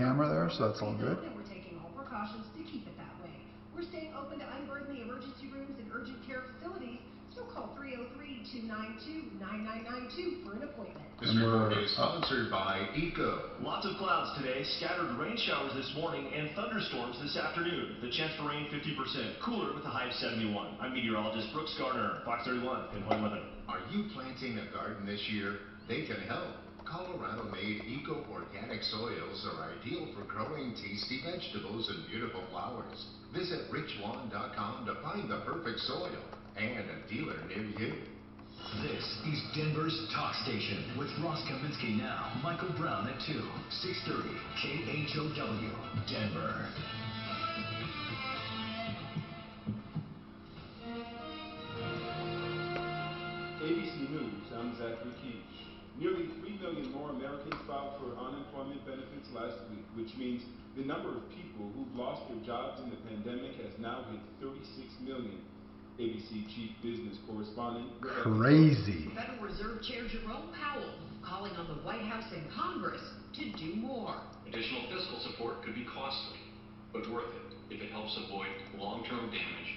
camera there, so that's all good. And we're taking all precautions to keep it that way. We're staying open to unburden the emergency rooms and urgent care facilities. So call 303-292-9992 for an appointment. This report is sponsored by ECO. Lots of clouds today, scattered rain showers this morning, and thunderstorms this afternoon. The chance for rain 50%, cooler with a high of 71. I'm meteorologist Brooks Garner, Fox 31, Pinpoint Weather. Are you planting a garden this year? They can help. Colorado-made eco-organic soils are ideal for growing tasty vegetables and beautiful flowers. Visit richlawn.com to find the perfect soil and a dealer near you. This is Denver's Talk Station with Ross Kaminsky now, Michael Brown at 2, 630 KHOW, Denver. ABC News, I'm Zachary Keach. Nearly 3 million more Americans filed for unemployment benefits last week, which means the number of people who've lost their jobs in the pandemic has now hit 36 million. ABC Chief Business Correspondent Crazy. Federal Reserve Chair Jerome Powell calling on the White House and Congress to do more. Additional fiscal support could be costly, but worth it if it helps avoid long-term damage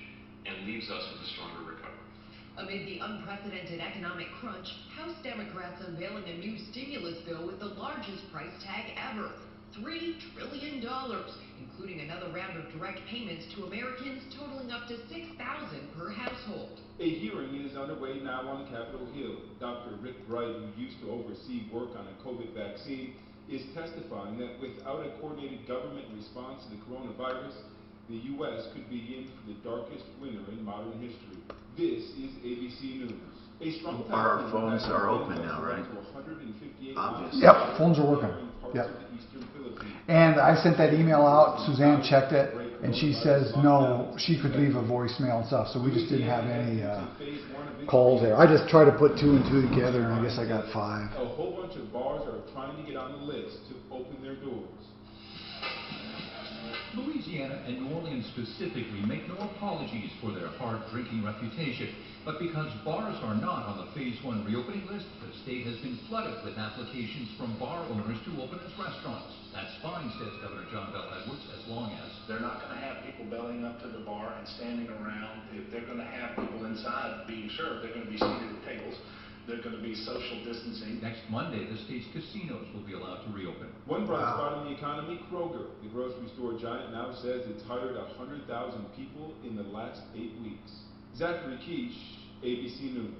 and leaves us with a stronger recovery. Amid the unprecedented economic crunch, House Democrats unveiling a new stimulus bill with the largest price tag ever, $3 trillion, including another round of direct payments to Americans totaling up to $6,000 per household. A hearing is underway now on Capitol Hill. Dr. Rick Bright, who used to oversee work on a COVID vaccine, is testifying that without a coordinated government response to the coronavirus, the U.S. could be in for the darkest winter in modern history. This is ABC News. A strong Our phones are open now, right? Obviously. Yep, phones are working. Yep. And I sent that email out, Suzanne checked it, and she says no, she could leave a voicemail and stuff, so we just didn't have any calls there. I just tried to put 2 and 2 together, and I guess I got 5. A whole bunch of bars are trying to get on the list to open their doors. Louisiana and New Orleans specifically make no apologies for their hard drinking reputation. But because bars are not on the Phase 1 reopening list, the state has been flooded with applications from bar owners to open its restaurants. That's fine, says Governor John Bell Edwards, as long as they're not going to have people bellying up to the bar and standing around. If they're going to have people inside being served, they're going to be seated at tables. They're going to be social distancing. Next Monday, the state's casinos will be allowed to reopen. One bright spot in the economy, Kroger. The grocery store giant now says it's hired 100,000 people in the last 8 weeks. Zachary Keach, ABC News.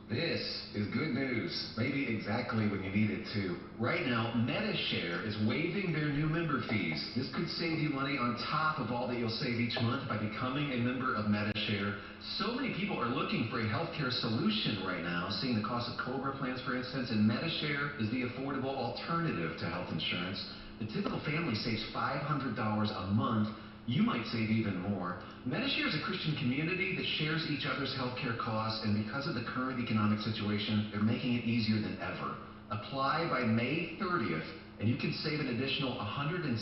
This is good news, maybe exactly when you need it to. Right now, MediShare is waiving their new member fees. This could save you money on top of all that you'll save each month by becoming a member of MediShare. So many people are looking for a healthcare solution right now, seeing the cost of COBRA plans, for instance, and MediShare is the affordable alternative to health insurance. The typical family saves $500 a month. You might save even more. MediShare is a Christian community that shares each other's healthcare costs, and because of the current economic situation, they're making it easier than ever. Apply by May 30th, and you can save an additional $170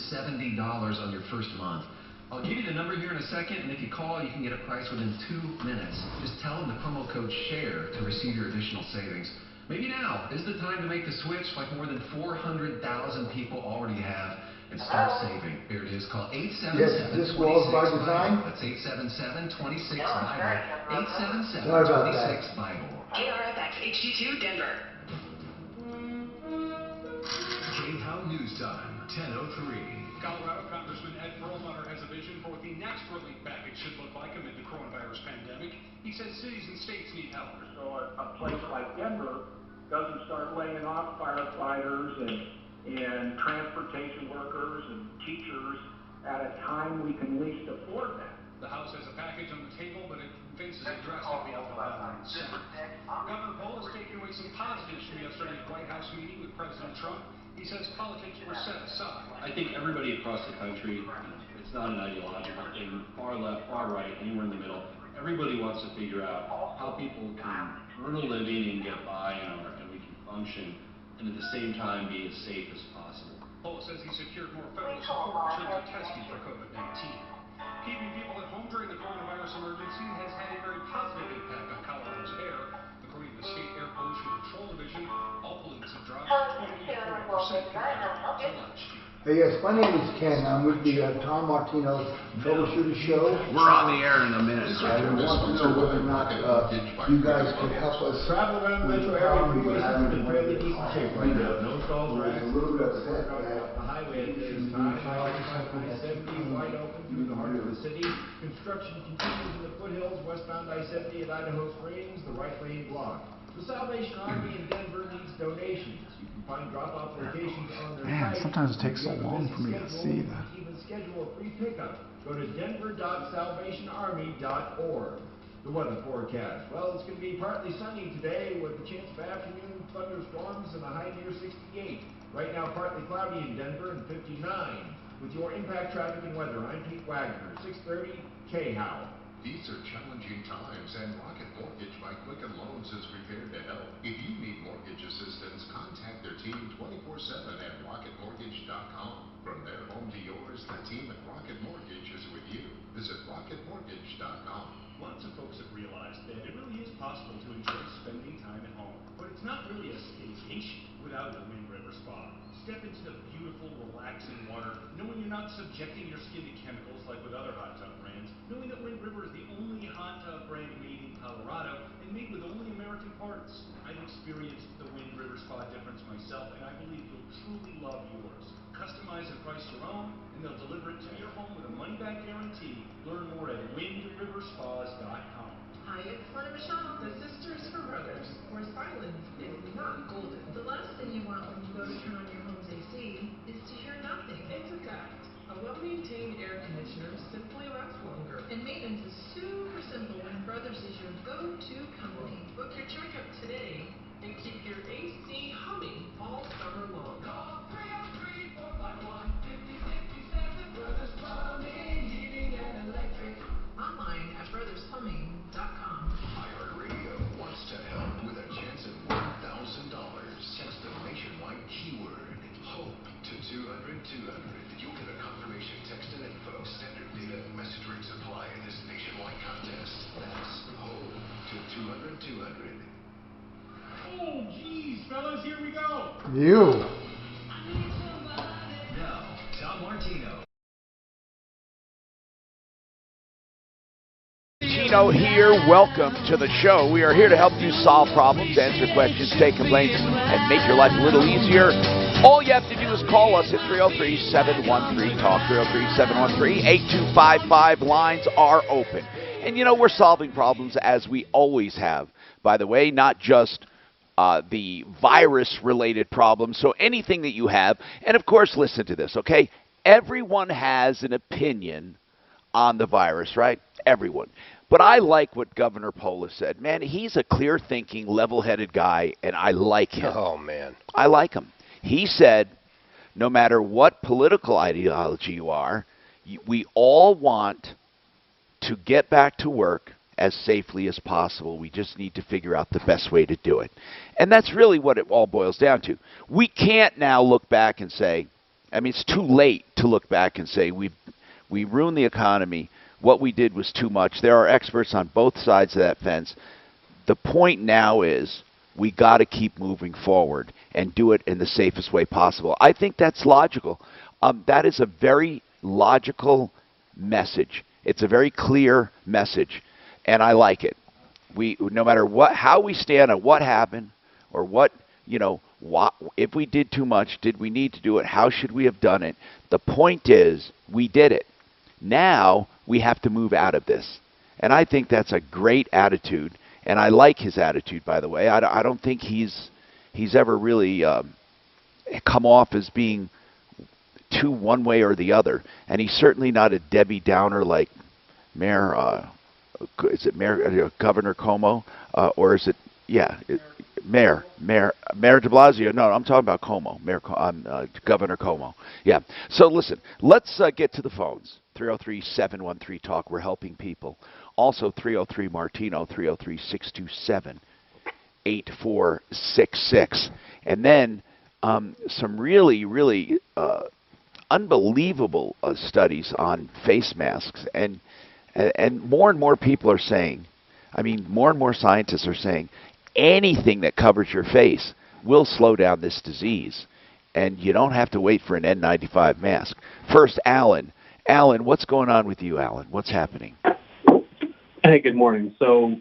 on your first month. I'll give you the number here in a second, and if you call, you can get a price within 2 minutes. Just tell them the promo code SHARE to receive your additional savings. Maybe now is the time to make the switch like more than 400,000 people already have. And start saving. Here it is. Call 877-26-BIBLE. This was by design. That's 877-26-BIBLE. 877-26-BIBLE. KRFX HD2 Denver. KHOW News Time, 10:03. Colorado Congressman Ed Perlmutter has a vision for what the next relief package should look like amid the coronavirus pandemic. He says cities and states need help. So a place like Denver doesn't start laying off firefighters and transportation workers and teachers at a time we can least afford that. The House has a package on the table, but it faces a drastic veto in the Senate. Governor Pohl has taken away some positives from yesterday's White House meeting with President Trump. He says politics were set aside. I think everybody across the country, it's not an ideological thing, far left, far right, anywhere in the middle. Everybody wants to figure out how people can earn a living and get by and we can function, and at the same time be as safe as possible. Pohl says he secured more federal support in terms of testing for COVID-19. Keeping people at home during the coronavirus emergency has had a very positive impact on Colorado's air. According to the State Air Pollution Control Division, all pollutants have dropped 24% compared to last year. Hey guys, my name is Ken. I'm with the Tom Martino Troubleshooter Show. We're on the air in a minute. I want to know whether or not you guys could help us. Travel around the metro area freeways is in fairly decent shape right now. No stalls or A little bit upset accidents. that The highway at this time, I-70 wide open through the heart of the city. Construction continues in the foothills westbound I-70 at Idaho Springs, the right lane blocked. The Salvation Army in Denver needs donations. You can find drop-off locations on their Man, site. sometimes it takes so long for me to see that. Even schedule a free pickup. Go to denver.salvationarmy.org. The weather forecast. Well, it's going to be partly sunny today with a chance of afternoon thunderstorms and a high near 68. Right now, partly cloudy in Denver and 59. With your impact traffic and weather, I'm Pete Wagner, 630 K-How. These are challenging times, and Rocket Mortgage by Quicken Loans is prepared to help. If you need mortgage assistance, contact their team 24/7 at rocketmortgage.com. From their home to yours, the team at Rocket Mortgage is with you. Visit rocketmortgage.com. Lots of folks have realized that it really is possible to enjoy spending time at home, but it's not really a staycation without the Wind River Spa. Step into the beautiful, relaxing water, knowing you're not subjecting your skin to chemicals like with other hot tub brands, knowing that Wind River is the only hot tub brand made in Colorado and made with only American parts. I've experienced the Wind River Spa difference myself, and I believe you'll truly love yours. Customize and price your own, and they'll deliver it to your home with a money-back guarantee. Learn more at windriverspas.com. Hi, it's Lana Michelle, the Sisters for Brothers, where silence is not golden. The last thing you want when you go to turn on your home's AC is to hear nothing. It's a fact. A well-maintained air conditioner simply lasts longer. And maintenance is super simple when Brothers is your go-to company. Book your checkup today and keep your AC humming all summer long. Call 303-451-5057. Brothers Plumbing, Heating, and Electric. Online at brothershumming.com. iHeartRadio wants to help with a chance at $1,000. Text the nationwide keyword HOPE to 200-200. You'll get a confirmation text and info. Standard data and message rates apply in this nationwide contest. That's HOPE to 200-200. Oh, geez, fellas, here we go. You. Now, Tom Martino. Martino here. Welcome to the show. We are here to help you solve problems, answer questions, take complaints, and make your life a little easier. All you have to do is call us at 303-713-TALK, 303-713-8255. Lines are open. And, you know, we're solving problems as we always have, by the way, not just the virus-related problems. So anything that you have, and, of course, listen to this, okay? Everyone has an opinion on the virus, right? Everyone. But I like what Governor Polis said. Man, he's a clear-thinking, level-headed guy, and I like him. Oh, man. I like him. He said, no matter what political ideology you are, we all want to get back to work as safely as possible. We just need to figure out the best way to do it. And that's really what it all boils down to. We can't now look back and say, I mean, it's too late to look back and say we ruined the economy. What we did was too much. There are experts on both sides of that fence. The point now is we got to keep moving forward and do it in the safest way possible. I think that's logical. That is a very logical message. It's a very clear message, and I like it. No matter how we stand on what happened or if we did too much, did we need to do it? How should we have done it? The point is we did it. Now we have to move out of this. And I think that's a great attitude. And I like his attitude, by the way. I don't think he's ever really come off as being too one way or the other. And he's certainly not a Debbie Downer like Governor Cuomo? Or is it, Mayor de Blasio. No, I'm talking about Cuomo. Governor Cuomo. Yeah. So listen, let's get to the phones. 303-713-TALK. We're helping people. Also 303-MARTINO, 303-627-8466. And then some really, really unbelievable studies on face masks. And more people are saying, more and more scientists are saying, anything that covers your face will slow down this disease. and you don't have to wait for an N95 mask. First, Alan. Alan, what's going on with you, Alan? What's happening? Hey, good morning. So,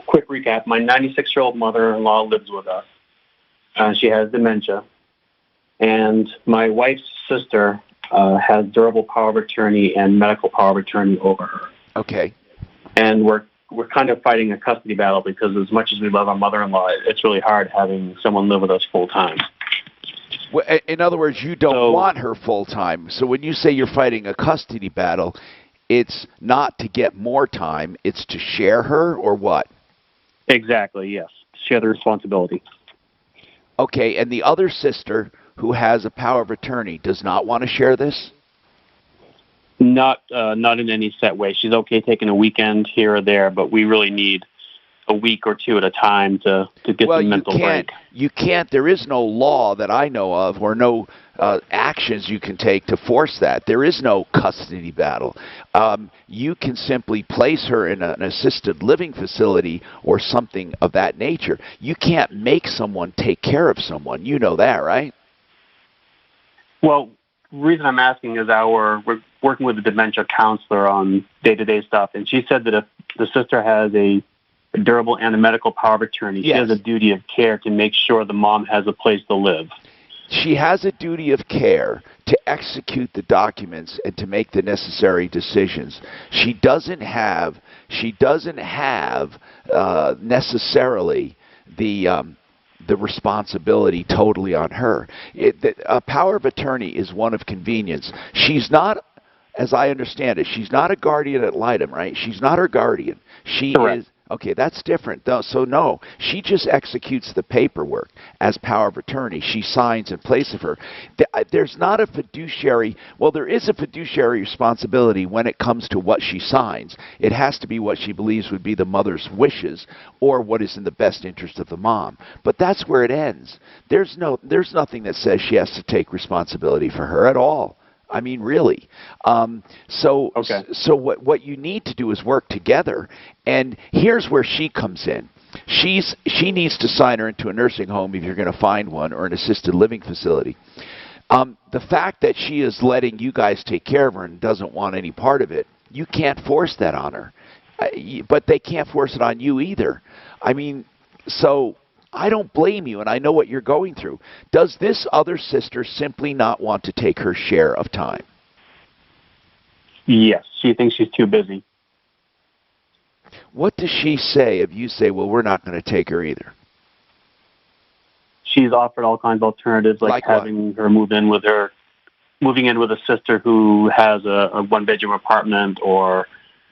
quick recap. My 96-year-old mother-in-law lives with us. She has dementia. And my wife's sister has durable power of attorney and medical power of attorney over her. Okay. And we're kind of fighting a custody battle because as much as we love our mother-in-law, it's really hard having someone live with us full-time. Well, in other words, you don't want her full-time. So when you say you're fighting a custody battle, it's not to get more time, it's to share her, or what? Exactly, yes. Share the responsibility. Okay, and the other sister who has a power of attorney does not want to share this? Not in any set way. She's okay taking a weekend here or there, but we really need a week or two at a time to get the mental break. You can't. There is no law that I know of, or no actions you can take to force that. There is no custody battle. You can simply place her in an assisted living facility or something of that nature. You can't make someone take care of someone. You know that, right? Well, the reason I'm asking is we're working with a dementia counselor on day-to-day stuff, and she said that if the sister has a durable and a medical power of attorney, she has a duty of care to make sure the mom has a place to live. She has a duty of care to execute the documents and to make the necessary decisions. She doesn't have necessarily the responsibility totally on her. A power of attorney is one of convenience. She's not, as I understand it, she's not a guardian ad litem, right? She's not her guardian. She is. Okay, that's different. So no, she just executes the paperwork as power of attorney. She signs in place of her. There's not a fiduciary, well, there is a fiduciary responsibility when it comes to what she signs. It has to be what she believes would be the mother's wishes or what is in the best interest of the mom. But that's where it ends. There's nothing that says she has to take responsibility for her at all. I mean, really. So what you need to do is work together. And here's where she comes in. She needs to sign her into a nursing home if you're going to find one, or an assisted living facility. The fact that she is letting you guys take care of her and doesn't want any part of it, you can't force that on her. But they can't force it on you either. I mean, so I don't blame you, and I know what you're going through. Does this other sister simply not want to take her share of time? Yes, she thinks she's too busy. What does she say if you say, well, we're not going to take her either? She's offered all kinds of alternatives, like having her moving in with a sister who has a one-bedroom apartment, or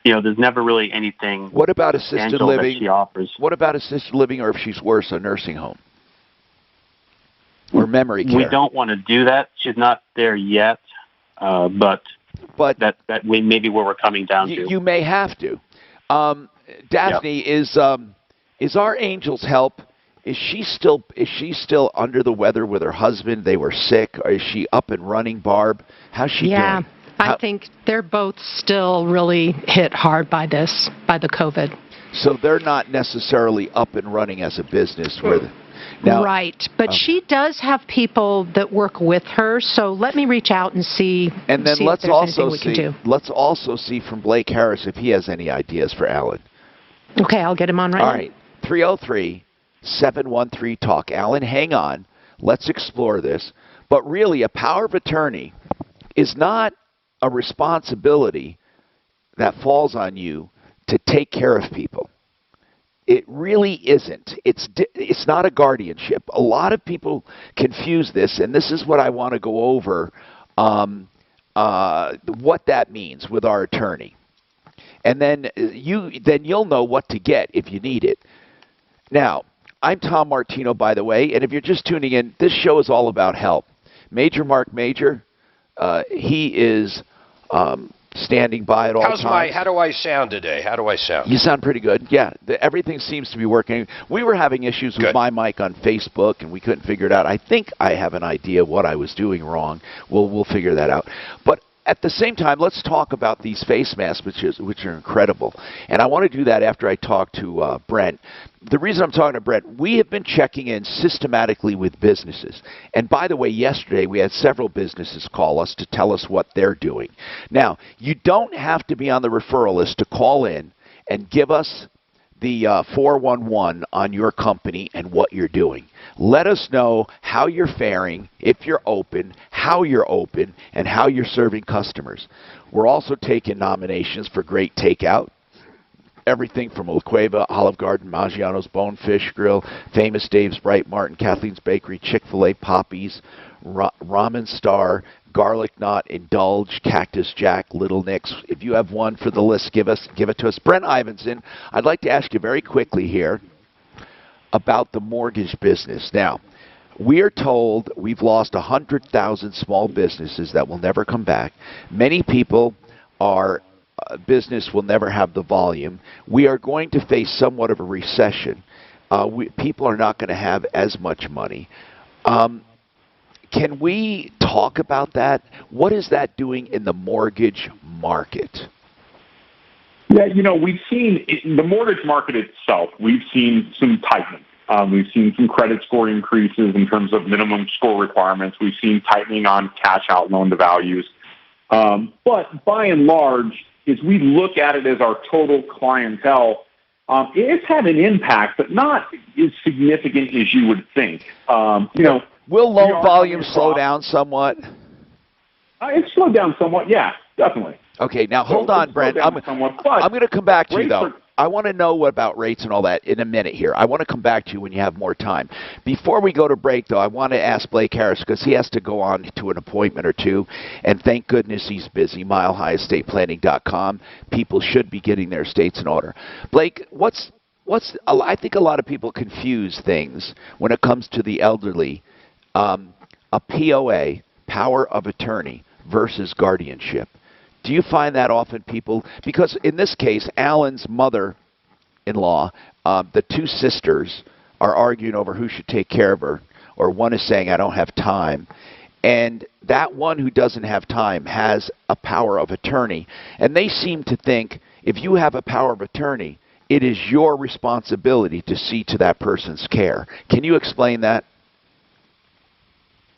there's never really anything. What about assisted living? That she offers. What about assisted living, or if she's worse, a nursing home or memory care? We don't want to do that. She's not there yet, but that maybe where we're coming down to. You may have to. Daphne, is our Angel's Help? Is she still under the weather with her husband? They were sick. Or is she up and running, Barb? How's she doing? I think they're both still really hit hard by the COVID. So they're not necessarily up and running as a business. Right, but she does have people that work with her, so let me reach out and see. And then let's also see from Blake Harris if he has any ideas for Alan. Okay, I'll get him on right now. All right, 303-713-TALK. Alan, hang on. Let's explore this. But really, a power of attorney is not a responsibility that falls on you to take care of people. It really isn't. It's not a guardianship. A lot of people confuse this, and this is what I want to go over, what that means with our attorney. And then you'll know what to get if you need it. Now, I'm Tom Martino, by the way, and if you're just tuning in, this show is all about help. Major Mark Major, he is standing by at all times. How do I sound today? How do I sound? You sound pretty good. Yeah, everything seems to be working. We were having issues with my mic on Facebook, and we couldn't figure it out. I think I have an idea what I was doing wrong. We'll figure that out. But at the same time, let's talk about these face masks, which are incredible. And I want to do that after I talk to Brent. The reason I'm talking to Brent, we have been checking in systematically with businesses. And by the way, yesterday we had several businesses call us to tell us what they're doing. Now, you don't have to be on the referral list to call in and give us the 411 on your company and what you're doing. Let us know how you're faring, if you're open, how you're open, and how you're serving customers. We're also taking nominations for Great Takeout. Everything from La Cueva, Olive Garden, Maggiano's Bonefish Grill, Famous Dave's, Bright Martin, Kathleen's Bakery, Chick-fil-A, Poppy's, Ramen Star, Garlic Knot, Indulge, Cactus Jack, Little Nick's. If you have one for the list, give it to us. Brent Ivinson, I'd like to ask you very quickly here about the mortgage business. Now, we are told we've lost 100,000 small businesses that will never come back. Many people are business will never have the volume. We are going to face somewhat of a recession. People are not going to have as much money. Can we talk about that? What is that doing in the mortgage market? Yeah, we've seen in the mortgage market itself, we've seen some tightening. We've seen some credit score increases in terms of minimum score requirements. We've seen tightening on cash out loan to values. But by and large, as we look at it as our total clientele, it's had an impact, but not as significant as you would think. Will loan volume slow down somewhat? It's slowed down somewhat, yeah, definitely. Okay, now hold on, Brent. I'm going to come back to you, though. I want to know about rates and all that in a minute here. I want to come back to you when you have more time. Before we go to break, though, I want to ask Blake Harris, because he has to go on to an appointment or two, and thank goodness he's busy, milehighestatePlanning.com. People should be getting their estates in order. Blake, I think a lot of people confuse things when it comes to the elderly. A POA, power of attorney, versus guardianship. Do you find that often people, because in this case, Alan's mother-in-law, the two sisters are arguing over who should take care of her, or one is saying, I don't have time. And that one who doesn't have time has a power of attorney. And they seem to think if you have a power of attorney, it is your responsibility to see to that person's care. Can you explain that?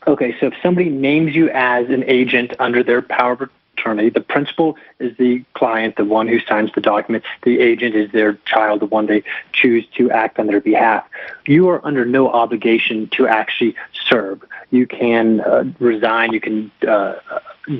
Okay, so if somebody names you as an agent under their power of attorney, the principal is the client, the one who signs the document. The agent is their child, the one they choose to act on their behalf. You are under no obligation to actually serve. You can resign. You can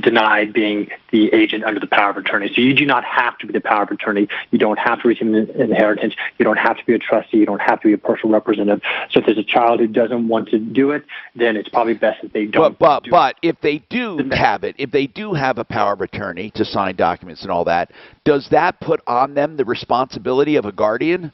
deny being the agent under the power of attorney. So you do not have to be the power of attorney. You don't have to receive an inheritance. You don't have to be a trustee. You don't have to be a personal representative. So if there's a child who doesn't want to do it, then it's probably best that they don't. But if they do have it, if they do have a power of attorney to sign documents and all that, does that put on them the responsibility of a guardian?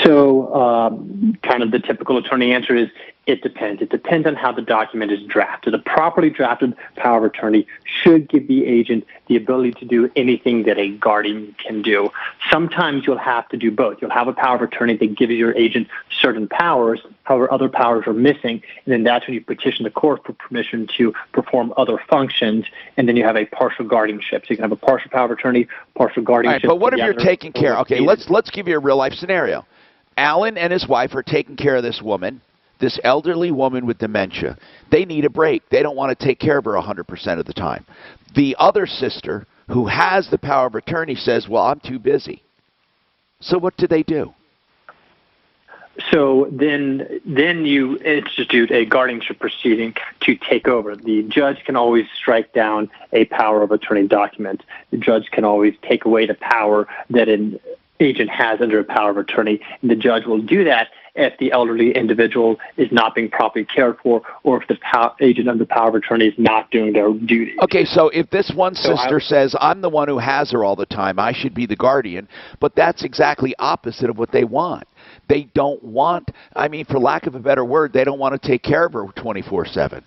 So kind of the typical attorney answer is it depends. It depends on how the document is drafted. A properly drafted power of attorney should give the agent the ability to do anything that a guardian can do. Sometimes you'll have to do both. You'll have a power of attorney that gives your agent certain powers, however other powers are missing, and then that's when you petition the court for permission to perform other functions, and then you have a partial guardianship. So you can have a partial power of attorney, partial guardianship. All right, but what if you're taking care? Okay, let's give you a real life scenario. Alan and his wife are taking care of this woman, this elderly woman with dementia. They need a break. They don't want to take care of her 100% of the time. The other sister, who has the power of attorney, says, well, I'm too busy. So what do they do? So then you institute a guardianship proceeding to take over. The judge can always strike down a power of attorney document. The judge can always take away the power that an agent has under a power of attorney, and the judge will do that if the elderly individual is not being properly cared for, or if the agent under the power of attorney is not doing their duty. Okay, so if this one sister says, I'm the one who has her all the time, I should be the guardian, but that's exactly opposite of what they want. They don't want, for lack of a better word, they don't want to take care of her 24/7.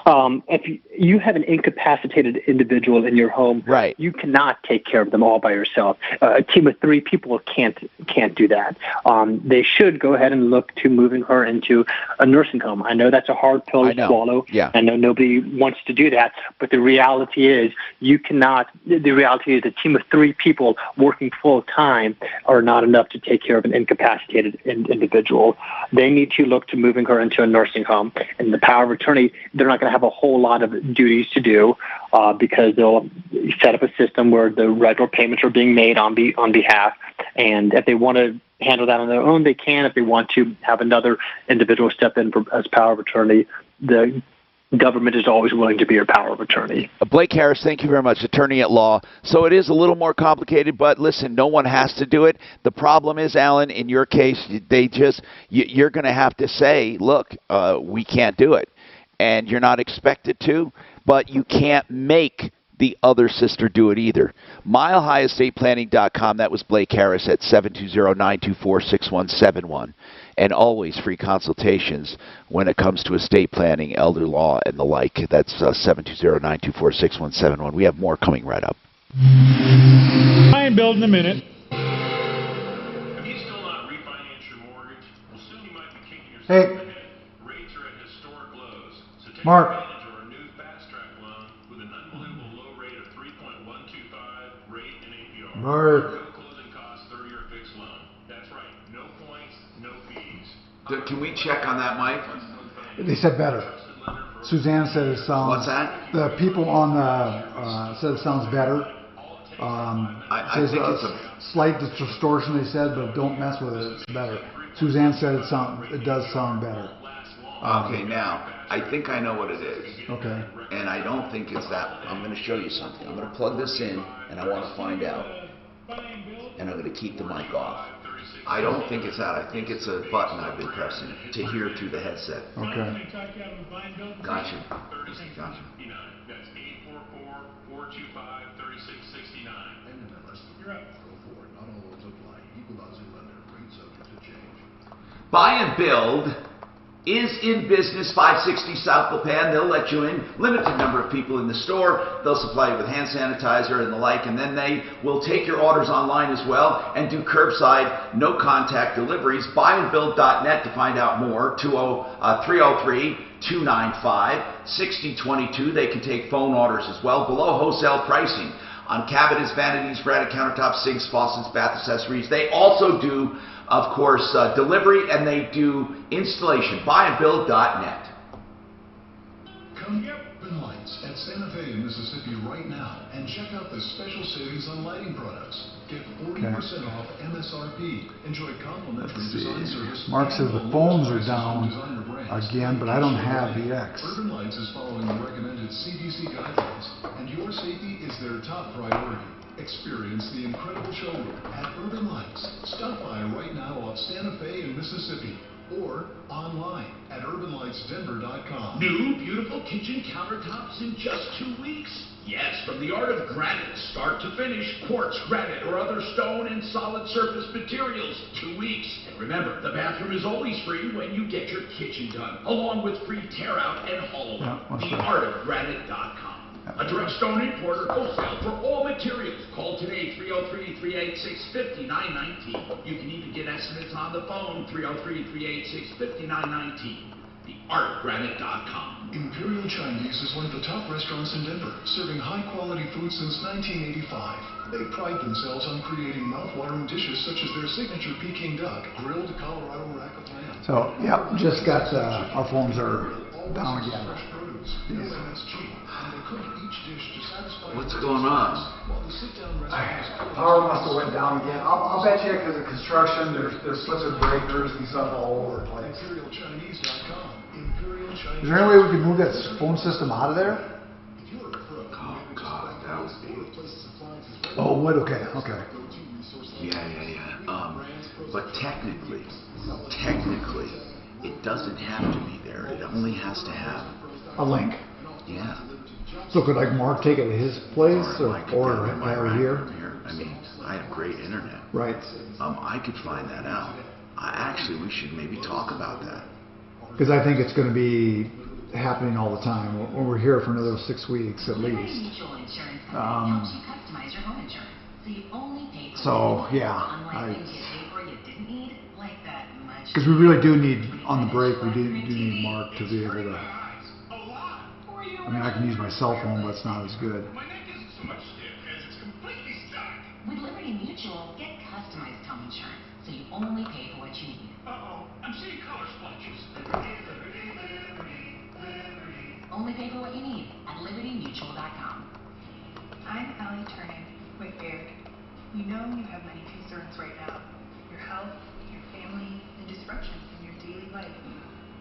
If you have an incapacitated individual in your home, right, you cannot take care of them all by yourself. A team of 3 people can't do that. They should go ahead and look to moving her into a nursing home. I know that's a hard pill to swallow. Yeah. I know nobody wants to do that, but the reality is you cannot. The reality is a team of 3 people working full time are not enough to take care of an incapacitated individual. They need to look to moving her into a nursing home. And the power of attorney, they're not going to have a whole lot of duties to do because they'll set up a system where the regular payments are being made on behalf. And if they want to handle that on their own, they can. If they want to have another individual step in as power of attorney, the government is always willing to be your power of attorney. Blake Harris, thank you very much, attorney at law. So it is a little more complicated, but listen, no one has to do it. The problem is, Alan, in your case, you're going to have to say, look, we can't do it. And you're not expected to, but you can't make the other sister do it either. MileHighEstatePlanning.com. That was Blake Harris at 720-924-6171. And always free consultations when it comes to estate planning, elder law, and the like. That's 720-924-6171. We have more coming right up. I ain't building a minute. Have you still not refinanced your mortgage? Well, soon you might be kicking yourself in the head. Rates are at historic lows. So take Mark. advantage of our new fast track loan with an unbelievable low rate of 3.125 rate and APR. Mark. No closing costs, 30-year fixed loan. That's right. No points, no fees. Can we check on that, Mike? They said better. Suzanne said it sounds. What's that? The people on the said it sounds better. I think it's a slight distortion. They said, but don't mess with it. It's better. Suzanne said it does sound better. Okay, now I think I know what it is. Okay. And I don't think it's that. I'm going to show you something. I'm going to plug this in, and I want to find out. And I'm going to keep the mic off. I don't think it's that. I think it's a button I've been pressing to hear through the headset. Okay. Gotcha. Gotcha. That's 844-425-3669. You're up. Go for it. Not all those apply. Equal housing lender. Rate subject to change. Buy and Build is in business, 560 South Lapan. They'll let you in. Limited number of people in the store. They'll supply you with hand sanitizer and the like, and then they will take your orders online as well and do curbside, no contact deliveries. Buyandbuild.net to find out more. 303-295-6022. They can take phone orders as well. Below wholesale pricing on cabinets, vanities, granite countertops, sinks, faucets, bath accessories. They also do, of course, delivery, and they do installation. Buyandbuild.net. Come Urban Lights at Santa Fe in Mississippi right now and check out the special savings on lighting products. Get 40% off MSRP. Enjoy complimentary design service. Mark says the phones are down again, but I don't have the X. Urban Lights is following the recommended CDC guidelines, and your safety is their top priority. Experience the incredible showroom at Urban Lights. Stop by right now off Santa Fe in Mississippi or online at urbanlightsdenver.com. New, beautiful kitchen countertops in just 2 weeks. Yes, from the art of granite, start to finish, quartz, granite, or other stone and solid surface materials, 2 weeks. And remember, the bathroom is always free when you get your kitchen done, along with free tear out and hollow out. Theartofgranite.com. A direct stone importer, wholesale for all materials. Call today, 303-386-5919. You can even get estimates on the phone, 303-386-5919. Theartofgranite.com. Imperial Chinese is one of the top restaurants in Denver, serving high-quality food since 1985. They pride themselves on creating mouth-watering dishes such as their signature Peking duck, grilled Colorado rack of lamb. So, yep, just got our phones are down again. What's going on? Power must have went down again. I'll bet you because of construction, there's slipping breakers and stuff all over the place. Is there any way we could move that phone system out of there? Oh, God, that was beautiful. Oh, what? Okay, okay. Yeah. But technically, it doesn't have to be there. It only has to have a link. Yeah. So could like Mark take it at his place or here? I mean, I have great internet. Right. I could find that out. Actually, we should maybe talk about that. Because I think it's going to be happening all the time. We're here for another 6 weeks at least. So yeah, because we really do need, on the break, we do need Mark to be able to. I mean, I can use my cell phone, but it's not as good. With Liberty Mutual, get customized home insurance, so you only pay for what you need. Uh-oh, I'm seeing color splotches. Only pay for what you need at libertymutual.com. I'm Allie Turner with Baird. We know you have many concerns right now. Your health, your family, and disruptions in your daily life.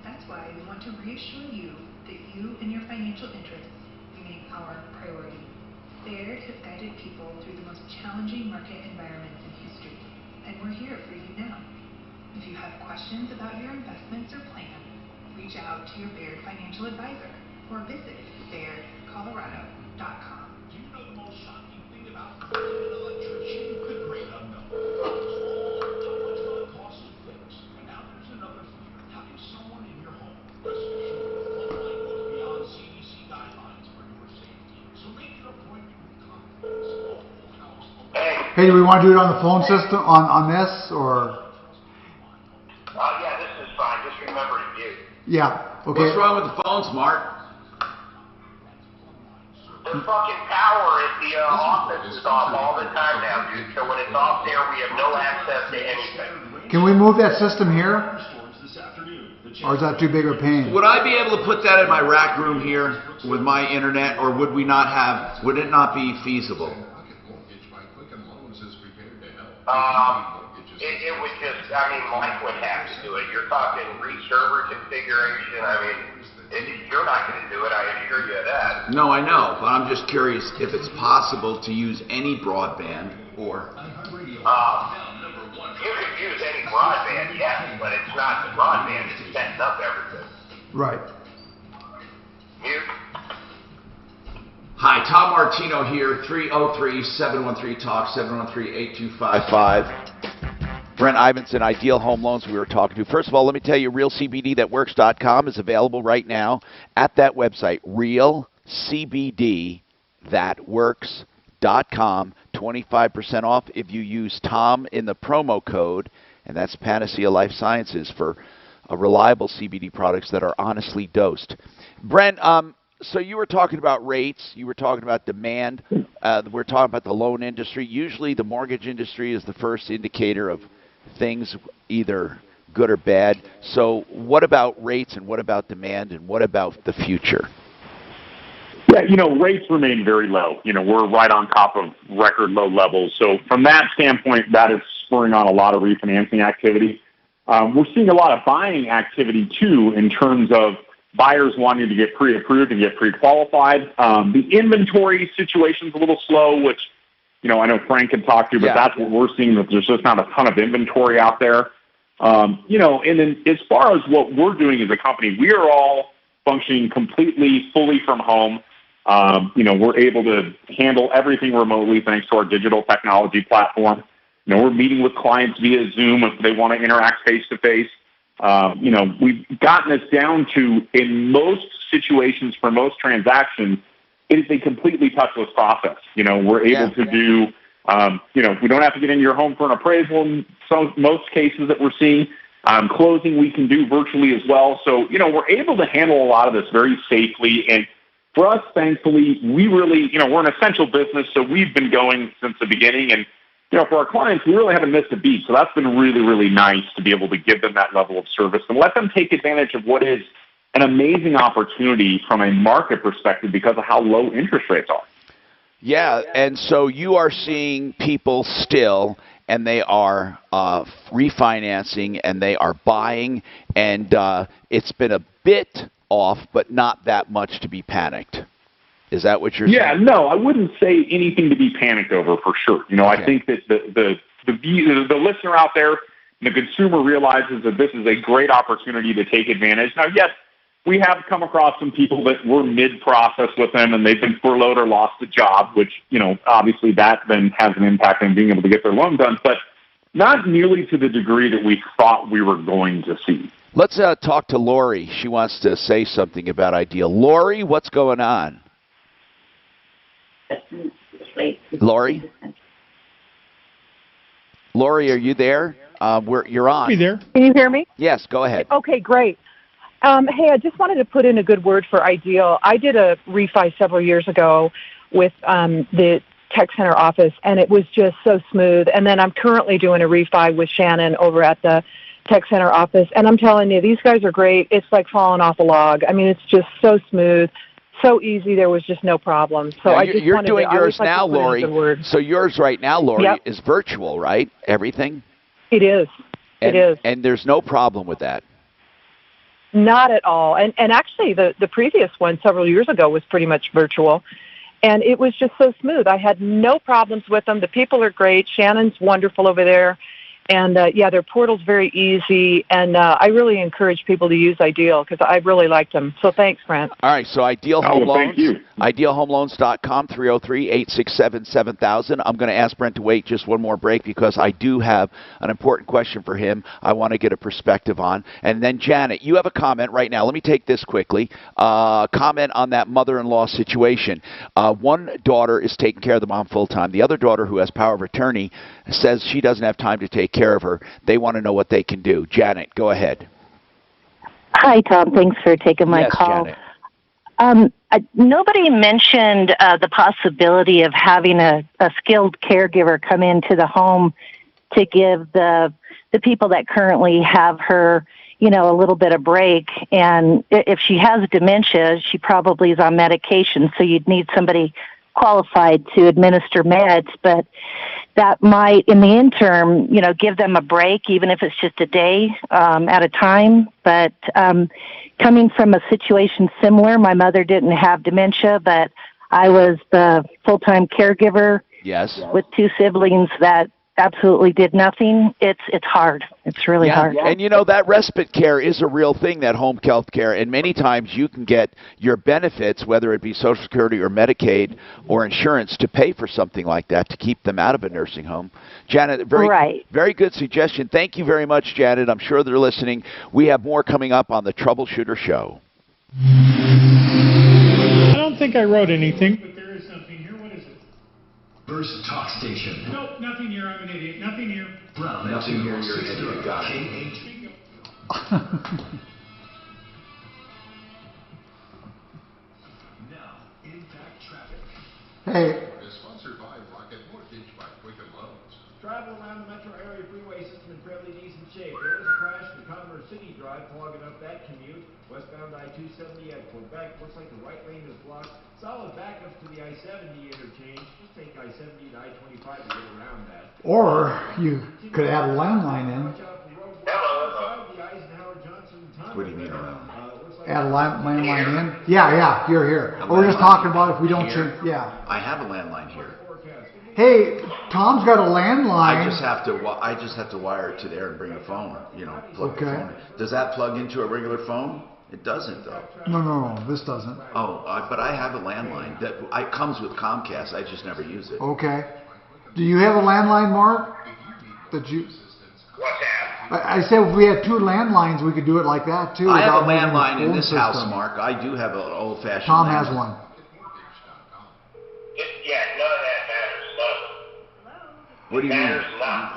That's why we want to reassure you that you and your financial interests remain our priority. Baird has guided people through the most challenging market environments in history, and we're here for you now. If you have questions about your investments or plans, reach out to your Baird financial advisor or visit bairdcolorado.com. Do you know the most shocking thing about an electrician? The great unknown. How much will it cost to fix? And now there's another fear. How can someone in your home rest assured that floodlight goes beyond CDC guidelines for your safety? So make your appointment with confidence. Hey, do we want to do it on the phone system on this or? Yeah, this is fine. Just remember to mute. Yeah. Okay. What's wrong with the phones, Mark? The fucking power at the office is off all the time now, dude. So when it's off there, we have no access to anything. Can we move that system here? Or is that too big a pain? Would I be able to put that in my rack room here with my internet, or would we not have? Would it not be feasible? It would just, I mean, Mike would have to do it. You're talking re-server configuration. I mean, you're not going to do it, I assure you of that. No, I know, but I'm just curious if it's possible to use any broadband or. You could use any broadband, yes, but it's not the broadband that's setting up everything. Right. Mute. Hi, Tom Martino here, 303-713-TALK, 713-8255. Brent Ivinson, Ideal Home Loans, we were talking to. First of all, let me tell you, realcbdthatworks.com is available right now at that website, realcbdthatworks.com. 25% off if you use Tom in the promo code, and that's Panacea Life Sciences for reliable CBD products that are honestly dosed. Brent, so you were talking about rates, you were talking about demand, we're talking about the loan industry. Usually the mortgage industry is the first indicator of things either good or bad. So what about rates and what about demand and what about the future? Yeah, rates remain very low. We're right on top of record low levels. So from that standpoint, that is spurring on a lot of refinancing activity. We're seeing a lot of buying activity, too, in terms of buyers wanting to get pre-approved and get pre-qualified. The inventory situation's a little slow, which, I know Frank can talk to, but that's what we're seeing, that there's just not a ton of inventory out there. And then as far as what we're doing as a company, we are all functioning completely, fully from home. We're able to handle everything remotely thanks to our digital technology platform. We're meeting with clients via Zoom if they want to interact face-to-face. We've gotten this down to, in most situations for most transactions, it is a completely touchless process. We're able to do, we don't have to get into your home for an appraisal in most cases that we're seeing. Closing we can do virtually as well. So, we're able to handle a lot of this very safely. And for us, thankfully, we really, we're an essential business, so we've been going since the beginning. And, for our clients, we really haven't missed a beat. So that's been really, really nice to be able to give them that level of service and let them take advantage of what is an amazing opportunity from a market perspective because of how low interest rates are. Yeah, and so you are seeing people still, and they are refinancing, and they are buying, and it's been a bit off, but not that much to be panicked. Is that what you're saying? Yeah, no, I wouldn't say anything to be panicked over for sure. I think that the listener out there, the consumer realizes that this is a great opportunity to take advantage. Now, yes, we have come across some people that were mid-process with them and they've been furloughed or lost a job, which, obviously that then has an impact on being able to get their loan done, but not nearly to the degree that we thought we were going to see. Let's talk to Lori. She wants to say something about Ideal. Lori, what's going on? Lori? Lori, are you there? You're on. Be there. Can you hear me? Yes, go ahead. Okay, great. Hey, I just wanted to put in a good word for Ideal. I did a refi several years ago with the tech center office, and it was just so smooth. And then I'm currently doing a refi with Shannon over at the tech center office, and I'm telling you, these guys are great. It's like falling off a log. I mean, it's just so smooth, so easy. There was just no problem. So now, I just you're wanted doing to, yours I now, like to put in a Lori. good word. So yours right now, Lori, Yep. is virtual, right? Everything? It is. And, it is. And there's no problem with that. Not at all. And actually, the previous one several years ago was pretty much virtual. And it was just so smooth. I had no problems with them. The people are great. Shannon's wonderful over there. And, yeah, their portal's very easy. And I really encourage people to use Ideal because I really liked them. So thanks, Brent. All right, so Ideal Home Loans, thank you. idealhomeloans.com, 303-867-7000. I'm going to ask Brent to wait just one more break because I do have an important question for him I want to get a perspective on. And then, Janet, you have a comment right now. Let me take this quickly. Comment on that mother-in-law situation. One daughter is taking care of the mom full-time. The other daughter, who has power of attorney, says she doesn't have time to take care of her. They want to know what they can do. Janet, go ahead. Hi, Tom. Thanks for taking my call. Janet. Nobody mentioned the possibility of having a skilled caregiver come into the home to give the people that currently have her, you know, a little bit of break. And if she has dementia, she probably is on medication, so you'd need somebody qualified to administer meds, but that might, in the interim, you know, give them a break, even if it's just a day at a time. But coming from a situation similar, my mother didn't have dementia, but I was the full-time caregiver. Yes. With two siblings that absolutely did nothing. It's hard. It's really hard. And you know, that respite care is a real thing, that home health care, and many times you can get your benefits, whether it be Social Security or Medicaid or insurance, to pay for something like that to keep them out of a nursing home. Janet, very good suggestion. Thank you very much, Janet. I'm sure they're listening. We have more coming up on the Troubleshooter Show. I don't think I wrote anything. But there is something here. What is it? Burst Talk Station. Nope, nothing here. I'm an idiot. Nothing here. Brown, Nothing here, you're an idiot. Got it. Now, Impact Traffic. Hey. Is sponsored by Rocket Mortgage by Quicken Loans. Travel around the metro area freeway system in fairly decent shape. There was a crash in the Commerce City Drive, clogging up that commute. Westbound I-270 at Quebec. Looks like the right lane is blocked. Solid backups to the I-70 interchange. Just take I-70 to I-25 to get around that. Or you could add a landline in. What do you mean around? Add a landline in? Yeah, you're here. We're just talking about if we don't change. Yeah. I have a landline here. Hey, Tom's got a landline. I just have to wire it to there and bring a phone. You know, plug the Okay. phone in. Does that plug into a regular phone? It doesn't, though. No, this doesn't. Oh, but I have a landline that comes with Comcast. I just never use it. Okay. Do you have a landline, Mark? That you? I said if we had two landlines, we could do it like that too. I have a without moving the landline in phone this house, system. Mark. I do have an old-fashioned Tom landline. has one. What do you mean?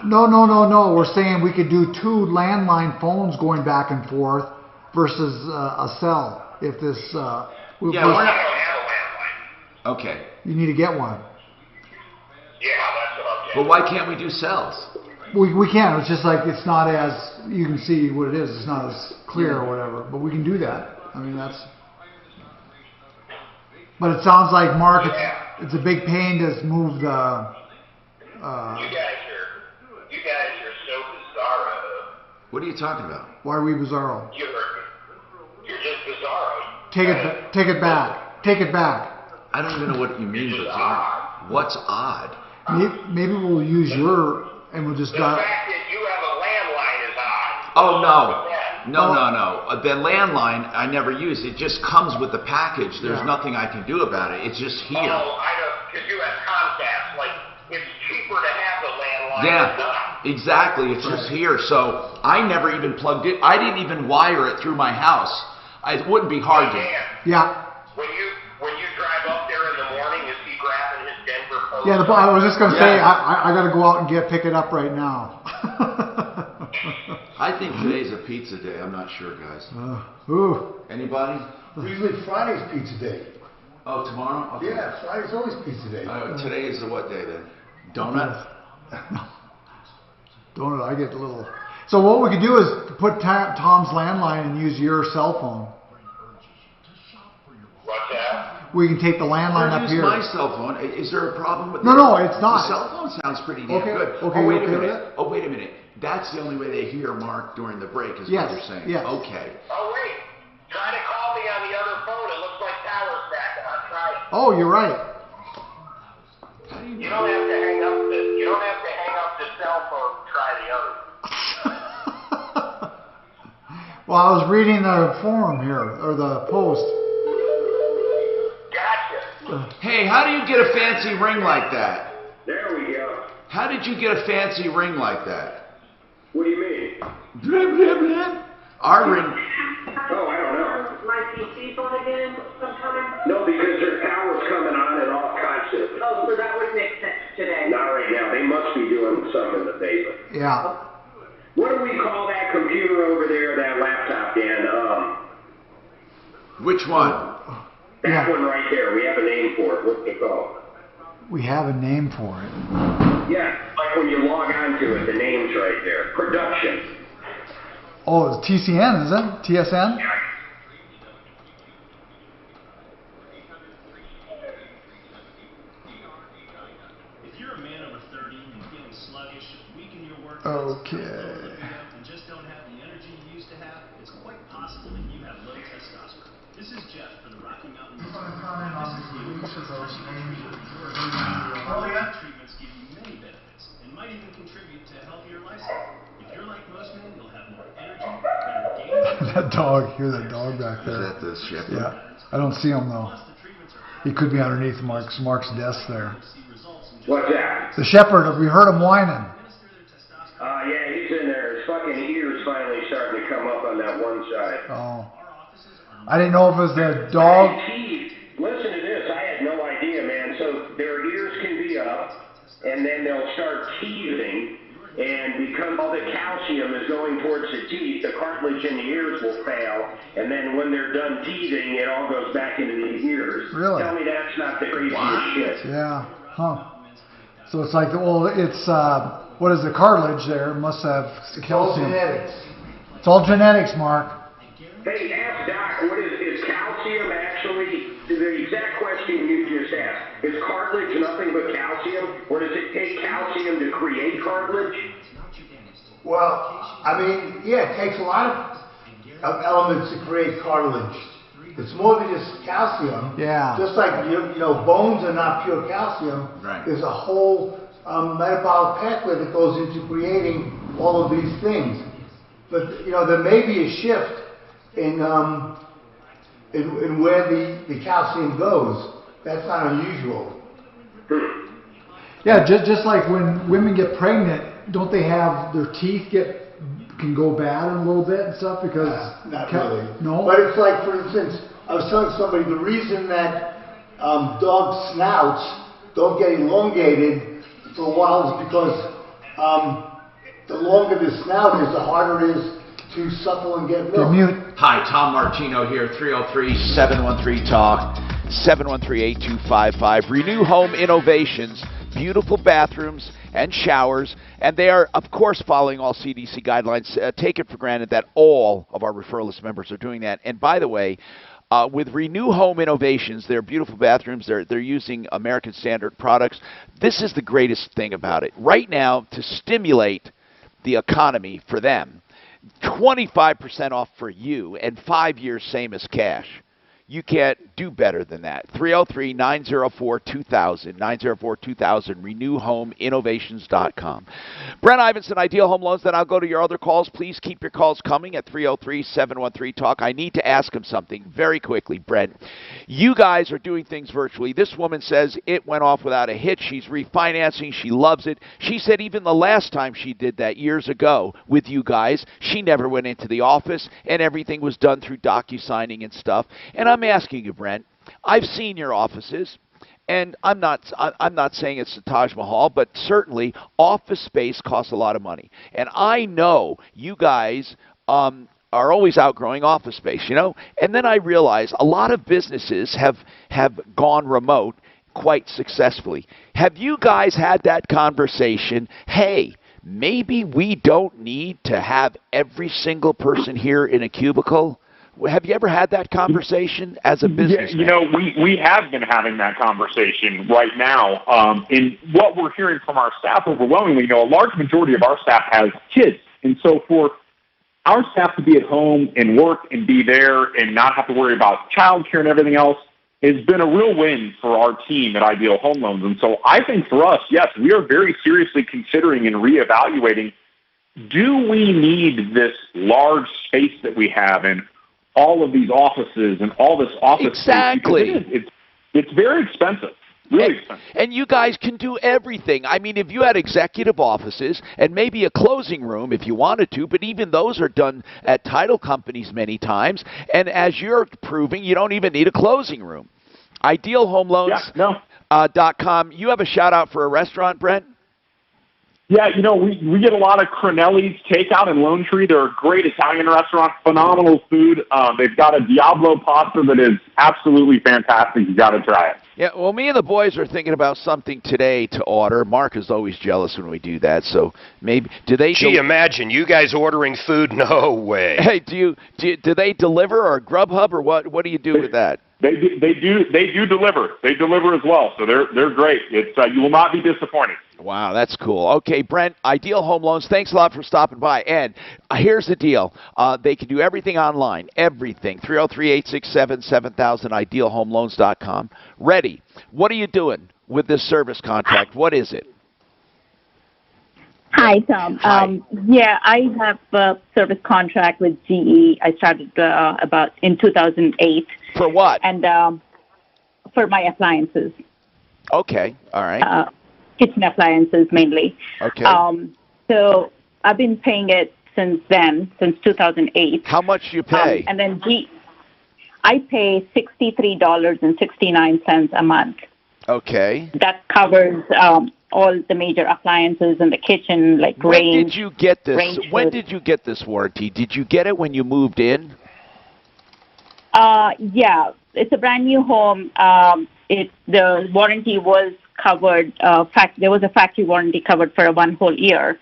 No. We're saying we could do two landline phones going back and forth versus a cell. If this, We're not. Okay. You need to get one. But why can't we do cells? We can. It's just like it's not as you can see what it is. It's not as clear or whatever. But we can do that. I mean that's. But it sounds like Mark. It's a big pain to move the. You guys are so bizarro. What are you talking about? Why are we bizarro? You're just bizarro. Take it back. Take it back. I don't even know what you mean bizarre. What's odd? Maybe we'll use your and we'll just. The fact that you have a landline is odd. Oh no. No. The landline I never use. It just comes with the package. There's nothing I can do about it. It's just here. Oh, I know, because you have Comcast. Like, it's cheaper to have the landline than not. Exactly. It's just here. So I never even plugged it. I didn't even wire it through my house. It wouldn't be hard to. Yeah. When you drive up there in the morning, is he grabbing his Denver Post? Yeah, I was just going to say, I got to go out and pick it up right now. I think today's a pizza day. I'm not sure, guys. Ooh. Anybody? Usually Friday's pizza day. Oh, tomorrow? Okay. Yeah, Friday's always pizza day. Today is the what day then? Donut? Donut, I get a little... So what we could do is put Tom's landline and use your cell phone. What's that? We can take the landline up here. Use my cell phone. Is there a problem with No, that? no, it's not. The cell phone sounds pretty damn good. Okay, Wait a okay minute. Oh, wait a minute. That's the only way they hear Mark during the break is what you're saying. Yes. Okay. Oh, wait. Try to call me on the other phone. It looks like tower's back on. Try it. Oh, you're right. You don't have to hang up the cell phone. Try the other. Well, I was reading the forum here, or the post. Gotcha. Hey, how do you get a fancy ring like that? There we go. How did you get a fancy ring like that? What do you mean? Blah, blah, blah. Our ring. Oh, I don't know. My PC's on again sometime? No, because their power's coming on and off constantly. Oh, so that would make sense today. Not right now. They must be doing something in the basement. Yeah. What do we call that computer over there, that laptop, Dan? Which one? That one right there. We have a name for it. What's it called? We have a name for it. Yeah, like when you log on to it, the name's right there. Production. Oh, it's TCN, is it? TSN? Yeah. If you're a man over 30 and feeling sluggish, weak in your work, Okay. and just don't have the energy you used to have, it's quite possible that you have low testosterone. This is Jeff for the Rocky Mountain. Treatments give you many benefits and might even contribute to a healthier lifestyle. If you're like most men, you'll have more energy, better gains. That dog, hear that dog back there. Is that the shepherd? Yeah. I don't see him though. He could be underneath Mark's desk there. What's that? The shepherd, we heard him whining. Yeah, he's in there. His fucking ears finally starting to come up on that one side. Oh. I didn't know if it was the dog. Listen to this. I had no idea, man. So their ears can be up, and then they'll start teething, and because all the calcium is going towards the teeth, the cartilage in the ears will fail, and then when they're done teething, it all goes back into the ears. Really? Tell me that's not the craziest shit. Yeah. Huh. So it's like, it's, what is the cartilage there? It must have calcium. Genetics. It's all genetics, Mark. Hey, ask Doc, is calcium actually, the exact question you just asked, is cartilage nothing but calcium, or does it take calcium to create cartilage? Well, I mean, yeah, it takes a lot of elements to create cartilage. It's more than just calcium. Yeah. Just like, bones are not pure calcium. Right. There's a whole metabolic pathway that goes into creating all of these things. But, there may be a shift in where the calcium goes. That's not unusual. Yeah, just like when women get pregnant, don't they have their teeth can go bad a little bit and stuff because not really. No. But it's like, for instance, I was telling somebody the reason that dog snouts don't get elongated for a while is because the longer the snout is, the harder it is to suckle and get milk. Mute. Hi, Tom Martino here, 303-713-TALK, 713-8255. Renew Home Innovations, beautiful bathrooms and showers, and they are, of course, following all CDC guidelines. Take it for granted that all of our referral list members are doing that. And by the way, with Renew Home Innovations, their beautiful bathrooms, they're using American Standard products. This is the greatest thing about it. Right now, to stimulate the economy for them, 25% off for you and 5 years same as cash. you can't do better than that. 303-904-2000, 904-2000, renewhomeinnovations.com. Brent Ivinson, Ideal Home Loans. Then I'll go to your other calls. Please keep your calls coming at 303-713-TALK. I need to ask him something very quickly, Brent. You guys are doing things virtually. This woman says it went off without a hitch. She's refinancing. She loves it. She said even the last time she did that years ago with you guys, she never went into the office, and everything was done through DocuSigning and stuff. And I'm asking you, Brent, I've seen your offices. And I'm not saying it's the Taj Mahal, but certainly office space costs a lot of money. And I know you guys are always outgrowing office space, you know. And then I realize a lot of businesses have gone remote quite successfully. Have you guys had that conversation? Hey, maybe we don't need to have every single person here in a cubicle. Have you ever had that conversation as a businessman? Yeah, you know, we have been having that conversation right now. And what we're hearing from our staff overwhelmingly, you know, a large majority of our staff has kids. And so for our staff to be at home and work and be there and not have to worry about childcare and everything else has been a real win for our team at Ideal Home Loans. And so I think for us, yes, we are very seriously considering and reevaluating, do we need this large space that we have in all of these offices and all this office exactly. space? It's very expensive. Really expensive. And you guys can do everything. I mean, if you had executive offices and maybe a closing room if you wanted to, but even those are done at title companies many times. And as you're proving, you don't even need a closing room. IdealHomeLoans.com. You have a shout out for a restaurant, Brent? Yeah, you know, we get a lot of Cronelli's Takeout in Lone Tree. They're a great Italian restaurant, phenomenal food. They've got a Diablo pasta that is absolutely fantastic. You got to try it. Yeah, well, me and the boys are thinking about something today to order. Mark is always jealous when we do that, so maybe imagine you guys ordering food? No way. Hey, do they deliver or Grubhub or what? What do you do with that? They do deliver. They deliver as well, so they're great. It's you will not be disappointed. Wow, that's cool. Okay, Brent, Ideal Home Loans, thanks a lot for stopping by. And here's the deal. They can do everything online, everything. 303-867-7000, idealhomeloans.com. Ready. What are you doing with this service contract? What is it? Hi, Tom. Hi. Yeah, I have a service contract with GE. I started about in 2008. For what? And for my appliances. Okay, all right. Kitchen appliances mainly. Okay. So I've been paying it since then, since 2008. How much do you pay? And then I pay $63.69 a month. Okay. That covers all the major appliances in the kitchen, like when range. When did you get this? When food. did you get this warranty? Did you get it when you moved in? Yeah, it's a brand new home. The warranty was covered. There was a factory warranty covered for 1 whole year,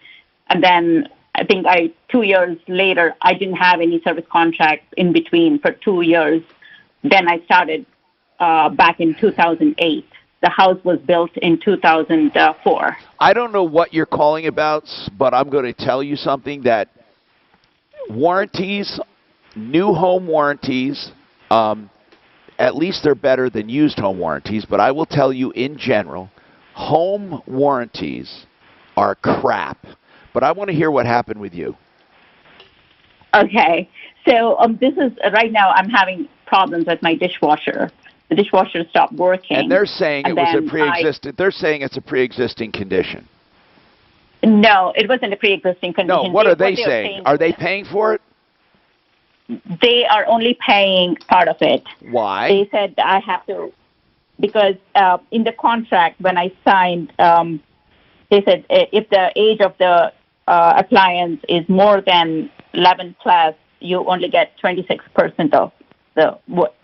and then I think 2 years later I didn't have any service contracts in between for 2 years. Then I started back in 2008. The house was built in 2004. I don't know what you're calling about, but I'm going to tell you something that warranties, new home warranties, at least they're better than used home warranties, but I will tell you in general, home warranties are crap. But I want to hear what happened with you. Okay. So this is right now I'm having problems with my dishwasher. The dishwasher stopped working. And they're saying they're saying it's a pre-existing condition. No, it wasn't a pre-existing condition. No, what are they saying? Are they paying for it? They are only paying part of it. Why? They said I have to, because in the contract when I signed, they said if the age of the appliance is more than 11 plus, you only get 26% of what.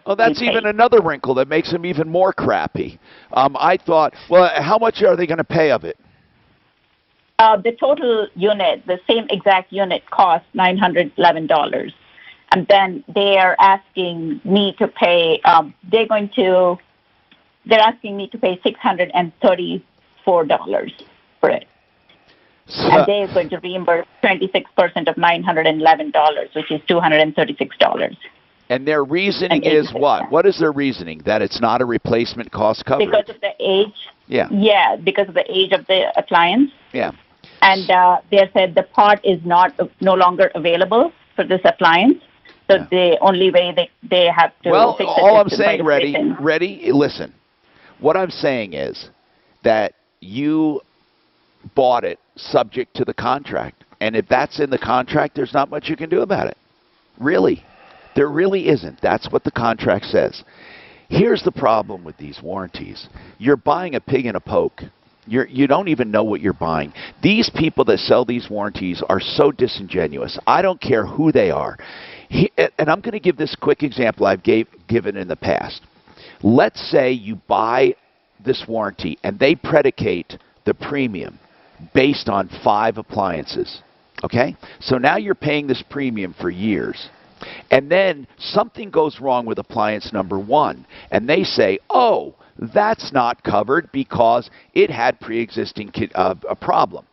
Oh, that's even another wrinkle that makes them even more crappy. I thought, well, how much are they going to pay of it? The total unit, the same exact unit, costs $911, and then they are asking me to pay. They're asking me to pay $634 for it, and they're going to reimburse 26% of $911, which is $236. And their reasoning is what? What is their reasoning? That it's not a replacement cost coverage? Because of the age. Yeah. Yeah, because of the age of the appliance. Yeah. And they said the part is no longer available for this appliance. So the only way they have to fix it all is I'm by saying, replacing. ready, listen. What I'm saying is that you bought it subject to the contract. And if that's in the contract, there's not much you can do about it. Really. There really isn't. That's what the contract says. Here's the problem with these warranties. You're buying a pig in a poke. You don't even know what you're buying. These people that sell these warranties are so disingenuous. I don't care who they are. And I'm going to give this quick example I've given in the past. Let's say you buy this warranty and they predicate the premium based on 5 appliances. Okay? So now you're paying this premium for years. And then something goes wrong with appliance number 1. And they say, oh, that's not covered because it had pre-existing a problem.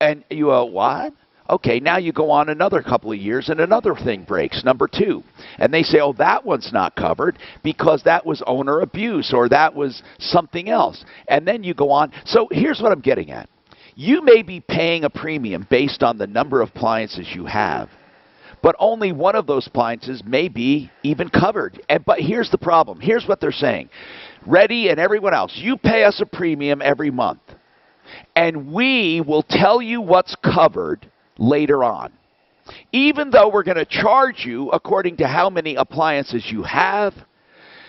And you go, what? Okay, now you go on another couple of years and another thing breaks, number 2. And they say, oh, that one's not covered because that was owner abuse or that was something else. And then you go on. So here's what I'm getting at. You may be paying a premium based on the number of appliances you have, but only one of those appliances may be even covered. But here's the problem. Here's what they're saying. Reddy and everyone else, you pay us a premium every month, and we will tell you what's covered later on. Even though we're going to charge you according to how many appliances you have,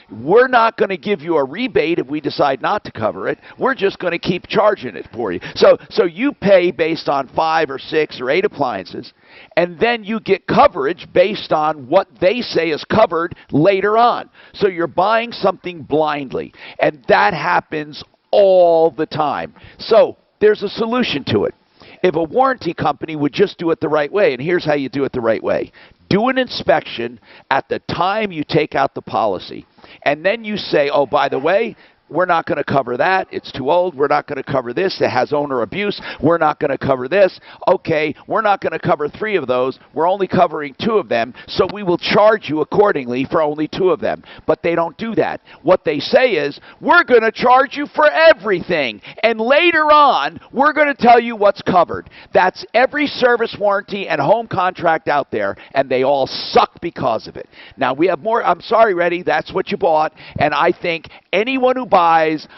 we're not going to give you a rebate if we decide not to cover it. We're just going to keep charging it for you. So you pay based on 5 or 6 or 8 appliances, and then you get coverage based on what they say is covered later on. So you're buying something blindly, and that happens all the time. So there's a solution to it. If a warranty company would just do it the right way, and here's how you do it the right way. Do an inspection at the time you take out the policy. And then you say, oh, by the way, we're not going to cover that. It's too old. We're not going to cover this. It has owner abuse. We're not going to cover this. Okay, we're not going to cover 3 of those. We're only covering 2 of them, so we will charge you accordingly for only 2 of them. But they don't do that. What they say is, we're going to charge you for everything, and later on, we're going to tell you what's covered. That's every service warranty and home contract out there, and they all suck because of it. Now, we have more. I'm sorry, Reddy, that's what you bought, and I think anyone who buys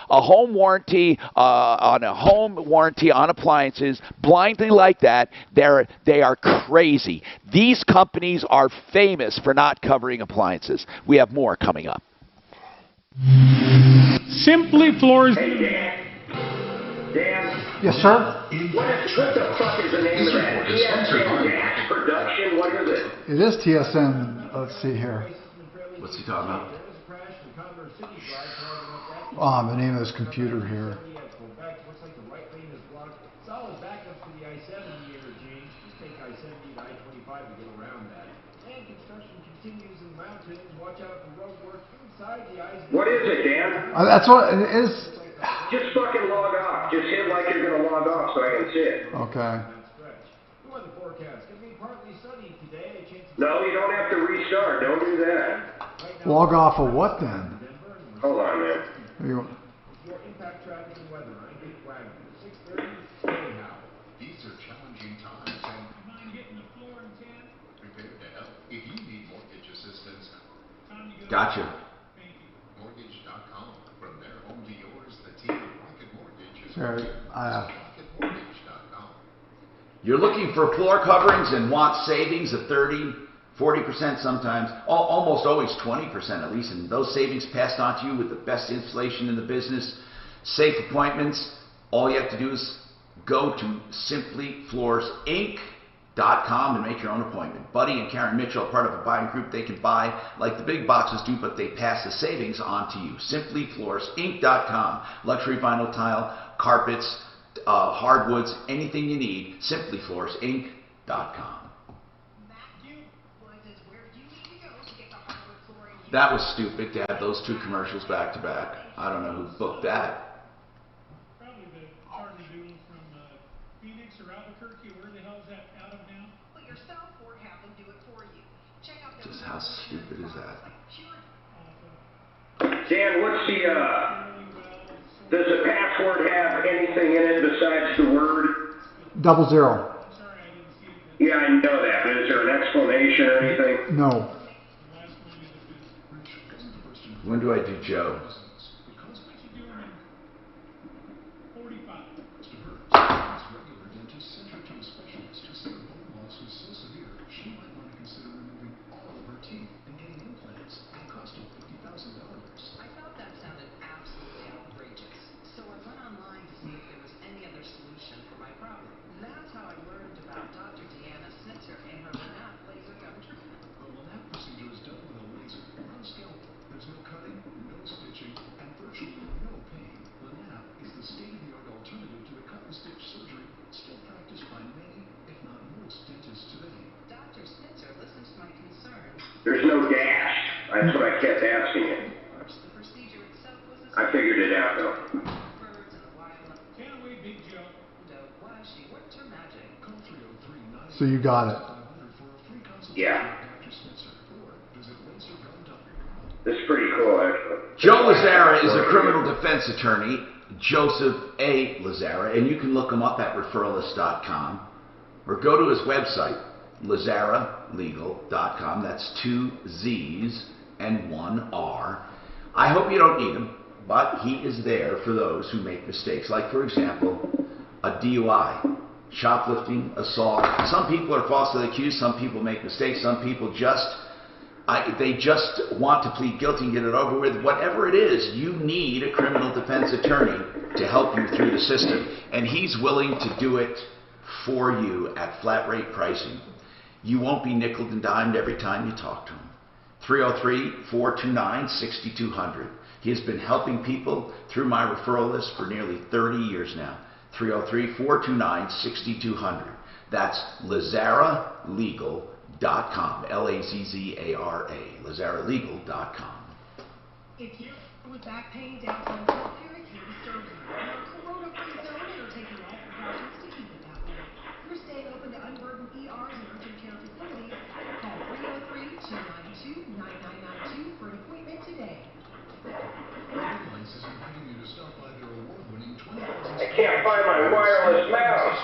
a home warranty on appliances blindly like that, they are crazy. These companies are famous for not covering appliances. We have more coming up. Simply Floors. Dan. Yes, sir? What the fuck is the name of that? TSN Gas Production? What is it? It is TSN. Let's see here. What's he talking about? The name of this computer here. Solid backups to the I-70 interchange. Just take I-70 to I-25 to get around that. And construction continues in the mountains. Watch out for road work inside the I-70. What is it, Dan? That's what it is. Just fucking log off. Just hit like you're going to log off so I can see it. Okay. The weather forecast could be partly sunny today. No, you don't have to restart. Don't do that. Log off of what then? Hold on, man. Your impact traffic and weather. I'm Big Wagon. 6:30. Anyhow. These are challenging times, and Mind hitting the floor in 10? prepared to help. If you need mortgage assistance, Time to go. Gotcha. mortgage.com. From their home to yours, the team at Rocket Mortgage is Sorry, rocketmortgage.com. You're looking for floor coverings and want savings of 30, 40% sometimes, almost always 20% at least, and those savings passed on to you with the best installation in the business, safe appointments. All you have to do is go to simplyfloorsinc.com and make your own appointment. Buddy and Karen Mitchell are part of a buying group. They can buy like the big boxes do, but they pass the savings on to you. Simplyfloorsinc.com. Luxury vinyl tile, carpets, hardwoods, anything you need, simplyfloorsinc.com. That was stupid to have those 2 commercials back to back. I don't know who booked that. Probably the Charlie Doom from Phoenix or Albuquerque. Where the hell is that out of now? Put yourself or have them do it for you. Check out their How stupid is that? Dan, what's does the password have anything in it besides the word? 00. Yeah, I know that, but is there an explanation or anything? No. When do I do Joe? There's no dash. That's what I kept asking you. I figured it out, though. So you got it. Yeah. This is pretty cool, actually. Joe Lazzara is a criminal defense attorney, Joseph A. Lazzara, and you can look him up at referralist.com or go to his website, lazzaralegal.com. That's 2 Z's and 1 R. I hope you don't need him, but he is there for those who make mistakes. Like, for example, a DUI, shoplifting, assault. Some people are falsely accused. Some people make mistakes. Some people they just want to plead guilty and get it over with. Whatever it is, you need a criminal defense attorney to help you through the system. And he's willing to do it for you at flat rate pricing. You won't be nickeled and dimed every time you talk to him. 303-429-6200. He has been helping people through my referral list for nearly 30 years now. 303-429-6200. That's LazzaraLegal.com. Lazzara, LazzaraLegal.com. If you're with back pain, downtown healthcare, it can be served you. You're corona-free zone and are taking all precautions to keep it that way. You're staying open to unburdened ERs and urgent care facilities. Call 303-292-9992 for an appointment today. I can't find my wireless mouse.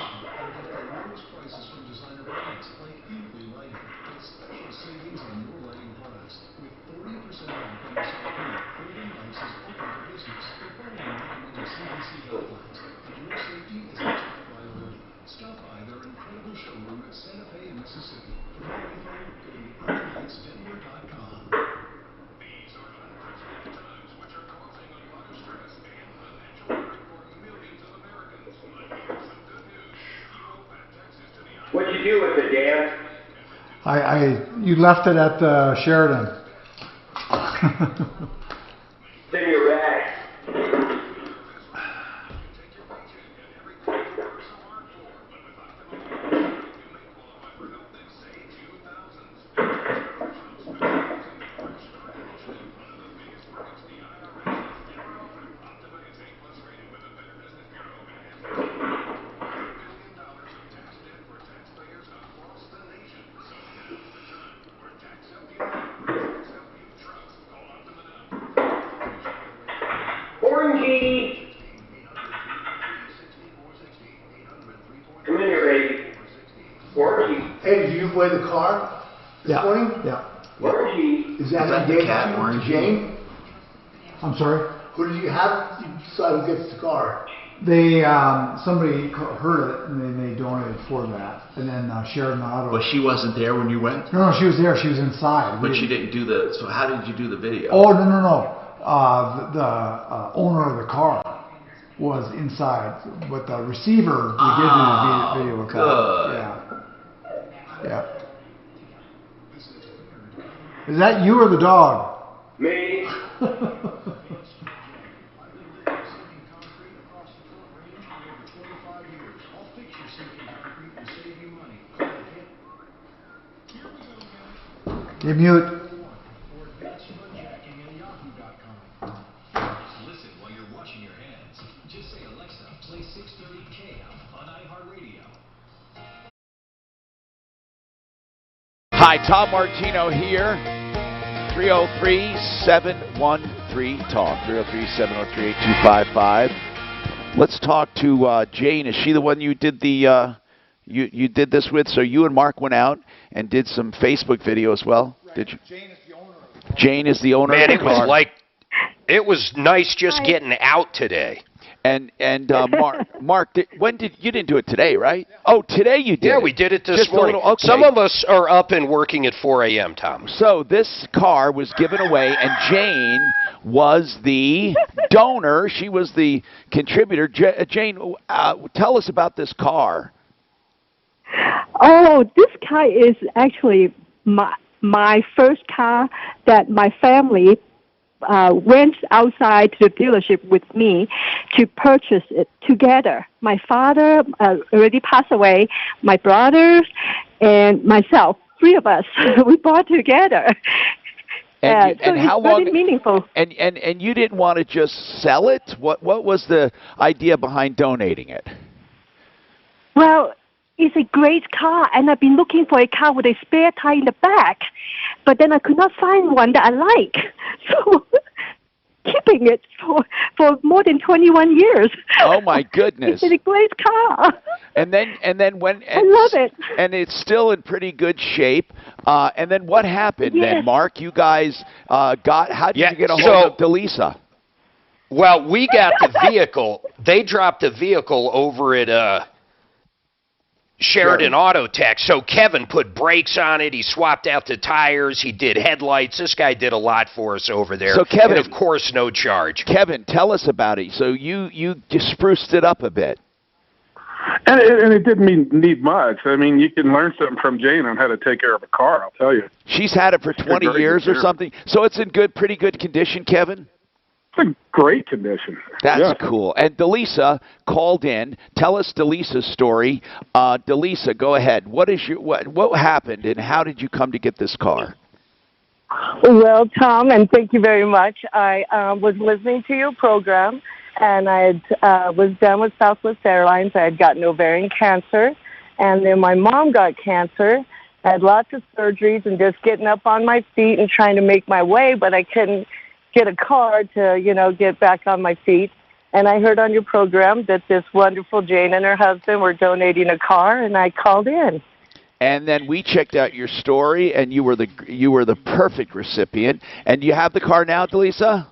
What'd you do with it, Dan? You left it at the Sheridan. It's in your bag. Orangey. Come in here, baby. Orangey. Hey, did you play the car this morning? Yeah. Orangey. Is that the cat, to Orangey? Jane? I'm sorry? Who did you have? You decide who gets the car. They somebody heard it and then they donated for that, and then Sheridan Auto. But she wasn't there when you went? No, she was there. She was inside. But she didn't do so how did you do the video? Oh, no. The owner of the car was inside, but the receiver we did do the video with good. Yeah. Is that you or the dog? Me. You mute. Listen while you're washing your hands. Just say, Alexa, play 630 KM on iHeartRadio. Hi, Tom Martino here. 303-713-TALK. 303-713-8255. Let's talk to Jane. Is she the one you did the you did this with? So you and Mark went out and did some Facebook video as well. Right. Did you? Jane is the owner. Man, of the car. it was nice just getting out today. And Mark, you didn't do it today, right? Oh, today you did. Yeah, it. we did it this Just morning. Okay. Some of us are up and working at 4 a.m., Tom. So this car was given away, and Jane was the donor. She was the contributor. Jane, tell us about this car. Oh, this car is actually my first car that my family went outside to the dealership with me to purchase it together. My father already passed away, my brothers, and myself, 3 of us, we bought together. And so how it's long? very meaningful. And you didn't want to just sell it? What was the idea behind donating it? Well, it's a great car, and I've been looking for a car with a spare tire in the back, but then I could not find one that I like. So keeping it for more than 21 years. Oh my goodness! It's a great car. And then when I love it. And it's still in pretty good shape. And then what happened? Yes. Then Mark, you guys how did you get a hold of Delisa? Well, we got the vehicle. They dropped the vehicle over at Sheridan Auto Tech. So Kevin put brakes on it. He swapped out the tires. He did headlights. This guy did a lot for us over there. So Kevin, and of course, no charge. Kevin, tell us about it. So you just spruced it up a bit. And it didn't need much. I mean, you can learn something from Jane on how to take care of a car, I'll tell you. She's had it for 20 years or something. So it's in pretty good condition, Kevin? It's in great condition. That's cool. And Delisa called in. Tell us Delisa's story. Delisa, go ahead. What happened, and how did you come to get this car? Well, Tom, and thank you very much. I was listening to your program, and I was done with Southwest Airlines. I had gotten ovarian cancer, and then my mom got cancer. I had lots of surgeries and just getting up on my feet and trying to make my way, but I couldn't get a car to, get back on my feet. And I heard on your program that this wonderful Jane and her husband were donating a car, and I called in. And then we checked out your story, and you were the perfect recipient. And you have the car now, Delisa?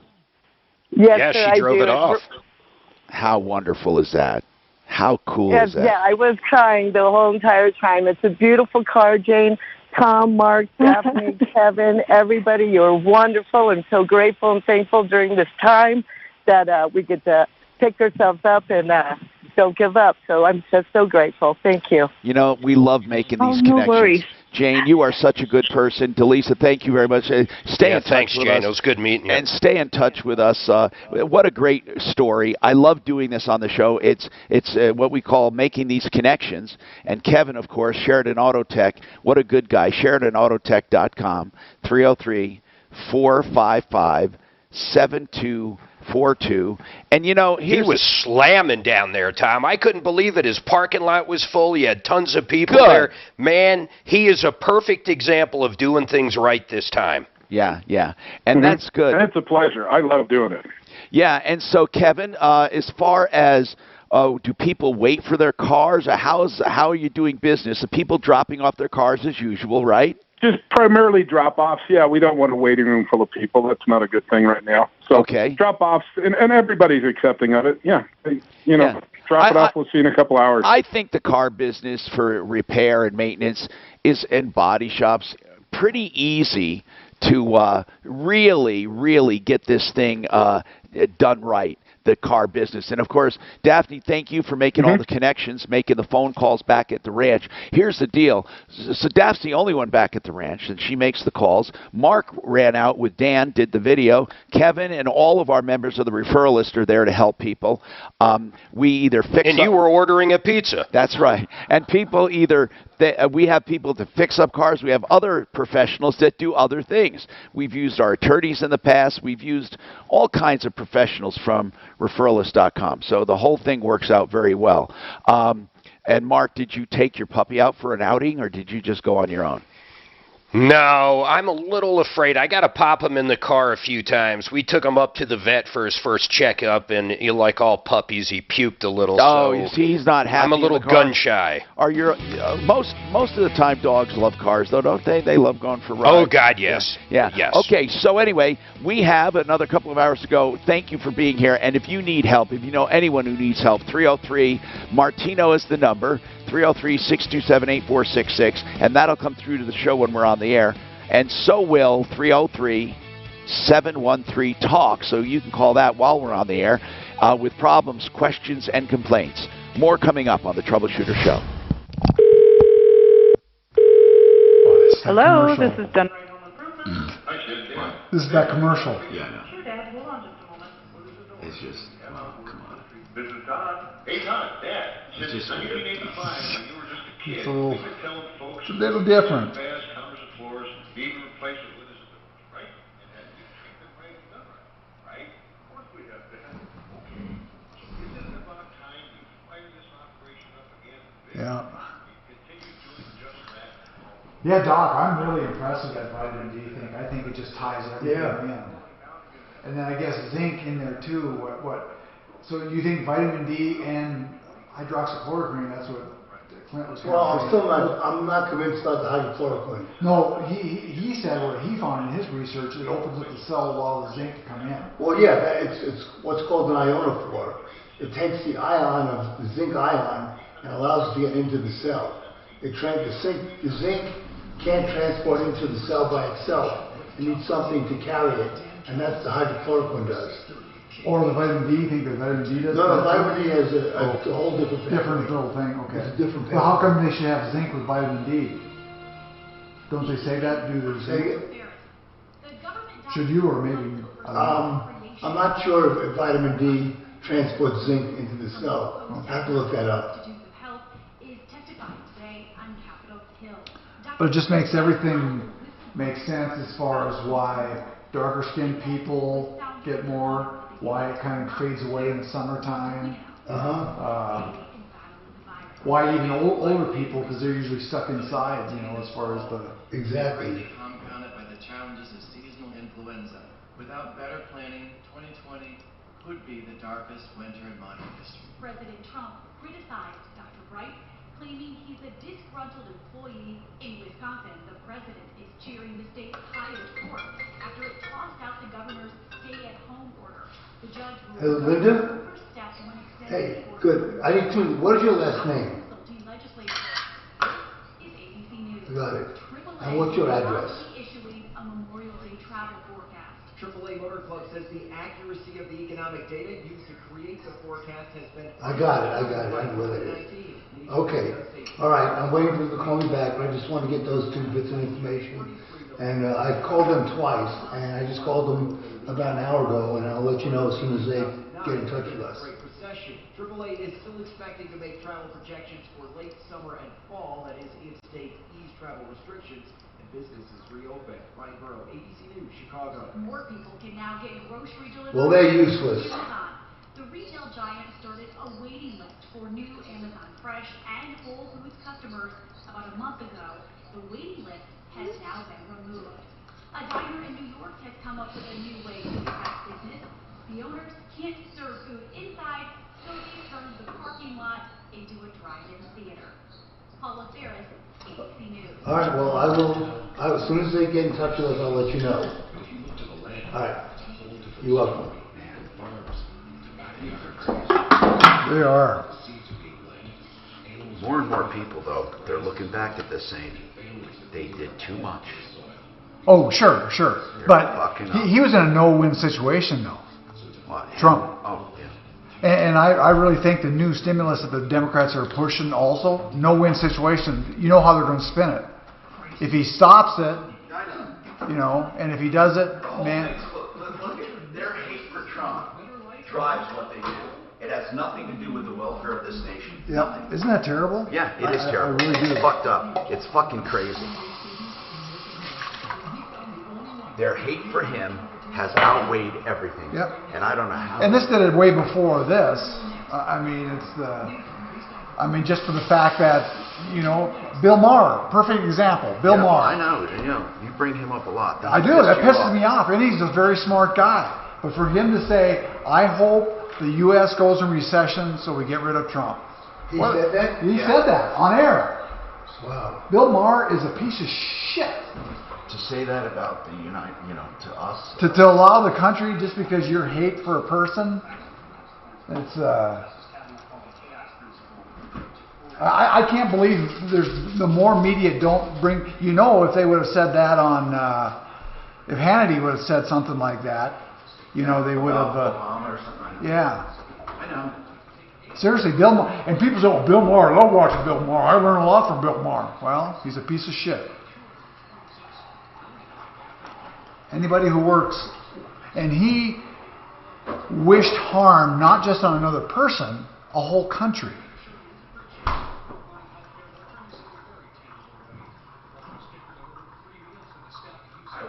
Yes, sir, she drove it off. How wonderful is that? How cool is that? Yeah, I was crying the whole entire time. It's a beautiful car, Jane. Tom, Mark, Daphne, Kevin, everybody, you're wonderful. I'm so grateful and thankful during this time that we get to pick ourselves up and don't give up. So I'm just so grateful. Thank you. We love making these connections. No worries. Jane, you are such a good person. Delisa, thank you very much. Stay in touch thanks, with Jane. us. It was good meeting you. And stay in touch with us. What a great story. I love doing this on the show. It's what we call making these connections. And Kevin, of course, Sheridan Auto Tech. What a good guy. SheridanAutoTech.com, 303-455-7242. And he was slamming down there, Tom. I couldn't believe it. His parking lot was full. He had tons of people there. Man, he is a perfect example of doing things right this time. Yeah. And that's good. And it's a pleasure. I love doing it. Yeah, and so Kevin, as far as do people wait for their cars? Or how are you doing business? Are people dropping off their cars as usual, right? Just primarily drop-offs. Yeah, we don't want a waiting room full of people. That's not a good thing right now. So drop-offs, and everybody's accepting of it. Yeah, drop it off. We'll see you in a couple hours. I think the car business for repair and maintenance and body shops pretty easy to really get this thing done right. The car business. And of course, Daphne, thank you for making all the connections, making the phone calls back at the ranch. Here's the deal. So Daphne's the only one back at the ranch, and she makes the calls. Mark ran out with Dan, did the video. Kevin and all of our members of the referral list are there to help people. We either fix And you were ordering a pizza. That's right. And people we have people to fix up cars. We have other professionals that do other things. We've used our attorneys in the past. We've used all kinds of professionals from referralist.com. So the whole thing works out very well. And Mark, did you take your puppy out for an outing, or did you just go on your own? No, I'm a little afraid. I got to pop him in the car a few times. We took him up to the vet for his first checkup, and like all puppies, he puked a little. Oh, so you see, he's not happy. I'm a little gun shy. Are you? Most of the time, dogs love cars, though, don't they? They love going for rides. Oh God, yes. Yeah. Yes. Okay. So anyway, we have another couple of hours to go. Thank you for being here. And if you need help, if you know anyone who needs help, 303 Martino is the number. 303-627-8466, and that'll come through to the show when we're on the air. And so will 303-713-TALK, so you can call that while we're on the air with problems, questions, and complaints. More coming up on the Troubleshooter Show. Hello, this is Dun. This is that commercial. Yeah, I know. It's just, come on. This is Todd. Hey, Todd, Dad. It's just weird. 1985, when you were just a kid, It's we were telling folks a little different. Baths, counters, and floors, even replace it with us, right? And then you treat them right and done right, right? Of course we have, Dad. Okay. So isn't it about time you fire this operation up again? Yeah. Continue doing just that. Yeah, Doc, I'm really impressed with that vitamin D thing. I think it just ties everything in. And then I guess zinc in there too. So you think vitamin D and hydroxychloroquine? That's what Clint was. Well, I'm not convinced about the hydrochloroquine. No, he said what he found in his research, it opens up the cell while the zinc come in. Well, yeah, it's what's called an ionophore. It takes the ion of the zinc ion and allows it to get into the cell. The zinc can't transport into the cell by itself. It needs something to carry it, and that's the hydrochloroquine does. Or the vitamin D, you think the vitamin D does? No, vitamin D has a whole different thing. Different little thing, okay. It's a different Well, how come they should have zinc with vitamin D? Don't they say that due to zinc? Should you, or maybe? I'm not sure if vitamin D transports zinc into the cell. I have to look that up. But it just makes everything make sense as far as why darker skinned people get more, why it kind of fades away in the summertime. Why even older people, because they're usually stuck inside, as far as the... Exactly. Compounded by the challenges of seasonal influenza. Without better planning, 2020 could be the darkest winter in modern history. President Trump criticized Dr. Bright, claiming he's a disgruntled employee. In Wisconsin, the president is cheering the state's highest court after it tossed out the governor's stay-at-home order. The judge ruled Linda? first step in an extended Hey, good. I need to. What is your last name? Is ABC News. Got it. And what's your address? Issuing a Memorial Day travel forecast. AAA Motor Club says the accuracy of the economic data used to create the forecast has been... I got it. I know where that is. Okay. All right. I'm waiting for them to call me back, but I just want to get those 2 bits of information. And I've called them twice, and I just called them about an hour ago, and I'll let you know as soon as they get in touch with us. AAA is still expecting to make travel projections for late summer and fall, that is, if states ease travel restrictions and businesses reopen. Ryan Burrow, ABC News, Chicago. More people can now get grocery delivery. Well, they're useless. The retail giant started a waiting list for new Amazon Fresh and Whole Foods customers about a month ago. The waiting list has now been removed. A diner in New York has come up with a new way to attract business. The owners can't serve food inside, so they turned the parking lot into a drive-in theater. Paula Ferris, ABC News. All right. Well, I will. As soon as they get in touch with us, I'll let you know. All right. You're welcome. They are. More and more people, though, they're looking back at this saying they did too much. Oh, sure. But he was in a no-win situation, though. What? Trump. Oh, yeah. And I really think the new stimulus that the Democrats are pushing also, no-win situation, you know how they're going to spin it. If he stops it, and if he does it, man... Look at their hate for Trump drives what they do. It has nothing to do with the welfare of this nation. Yeah, isn't that terrible? Yeah, it is terrible. I really do. It's fucked up. It's fucking crazy. Their hate for him has outweighed everything. Yep. And I don't know how. And this did it way before this. I mean, it's the I mean, just for the fact that, you know, Bill Maher, perfect example. Bill Maher. I know. You know, you bring him up a lot. I do. That pisses me off. And he's a very smart guy. But for him to say, I hope the U.S. goes in recession so we get rid of Trump. He said that? He said that on air. Wow. Bill Maher is a piece of shit. To say that about the to us. To allow the country just because you're hate for a person, it's I can't believe there's the more media don't bring. You know, if they would have said that on, if Hannity would have said something like that, you know, they would have. Obama or something like that. Yeah. I know. Seriously, Bill Maher, and people say, "Oh, Bill Maher, I love watching Bill Maher. I learn a lot from Bill Maher." Well, he's a piece of shit. Anybody who works, and he wished harm not just on another person, a whole country. I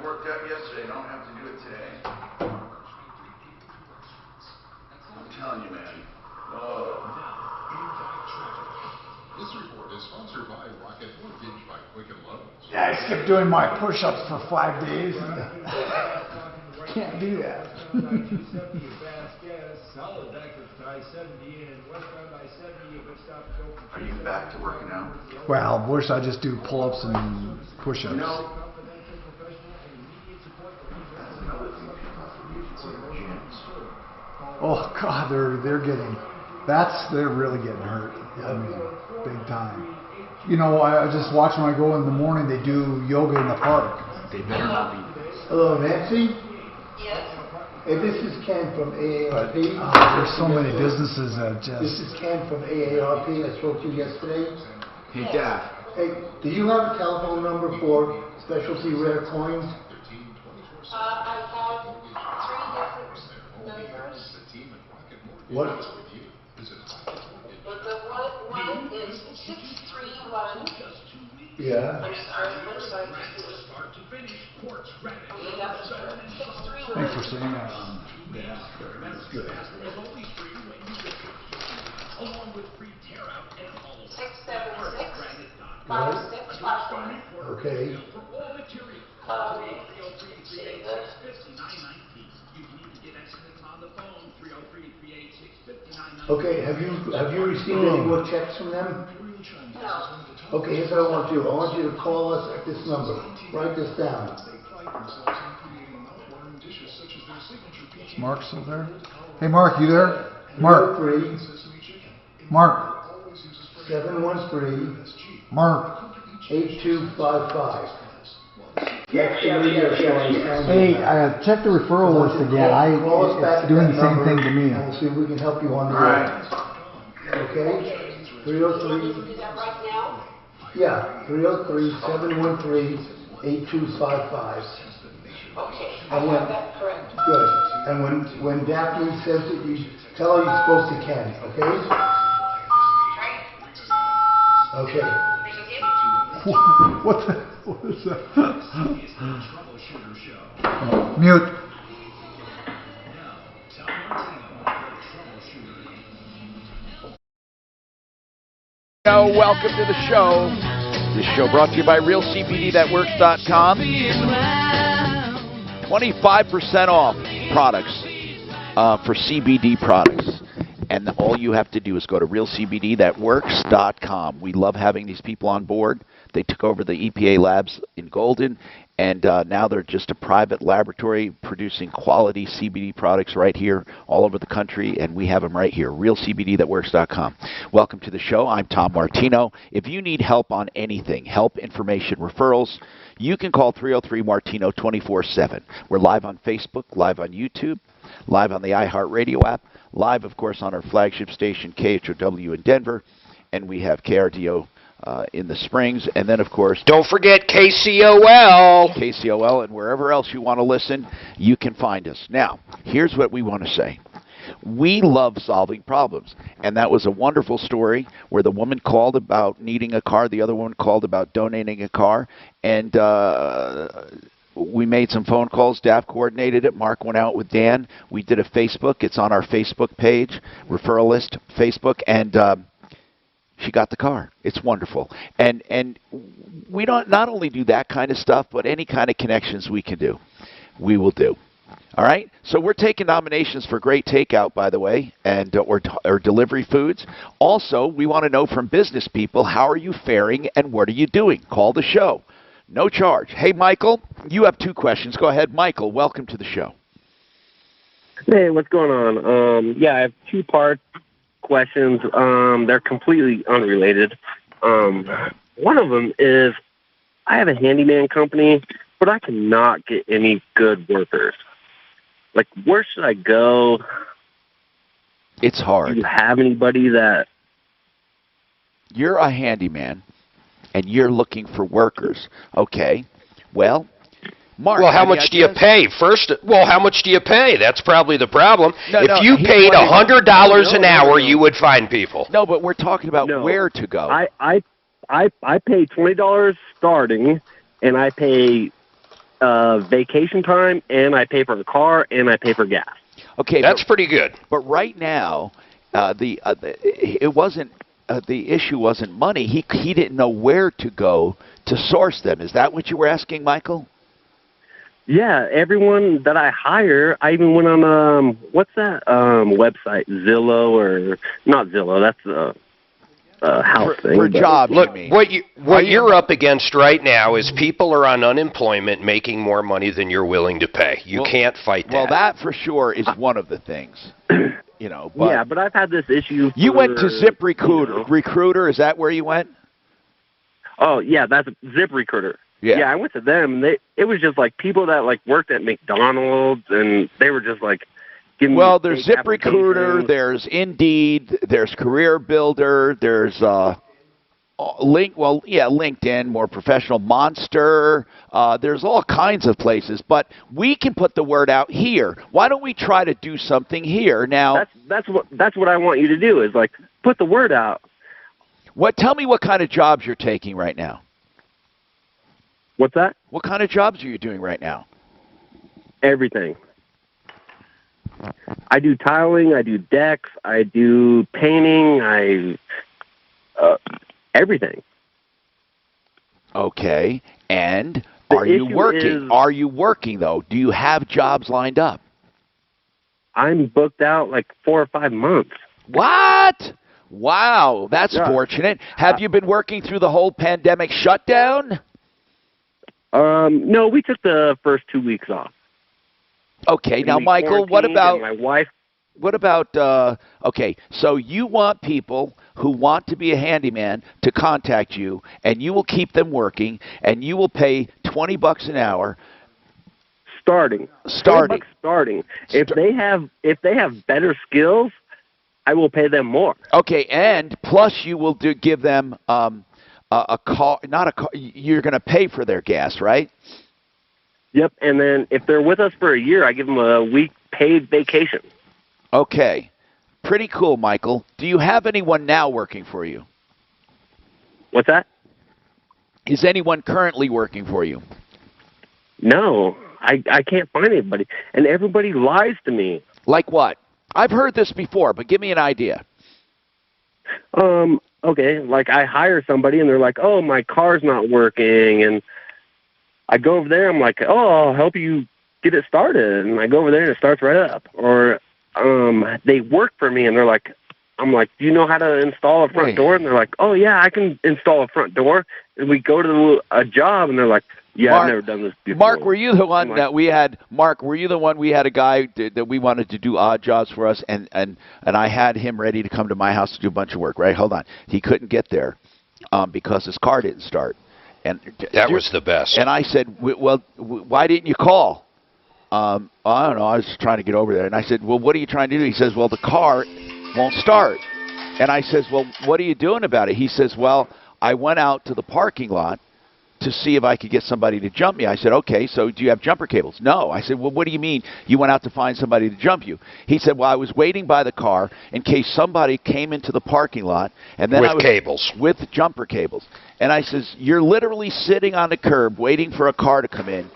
worked out yesterday. Don't have to do it today. I'm telling you, man. Oh. This report is sponsored by Rocket Mortgage by Quicken Loans. Yeah, I skipped doing my push-ups for 5 days. Can't do that. Are you back to working out? Well, wish I just do pull-ups and push-ups. You know, that's another thing people forget. It's in the gyms. Oh God, they're really getting hurt. I mean, big time. You know, I just watch when I go in the morning. They do yoga in the park. They better not be. Hello, Nancy? Yes? Hey, this is Ken from AARP. There's so many businesses that just... This is Ken from AARP. I spoke to you yesterday. Hey, Dad. Hey, do you have a telephone number for specialty rare coins? I have 3 different numbers. What? But the one is 631. Yeah. I'm sorry. Thanks for saying that. Yeah, that's good. Along with free tear out and all 676 Okay. For all material. Okay, have you received any more checks from them? No. Okay, here's what I want you to do. I want you to call us at this number. Write this down. Mark still there? Hey, Mark, you there? Mark. 713. Mark. 8255. Hey, check the referral list again. It's doing the same thing to me. And we'll see if we can help you on the way. Okay? 303. Is that right now? Yeah, 303-713-8255. Okay, I And have that correct. good. And when Daphne says it, you tell her you're supposed to Ken, okay? Okay. What is that? Mute. Welcome to the show. This show brought to you by RealCBDThatWorks.com. 25% off products for CBD products. And all you have to do is go to RealCBDThatWorks.com. We love having these people on board. They took over the EPA labs in Golden, and now they're just a private laboratory producing quality CBD products right here all over the country, and we have them right here, RealCBDThatWorks.com. Welcome to the show. I'm Tom Martino. If you need help on anything, help, information, referrals, you can call 303-MARTINO 24/7. We're live on Facebook, live on YouTube, live on the iHeartRadio app, live, of course, on our flagship station, KHOW in Denver, and we have KRDO in the Springs, and then, of course, don't forget KCOL. KCOL, and wherever else you want to listen, you can find us. Now, here's what we want to say. We love solving problems, and that was a wonderful story where the woman called about needing a car, the other woman called about donating a car, and we made some phone calls. Daph coordinated it. Mark went out with Dan. We did a Facebook. It's on our Facebook page, referral list, Facebook, and she got the car. It's wonderful. And we don't not only do that kind of stuff, but any kind of connections we can do, we will do. All right? So we're taking nominations for great takeout, by the way, and or delivery foods. Also, we want to know from business people, how are you faring and what are you doing? Call the show. No charge. Hey, Michael, you have 2 questions. Go ahead. Michael, welcome to the show. Hey, what's going on? Yeah, I have 2-part questions. They're completely unrelated. One of them is I have a handyman company, but I cannot get any good workers. Like, where should I go? It's hard. Do you have anybody that... You're a handyman, and you're looking for workers. Okay. Well, Mark. Well, how much do you pay? First, how much do you pay? That's probably the problem. No, if you paid $100 an hour, you would find people. No, but we're talking about where to go. I pay $20 starting, and I pay vacation time, and I pay for a car, and I pay for gas. Okay, that's pretty good. But right now, it wasn't the issue wasn't money. He didn't know where to go to source them. Is that what you were asking, Michael? Yeah, everyone that I hire, I even went on what's that website? Zillow or not Zillow? That's a house thing. For jobs, look, you mean. what you're up against right now is people are on unemployment making more money than you're willing to pay. You can't fight that. Well, that for sure is one of the things. You know. But yeah, but I've had this issue. You went to ZipRecruiter. Recruiter, is that where you went? Oh yeah, that's ZipRecruiter. Yeah, I went to them. And it was just like people that like worked at McDonald's, and they were just like giving me there's ZipRecruiter, there's Indeed, there's Career Builder, there's LinkedIn, more professional, Monster. There's all kinds of places, but we can put the word out here. Why don't we try to do something here now? That's what I want you to do is like put the word out. Tell me what kind of jobs you're taking right now. What's that? What kind of jobs are you doing right now? Everything. I do tiling, I do decks, I do painting, everything. Okay. And are you working? Are you working, though? Do you have jobs lined up? I'm booked out like 4 or 5 months. What? Wow, that's fortunate. Have you been working through the whole pandemic shutdown? No, we took the first 2 weeks off. Okay, now, Michael, what about my wife? What about, okay, so you want people who want to be a handyman to contact you, and you will keep them working, and you will pay $20 an hour. Starting. Starting. If they have better skills, I will pay them more. Okay, and plus you will give them a car, not a car. You're going to pay for their gas, right? Yep, and then if they're with us for a year, I give them a week paid vacation. Okay, pretty cool, Michael. Do you have anyone now working for you? What's that? Is anyone currently working for you? No, I can't find anybody, and everybody lies to me. Like what? I've heard this before, but give me an idea. Okay, like I hire somebody and they're like, oh, my car's not working, and I go over there, I'm like, oh, I'll help you get it started, and I go over there and it starts right up. Or they work for me and they're like, I'm like, do you know how to install a front door? And they're like, oh, yeah, I can install a front door. And we go to a job and they're like, yeah, I've never done this before. Mark, were you the one that we had? Mark, were you the one we had a guy that we wanted to do odd jobs for us, and I had him ready to come to my house to do a bunch of work. Right? Hold on, he couldn't get there because his car didn't start. And that was the best. And I said, well, why didn't you call? I don't know. I was just trying to get over there. And I said, well, what are you trying to do? He says, well, the car won't start. And I says, well, what are you doing about it? He says, well, I went out to the parking lot to see if I could get somebody to jump me. I said, okay, so do you have jumper cables? No. I said, well, what do you mean you went out to find somebody to jump you? He said, well, I was waiting by the car in case somebody came into the parking lot. And then with cables. With jumper cables. And I says, you're literally sitting on the curb waiting for a car to come in,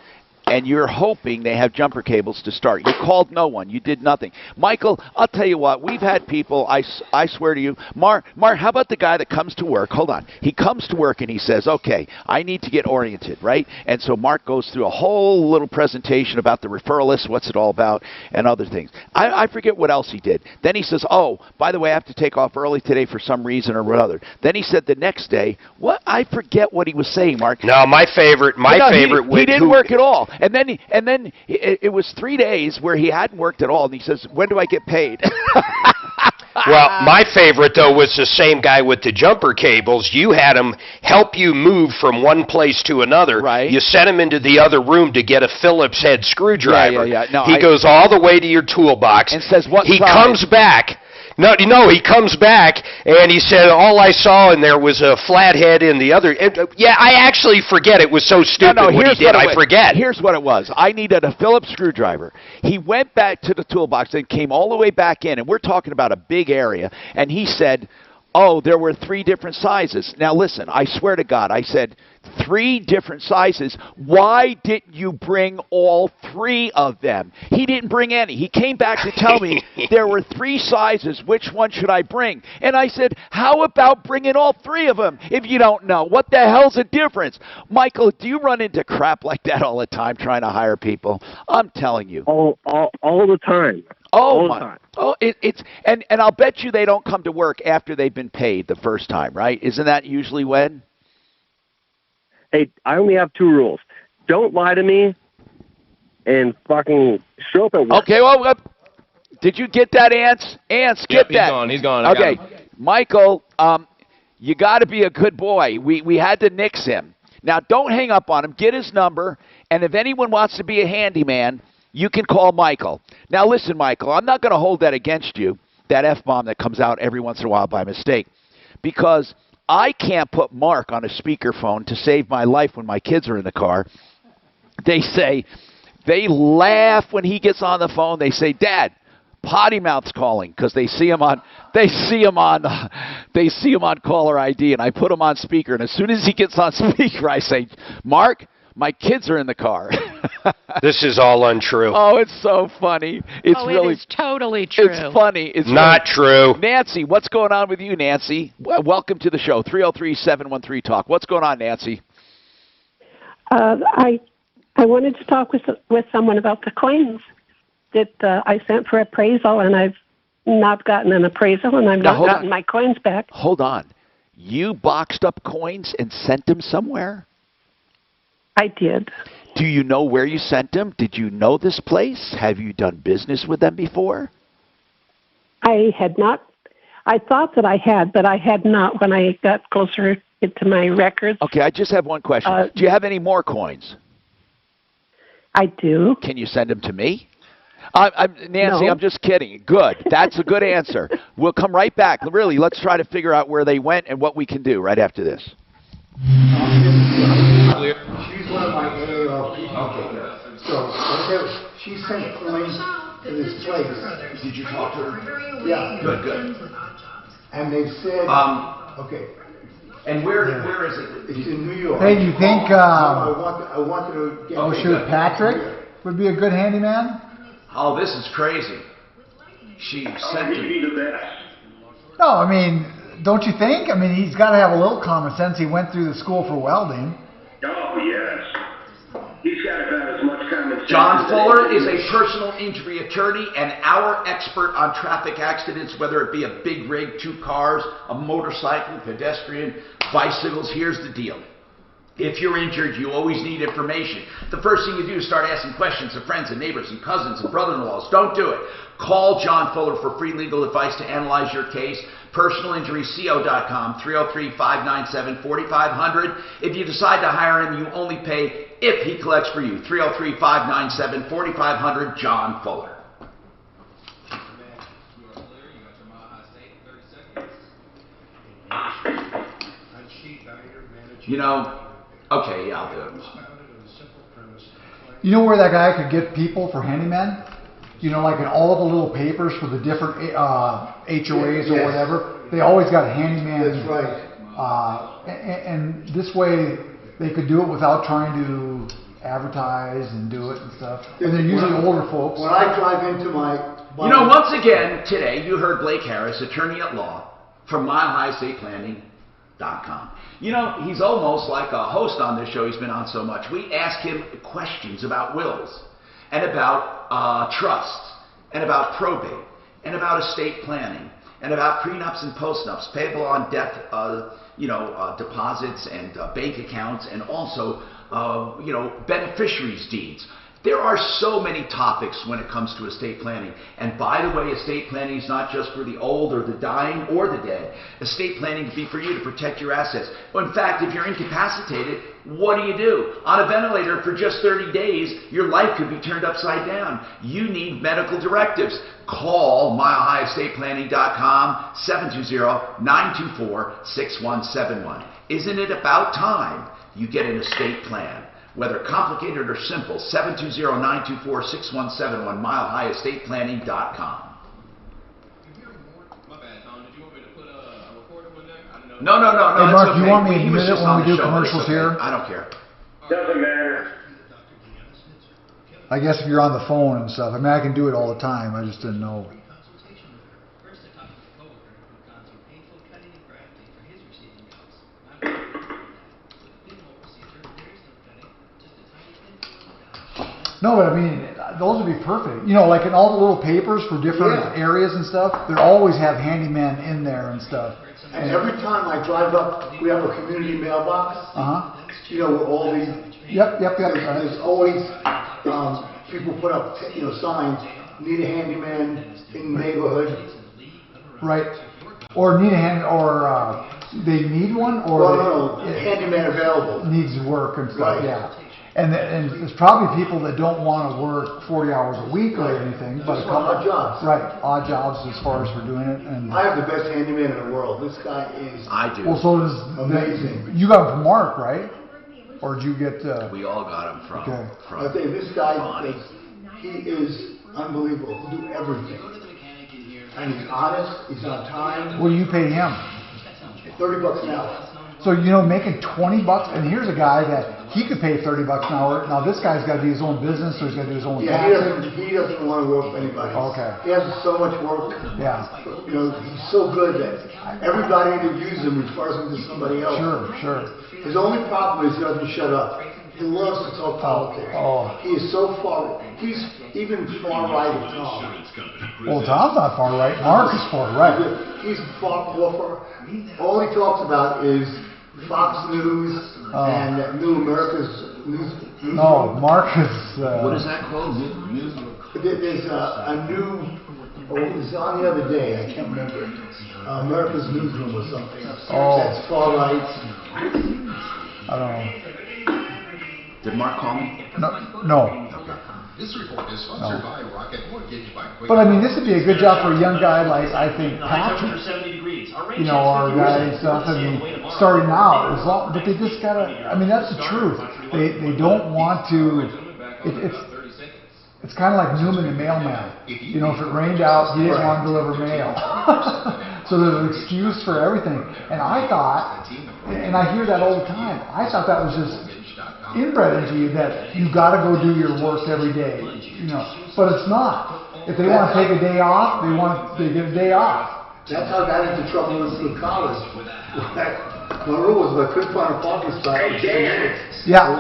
and you're hoping they have jumper cables to start. You called no one. You did nothing. Michael, I'll tell you what. We've had people, I swear to you. Mark, how about the guy that comes to work? Hold on. He comes to work and he says, okay, I need to get oriented, right? And so Mark goes through a whole little presentation about the referral list, what's it all about, and other things. I forget what else he did. Then he says, oh, by the way, I have to take off early today for some reason or whatever. Then he said the next day, what? I forget what he was saying, Mark. No, my favorite. He didn't work at all. And then it was 3 days where he hadn't worked at all. And he says, when do I get paid? Well, my favorite, though, was the same guy with the jumper cables. You had him help you move from one place to another. Right. You sent him into the other room to get a Phillips head screwdriver. Yeah. No, he goes all the way to your toolbox. And says, what He size? comes back. No, he comes back, and he said, all I saw in there was a flathead in the other. Yeah, I actually forget. It was so stupid what he did. I forget. Here's what it was. I needed a Phillips screwdriver. He went back to the toolbox and came all the way back in, and we're talking about a big area, and he said, oh, there were 3 different sizes. Now, listen, I swear to God, I said, 3 different sizes. Why didn't you bring all 3 of them? He didn't bring any. He came back to tell me there were 3 sizes. Which one should I bring? And I said, how about bringing all 3 of them if you don't know? What the hell's the difference? Michael, do you run into crap like that all the time trying to hire people? I'm telling you. All the time. Oh, my. Oh, and I'll bet you they don't come to work after they've been paid the first time, right? Isn't that usually when? Hey, I only have 2 rules. Don't lie to me and fucking show up at work. Okay, well, did you get that, Ants? Ants, get that. He's gone. Okay, Michael, you got to be a good boy. We had to nix him. Now, don't hang up on him. Get his number, and if anyone wants to be a handyman, you can call Michael. Now, listen, Michael, I'm not going to hold that against you, that F-bomb that comes out every once in a while by mistake, because I can't put Mark on a speakerphone to save my life when my kids are in the car. They laugh when he gets on the phone. They say, Dad, potty mouth's calling, because they see him on caller ID, and I put him on speaker. And as soon as he gets on speaker, I say, Mark, my kids are in the car. This is all untrue. Oh, it's so funny. It is totally true. It's funny. It's not true. Nancy, what's going on with you, Nancy? Welcome to the show. 303-713-TALK. What's going on, Nancy? I wanted to talk with someone about the coins that I sent for appraisal, and I've not gotten an appraisal, and I've not gotten my coins back. Hold on. You boxed up coins and sent them somewhere? I did. Do you know where you sent them? Did you know this place? Have you done business with them before? I had not. I thought that I had, but I had not when I got closer to my records. Okay, I just have one question. Do you have any more coins? I do. Can you send them to me? Nancy, No. I'm just kidding. Good. That's a good answer. We'll come right back. Really, let's try to figure out where they went and what we can do right after this. She's one of my people. So she sent coins to this place. Did you talk to her? Yeah. Good. And they said, okay. And where is it? It's in New York. Hey, you think I wanted to get shoot, Patrick would be a good handyman? Oh, this is crazy. She sent it. No, I mean, don't you think? I mean, he's got to have a little common sense. He went through the school for welding. Oh, yes. He's got about as much common sense. John Fuller is a personal injury attorney and our expert on traffic accidents, whether it be a big rig, 2 cars, a motorcycle, pedestrian, bicycles. Here's the deal. If you're injured, you always need information. The first thing you do is start asking questions of friends and neighbors and cousins and brother-in-laws. Don't do it. Call John Fuller for free legal advice to analyze your case. PersonalInjuryCO.com, 303-597-4500. If you decide to hire him, you only pay if he collects for you. 303-597-4500, John Fuller. You know, okay, yeah, I'll do it. You know where that guy could get people for handyman? You know, like in all the little papers for the different HOAs or whatever, they always got a handyman. That's right. And this way, they could do it without trying to advertise and do it and stuff. And they're usually older folks. When I drive into my... You know, once again, today, you heard Blake Harris, attorney at law, from MileHighEstatePlanning.com. You know, he's almost like a host on this show. He's been on so much. We ask him questions about wills and about trusts and about probate and about estate planning and about prenups and postnups, payable on death, deposits and bank accounts, and also, beneficiaries' deeds. There are so many topics when it comes to estate planning. And by the way, estate planning is not just for the old or the dying or the dead. Estate planning can be for you to protect your assets. In fact, if you're incapacitated, what do? On a ventilator for just 30 days, your life could be turned upside down. You need medical directives. Call MileHighEstatePlanning.com, 720-924-6171. Isn't it about time you get an estate plan? Whether complicated or simple, 720-924-6171, MileHighEstatePlanning.com. No. Hey, Mark, okay. you want me to He was admit it just when on we the do show. commercials It's okay. here? I don't care. Doesn't matter. I guess if you're on the phone and stuff. I mean, I can do it all the time. I just didn't know. No, but I mean, those would be perfect. You know, like in all the little papers for different areas and stuff, they always have handyman in there and stuff. And every time I drive up, we have a community mailbox. You know, where all these... Yep. There's always people put up, signs, need a handyman in the neighborhood. Right. Or need a hand, or they need one, or no, handyman available. Needs work and stuff. Right. Yeah. And there's probably people that don't want to work 40 hours a week or anything, but Just want odd jobs. Right, odd jobs as far as for doing it. And I have the best handyman in the world. This guy is... I do. Well, so does amazing. You got him from Mark, right? Or did you get? We all got him from. Okay. I tell you, this guy he is unbelievable. He'll do everything. And he's honest. He's on time. What do you pay him? $30 an hour. So, making $20, and here's a guy that he could pay $30 an hour. Now this guy's got to do his own business, so he's got to do his own taxes. He doesn't want to work for anybody. Okay. He has so much work. Yeah. He's so good that everybody interviews him, refers him to somebody else. Sure. His only problem is he doesn't shut up. He loves to talk politics. He is so far. He's even far right of Tom. Well, Tom's not far right. Mark is far right. He's far. All he talks about is Fox News and New America's News. No, Mark is... what is that called? News? There's a new... it was on the other day. I can't remember it. America's Newsroom or something. That's far right. I don't know. Did Mark call me? No. This report is sponsored by Rocket Mortgage by Quick. But I mean, this would be a good job for a young guy like, I think, Patrick. Our guy and stuff. I mean, starting out, but they just gotta. I mean, that's the truth. They don't want to. It's kind of like Newman the mailman. If it rained out, he didn't want to deliver mail. So there's an excuse for everything. And I thought, and I hear that all the time. I thought that was just inbred into you, that you got to go do your work every day, but it's not. If they want to take a day off, they get a day off. That's how I got into trouble with college. My rule was if I couldn't find a parking spot. Hey, Dan. Yeah.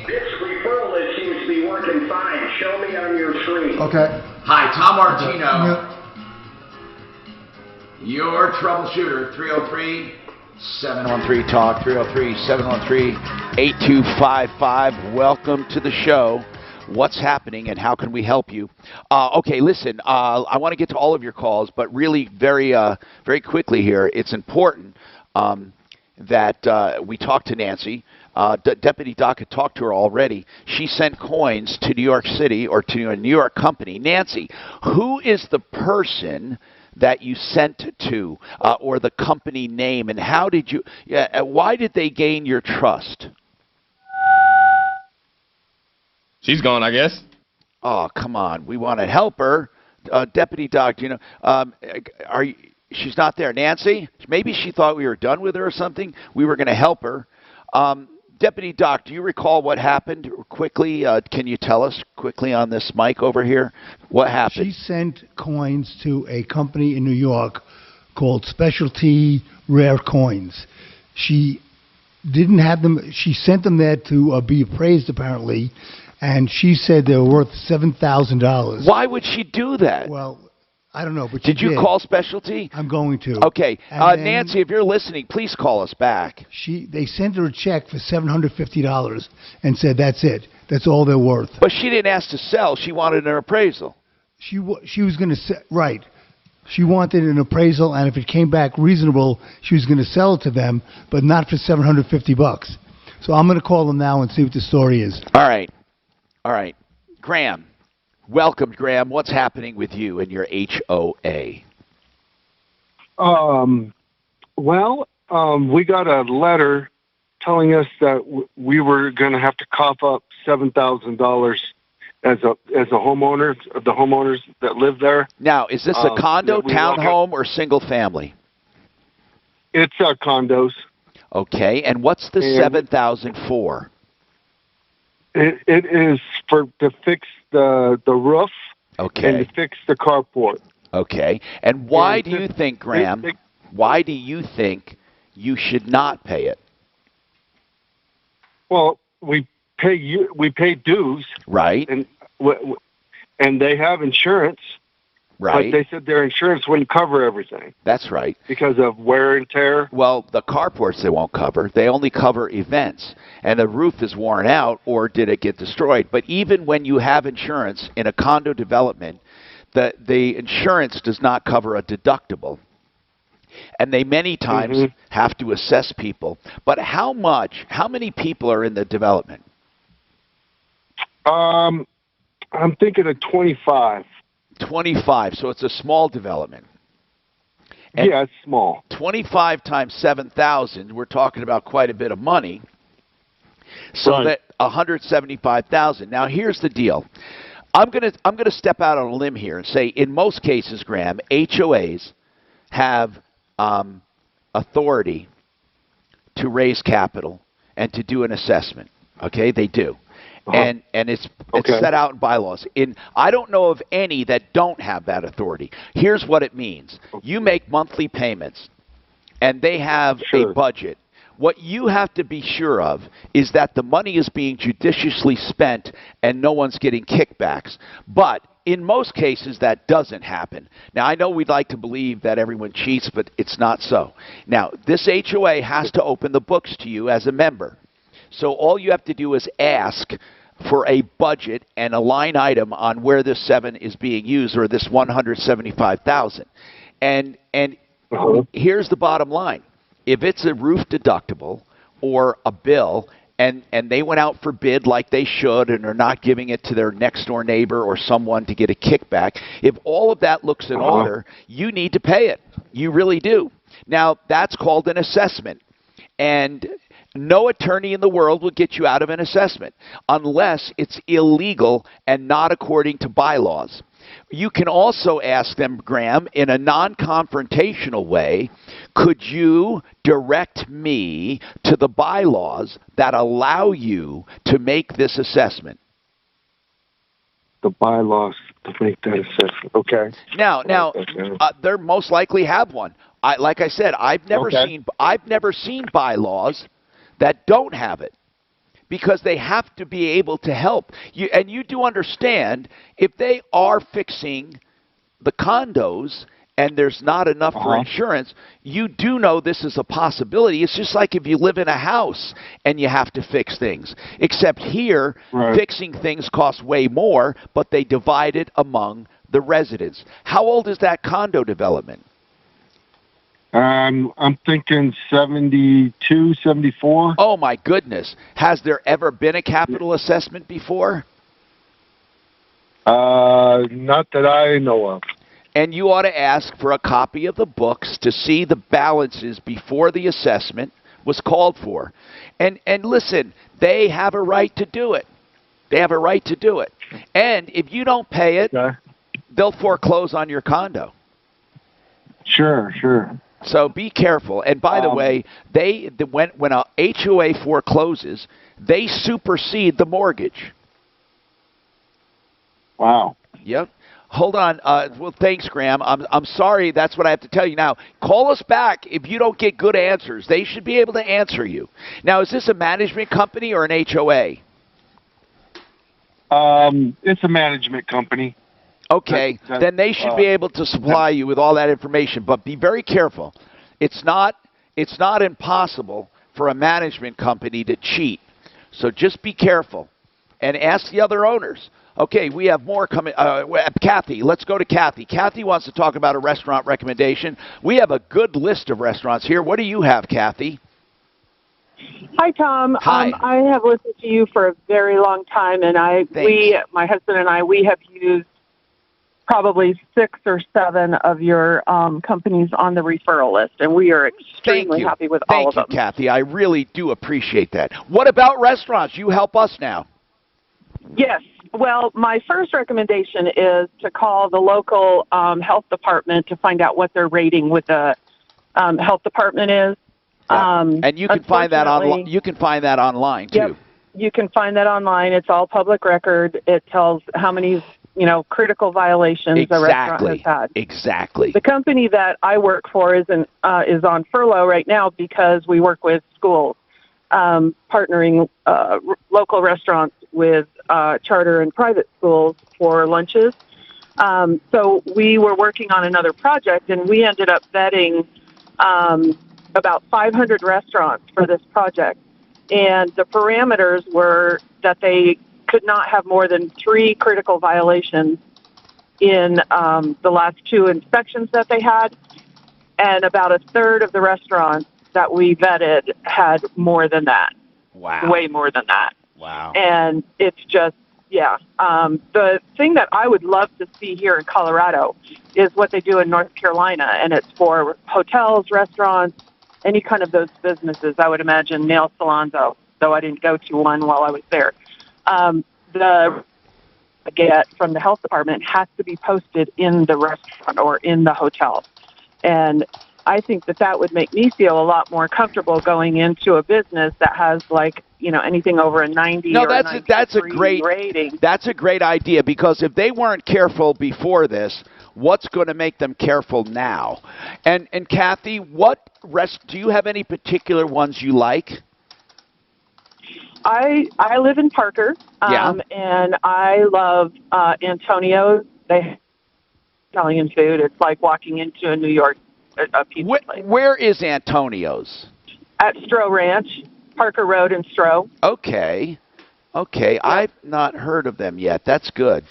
This referral list seems to be working fine. Show me on your screen. Okay. Hi, Tom Martino. Your troubleshooter, 303-713-TALK, 303-713-8255. Welcome to the show. What's happening and how can we help you? Okay, listen, I want to get to all of your calls, but really very quickly here, it's important that we talk to Nancy. Deputy Doc had talked to her already. She sent coins to New York City, or to a New York company. Nancy, who is the person that you sent to, or the company name, and how did you? Why did they gain your trust? She's gone, I guess. Oh, come on. We want to help her. Deputy Doc, she's not there. Nancy? Maybe she thought we were done with her or something. We were going to help her. Deputy Doc, do you recall what happened quickly? Can you tell us quickly on this mic over here? What happened? She sent coins to a company in New York called Specialty Rare Coins. She didn't have them. She sent them there to be appraised, apparently, and she said they were worth $7,000. Why would she do that? Well, I don't know, but did you call Specialty? I'm going to. Okay, Nancy, if you're listening, please call us back. They sent her a check for $750 and said that's it. That's all they're worth. But she didn't ask to sell. She wanted an appraisal. She was going to right. She wanted an appraisal, and if it came back reasonable, she was going to sell it to them, but not for $750. So I'm going to call them now and see what the story is. All right. Graham. Welcome, Graham. What's happening with you and your HOA? We got a letter telling us that we were going to have to cough up $7,000 as a homeowner, the homeowners that live there. Now, is this a condo, townhome, or single family? It's condos. Okay, and what's the $7,000 for? It is to fix the roof. Okay. And to fix the carport. Okay, and why do you think, Graham? Why do you think you should not pay it? Well, we pay dues. Right. And they have insurance. Right. But they said their insurance wouldn't cover everything. That's right. Because of wear and tear. Well, the carports they won't cover. They only cover events. And the roof is worn out or did it get destroyed. But even when you have insurance in a condo development, the insurance does not cover a deductible. And they many times have to assess people. But how many people are in the development? I'm thinking of 25. 25, so it's a small development. And yeah, it's small. 25 times 7,000, we're talking about quite a bit of money. So that 175,000. Now here's the deal. I'm gonna step out on a limb here and say in most cases, Graham, HOAs have authority to raise capital and to do an assessment. Okay, they do. And it's set out in bylaws. I don't know of any that don't have that authority. Here's what it means. You make monthly payments, and they have a budget. What you have to be sure of is that the money is being judiciously spent and no one's getting kickbacks. But in most cases, that doesn't happen. Now, I know we'd like to believe that everyone cheats, but it's not so. Now, this HOA has to open the books to you as a member. So all you have to do is ask for a budget and a line item on where this 7 is being used, or this 175,000. And here's the bottom line. If it's a roof deductible or a bill, and they went out for bid like they should and are not giving it to their next door neighbor or someone to get a kickback, if all of that looks in order, you need to pay it. You really do. Now, that's called an assessment. And no attorney in the world will get you out of an assessment unless it's illegal and not according to bylaws. You can also ask them, Graham, in a non-confrontational way, could you direct me to the bylaws that allow you to make this assessment? The bylaws to make that assessment. Okay. Now, they most likely have one. Like I said, I've never seen bylaws that don't have it, because they have to be able to help you. And you do understand, if they are fixing the condos and there's not enough for insurance, you do know this is a possibility. It's just like if you live in a house and you have to fix things. Except here, fixing things costs way more, but they divide it among the residents. How old is that condo development? I'm thinking 72, 74. Oh, my goodness. Has there ever been a capital assessment before? Not that I know of. And you ought to ask for a copy of the books to see the balances before the assessment was called for. And listen, they have a right to do it. They have a right to do it. And if you don't pay it, they'll foreclose on your condo. Sure. So be careful. And by the way, when a HOA forecloses, they supersede the mortgage. Wow. Yep. Hold on. Well, thanks, Graham. I'm sorry. That's what I have to tell you now. Call us back if you don't get good answers. They should be able to answer you. Now, is this a management company or an HOA? It's a management company. Okay, then they should be able to supply you with all that information. But be very careful. It's not impossible for a management company to cheat. So just be careful and ask the other owners. Okay, we have more coming. Kathy, let's go to Kathy. Kathy wants to talk about a restaurant recommendation. We have a good list of restaurants here. What do you have, Kathy? Hi, Tom. Hi. I have listened to you for a very long time, and my husband and I, we have used probably 6 or 7 of your companies on the referral list, and we are extremely happy with all of them. Thank you, Kathy. I really do appreciate that. What about restaurants? You help us now. Yes. Well, my first recommendation is to call the local health department to find out what their rating with the health department is. And you can find that online. You can find that online too. Yep. You can find that online. It's all public record. It tells how many critical violations a restaurant has had. Exactly. The company that I work for is on furlough right now because we work with schools, partnering local restaurants with charter and private schools for lunches. So we were working on another project, and we ended up vetting about 500 restaurants for this project. And the parameters were that they could not have more than 3 critical violations in the last 2 inspections that they had. And about a third of the restaurants that we vetted had more than that. Wow. Way more than that. Wow. And it's just, the thing that I would love to see here in Colorado is what they do in North Carolina. And it's for hotels, restaurants, any kind of those businesses. I would imagine nail salons, though I didn't go to one while I was there. The get from the health department has to be posted in the restaurant or in the hotel. And I think that would make me feel a lot more comfortable going into a business that has anything over a 90 or that's a great rating. That's a great idea, because if they weren't careful before this, what's going to make them careful now? And Kathy, do you have any particular ones you like? I live in Parker, and I love Antonio's. They have Italian food. It's like walking into a New York pizza place. Where is Antonio's? At Stroh Ranch, Parker Road in Stroh. Okay. I've not heard of them yet. That's good.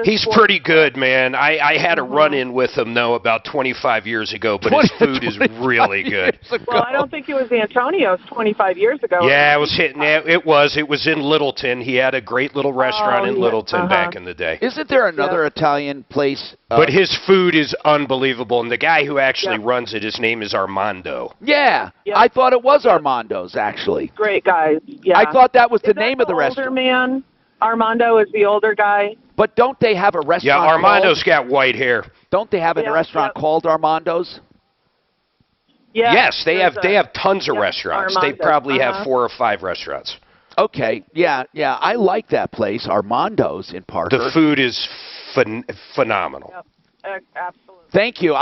He's pretty good, man. I had a run-in with him, though, about 25 years ago, but his food is really good. Well, I don't think it was Antonio's 25 years ago. Yeah, it was in Littleton. He had a great little restaurant in Littleton back in the day. Isn't there another Italian place? But his food is unbelievable, and the guy who actually runs it, his name is Armando. Yeah, I thought it was Armando's, actually. Great guys. Yeah. I thought that was the name of the restaurant. Older man. Armando is the older guy. But don't they have a restaurant? Yeah, Armando's got white hair. Don't they have a restaurant called Armando's? Yeah. Yes, they have tons of restaurants. They probably have 4 or 5 restaurants. Okay, yeah, I like that place, Armando's in Parker. The food is phenomenal. Yep, absolutely. Thank you.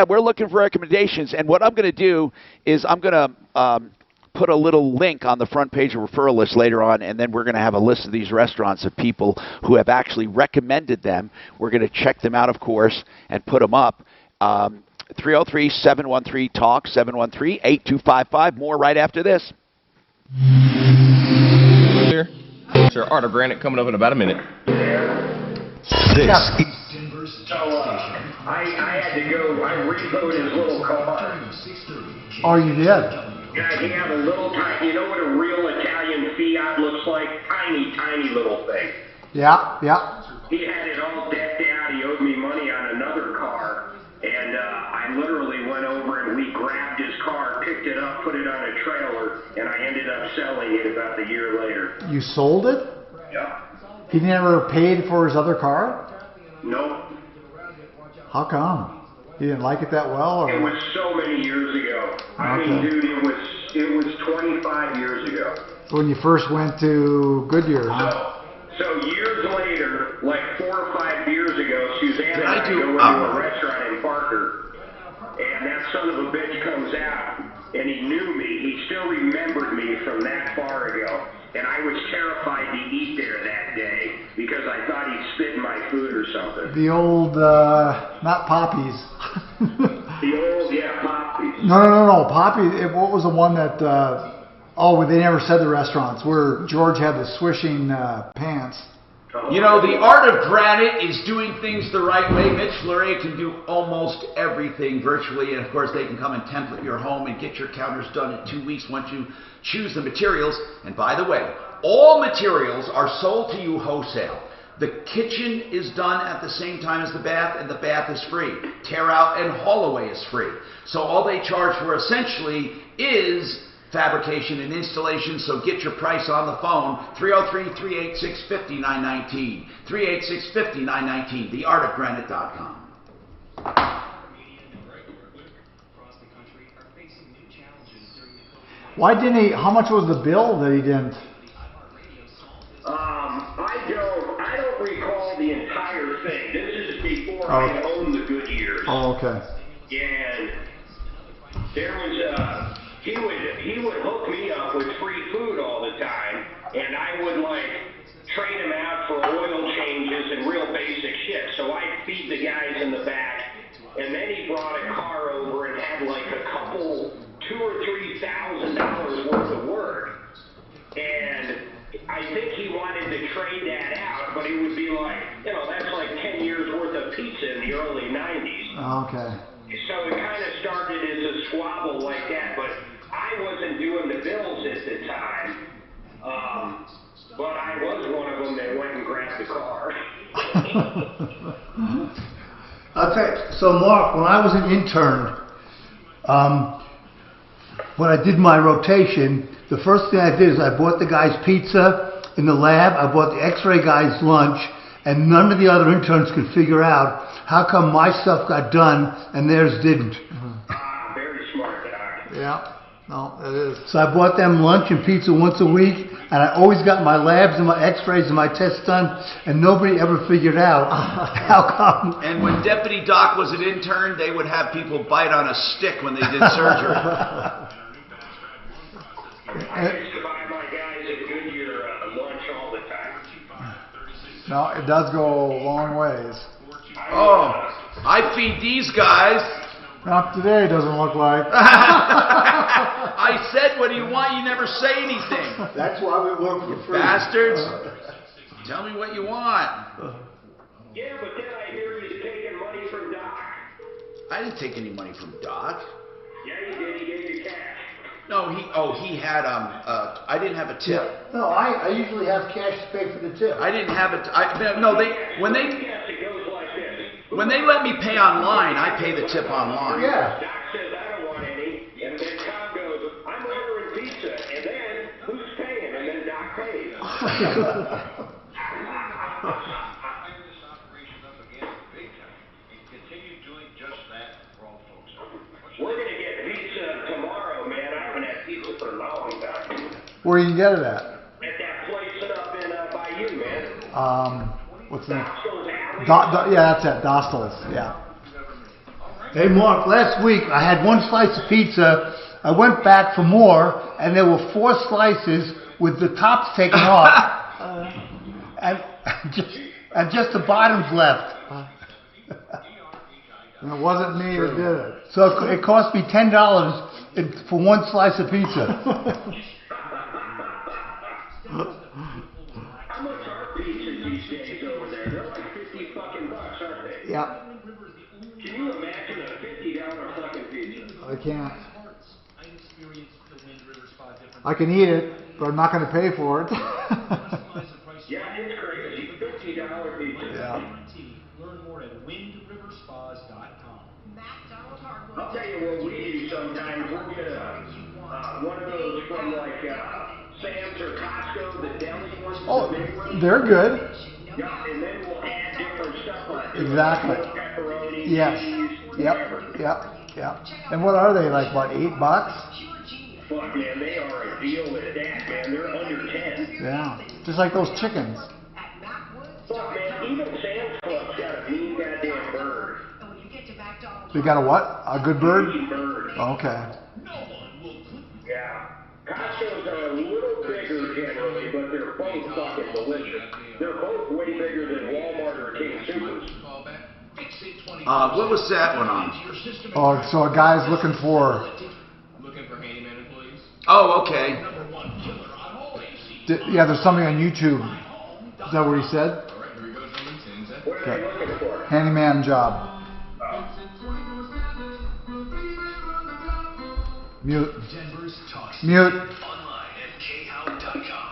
We're looking for recommendations, and what I'm going to do is I'm going to put a little link on the front page of referral list later on, and then we're going to have a list of these restaurants of people who have actually recommended them. We're going to check them out, of course, and put them up. 303-713-TALK, 713-8255. More right after this. Sure, Art of Granite coming up in about a minute. This So, I had to go, I repoed his little car. Oh, you did? Yeah, he had a little tiny, you know what a real Italian Fiat looks like? Tiny, tiny little thing. Yeah. He had it all decked out. He owed me money on another car. And I literally went over and we grabbed his car, picked it up, put it on a trailer, and I ended up selling it about a year later. You sold it? Yeah. He never paid for his other car? Nope. How come? He didn't like it that well, or? It was so many years ago. I mean, dude, it was 25 years ago. When you first went to Goodyear, huh? So years later, like 4 or 5 years ago, Suzanne and I go into a restaurant in Parker, and that son of a bitch comes out, and he knew me. He still remembered me from that far ago, and I was terrified to eat there that day because I thought he'd spit in my food or something. The old, not Poppy's. The old, yeah, Poppy's. No. Poppy, what was the one that, they never said the restaurants, where George had the swishing pants. You know, the art of granite is doing things the right way. Mitch Fleury can do almost everything virtually, and of course they can come and template your home and get your counters done in 2 weeks once you choose the materials. And by the way, all materials are sold to you wholesale. The kitchen is done at the same time as the bath, and the bath is free. Tear out and haul away is free. So all they charge for essentially is fabrication and installation. So get your price on the phone, 303-386-5919, 386-5919, theartofgranite.com. Why didn't he, how much was the bill that he didn't? I don't recall the entire thing. This is before I owned the Goodyears. Oh, okay. And there was he would hook me up with free food all the time, and I would train him out for oil changes and real basic shit. So I'd feed the guys in the back, and then he brought a car over and had a couple $2,000 or $3,000 worth of work, and I think he wanted to trade that out, but it would be that's 10 years worth of pizza in the early 90s. Okay. So it kind of started as a squabble like that, but I wasn't doing the bills at the time. But I was one of them that went and grabbed the car. I'll tell you, so Mark, when I was an intern, when I did my rotation, the first thing I did is I bought the guys pizza in the lab, I bought the x-ray guys lunch, and none of the other interns could figure out how come my stuff got done and theirs didn't. Very smart guy. Yeah, no, it is. So I bought them lunch and pizza once a week, and I always got my labs and my x-rays and my tests done, and nobody ever figured out how come. And when Deputy Doc was an intern, they would have people bite on a stick when they did surgery. I used to buy my guys at Goodyear lunch all the time. No, it does go a long ways. Oh, I feed these guys. Not today, doesn't look like. I said, what do you want? You never say anything. That's why we work for free. Bastards. Tell me what you want. Yeah, but then I hear he's taking money from Doc. I didn't take any money from Doc. Yeah, he did. He gave you cash. No, he had, I didn't have a tip. Yeah. No, I usually have cash to pay for the tip. I didn't have it. When they let me pay online, I pay the tip online. Yeah. Doc says, I don't want any. And then Tom goes, I'm ordering pizza. And then, who's paying? And then Doc pays. We're going to get pizza tomorrow, man. I haven't had pizza for a long time. Where you can get it at? At that place up in Bayou, man. What's the name? Yeah, that's it. Dostals. Yeah. Hey, Mark, last week I had one slice of pizza. I went back for more, and there were 4 slices with the tops taken off, and just the bottoms left. And it wasn't me that did it. So it cost me $10 for one slice of pizza. How much are pizzas these days over there? They're like $50 fucking bucks, aren't they? Yeah. Can you imagine a $50 fucking pizza? I can't. I can eat it, but I'm not going to pay for it. Yeah, it's crazy. $50 pizza. Yeah. Learn more at windriverspas.com. I'll tell you what we do sometimes. We'll get one of those from Sam's or Costco, the deli ones. Oh, they're good. Yeah, and then we'll add different stuff on it. Exactly. Pepperoni, Yes. cheese, Yep. whatever. Yep. And what are they, like, what, $8? Fuck, man, they are a deal at that, man. They're under 10. Yeah. Just like those chickens. Fuck, man, even Sam's Club's got a mean goddamn bird. They got a what? A good bird? Mean bird. Okay. Yeah. Costco's are a little bigger generally, but they're both fucking delicious. They're both way bigger than Walmart or King Soopers. What was that one on? Oh, so a guy's looking for... Looking for handyman employees? Oh, okay. Yeah, there's something on YouTube. Is that what he said? All right, here we go, gentlemen. What are they looking for? Handyman job. Mute. Mute. Online at khow.com.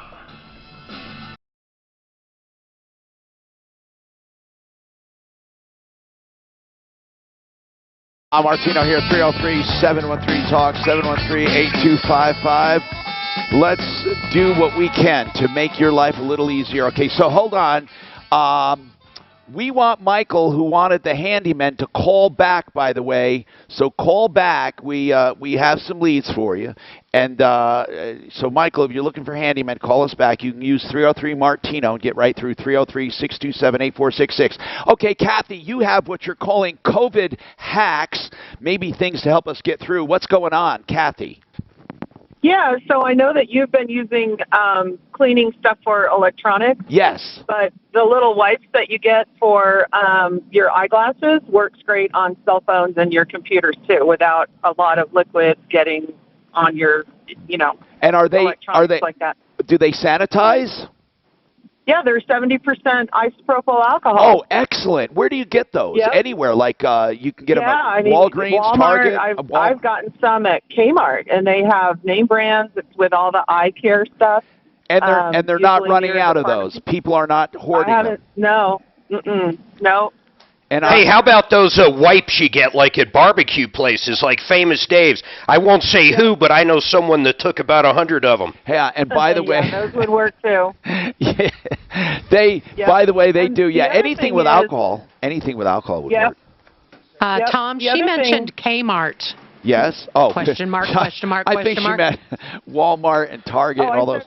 Martino here, 303-713-TALK, 713-8255. Let's do what we can to make your life a little easier. Okay, so hold on. We want Michael, who wanted the handyman, to call back, by the way. So call back. We have some leads for you. And so, Michael, if you're looking for handyman, call us back. You can use 303-MARTINO and get right through 303-627-8466. Okay, Kathy, you have what you're calling COVID hacks, maybe things to help us get through. What's going on, Kathy? Yeah, so I know that you've been using cleaning stuff for electronics. Yes. But the little wipes that you get for your eyeglasses works great on cell phones and your computers too, without a lot of liquids getting on your, And are they like that. Do they sanitize? Yeah, they're 70% isopropyl alcohol. Oh, excellent. Where do you get those? Yep. Anywhere, like you can get them at Walgreens, Walmart, Target. I've gotten some at Kmart, and they have name brands with all the eye care stuff. And they're not usually running near out the of those. People are not hoarding I them. haven't. No. No. And hey, how about those wipes you get like at barbecue places, like Famous Dave's? I won't say who, but I know someone that took about 100 of them. Yeah, and by the way, those would work too. By the way, they do. Yeah, other anything thing with is- alcohol, anything with alcohol would work. Yep. Tom, The she other mentioned Kmart. Yes. Oh, Question mark, question mark, I question think mark. she meant Walmart and Target and all those.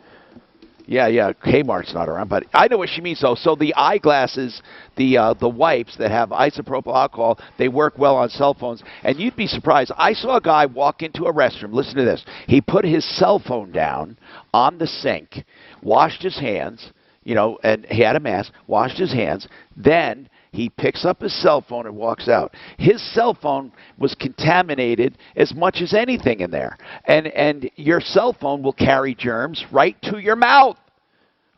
Yeah, Kmart's not around, but I know what she means though. So the eyeglasses, the wipes that have isopropyl alcohol, they work well on cell phones. And you'd be surprised. I saw a guy walk into a restroom. Listen to this. He put his cell phone down on the sink, washed his hands, and he had a mask, washed his hands, then he picks up his cell phone and walks out. His cell phone was contaminated as much as anything in there. And your cell phone will carry germs right to your mouth.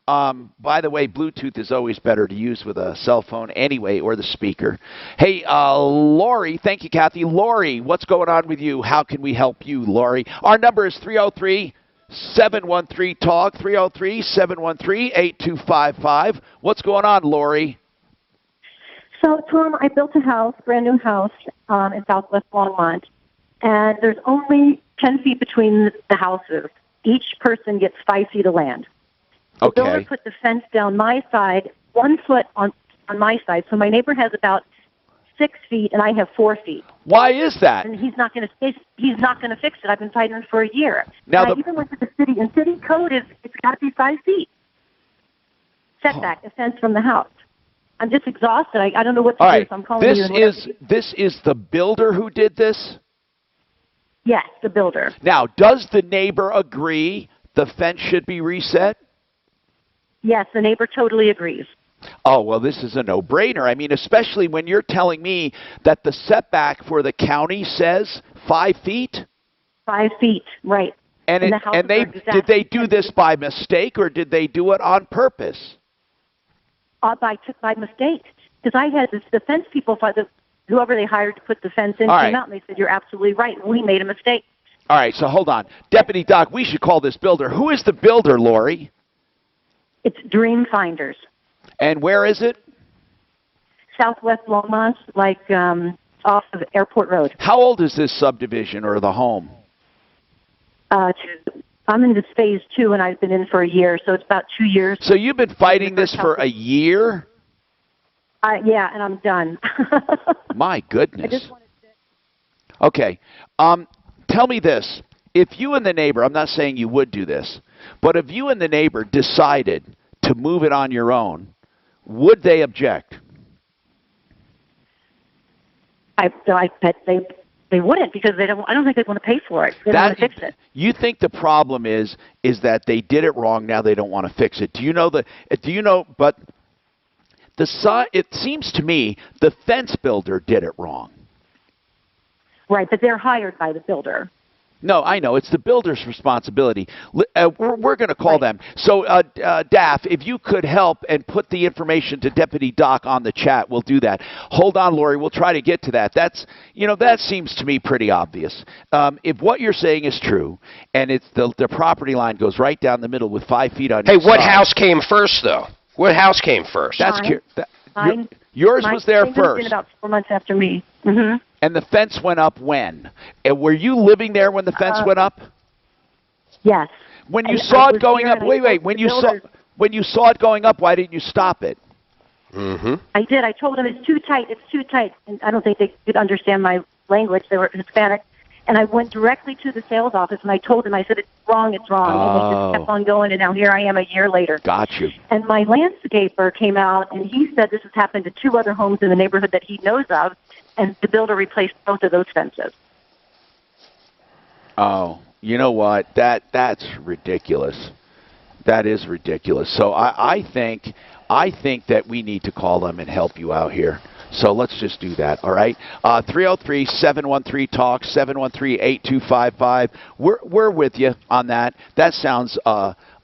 By the way, Bluetooth is always better to use with a cell phone anyway, or the speaker. Hey, Lori, thank you, Kathy. Lori, what's going on with you? How can we help you, Lori? Our number is 303-713-TALK, 303-713-8255. What's going on, Lori? So, Tom, I built a house, brand new house, in Southwest Longmont, and there's only 10 feet between the houses. Each person gets 5 feet of land. The builder put the fence down my side, 1 foot on my side, so my neighbor has about 6 feet, and I have 4 feet. Why is that? And he's not going to fix it. I've been fighting him for a year. Now and I even went to the city, and city code it's got to be 5 feet setback, a fence from the house. I'm just exhausted. I don't know what to do, so I'm calling you. This is the builder who did this? Yes, the builder. Now, does the neighbor agree the fence should be reset? Yes, the neighbor totally agrees. Oh, well, this is a no-brainer. I mean, especially when you're telling me that the setback for the county says 5 feet? 5 feet, right. And did they do this by mistake, or did they do it on purpose? By mistake, because I had the fence people, whoever they hired to put the fence in, All came right. out and they said, "You're absolutely right. We made a mistake." All right, so hold on. Deputy Doc, we should call this builder. Who is the builder, Lori? It's Dream Finders. And where is it? Southwest Longmont, off of Airport Road. How old is this subdivision or the home? I'm in this phase 2, and I've been in for a year, so it's about 2 years. So you've been fighting this for a year? Yeah, and I'm done. My goodness. I just wanted Okay. Tell me this. If you and the neighbor, I'm not saying you would do this, but if you and the neighbor decided to move it on your own, would they object? I bet they wouldn't because they don't. I don't think they want to pay for it. They don't want to fix it. You think the problem is that they did it wrong. Now they don't want to fix it. Do you know the? Do you know? But it seems to me the fence builder did it wrong. Right, but they're hired by the builder. No, I know. It's the builder's responsibility. We're going to call them. So, Daff, if you could help and put the information to Deputy Doc on the chat, we'll do that. Hold on, Lori. We'll try to get to that. That seems to me pretty obvious. If what you're saying is true, and it's the property line goes right down the middle with 5 feet on each side. Hey, what house came first, though? What house came first? Yours was there first. Been about 4 months after me. Mm-hmm. And the fence went up when? And were you living there when the fence went up? Yes. When you saw it going up, wait. When you saw it going up, why didn't you stop it? Mm-hmm. I did. I told them it's too tight. It's too tight. And I don't think they could understand my language. They were Hispanic. And I went directly to the sales office and I told them, I said, it's wrong. And they just kept on going. And now here I am a year later. Got you. And my landscaper came out and he said this has happened to 2 other homes in the neighborhood that he knows of. And the builder replaced both of those fences. Oh, you know what? That's ridiculous. That is ridiculous. So I think that we need to call them and help you out here. So let's just do that, all right? 303-713-TALK, 713-8255. We're with you on that. That sounds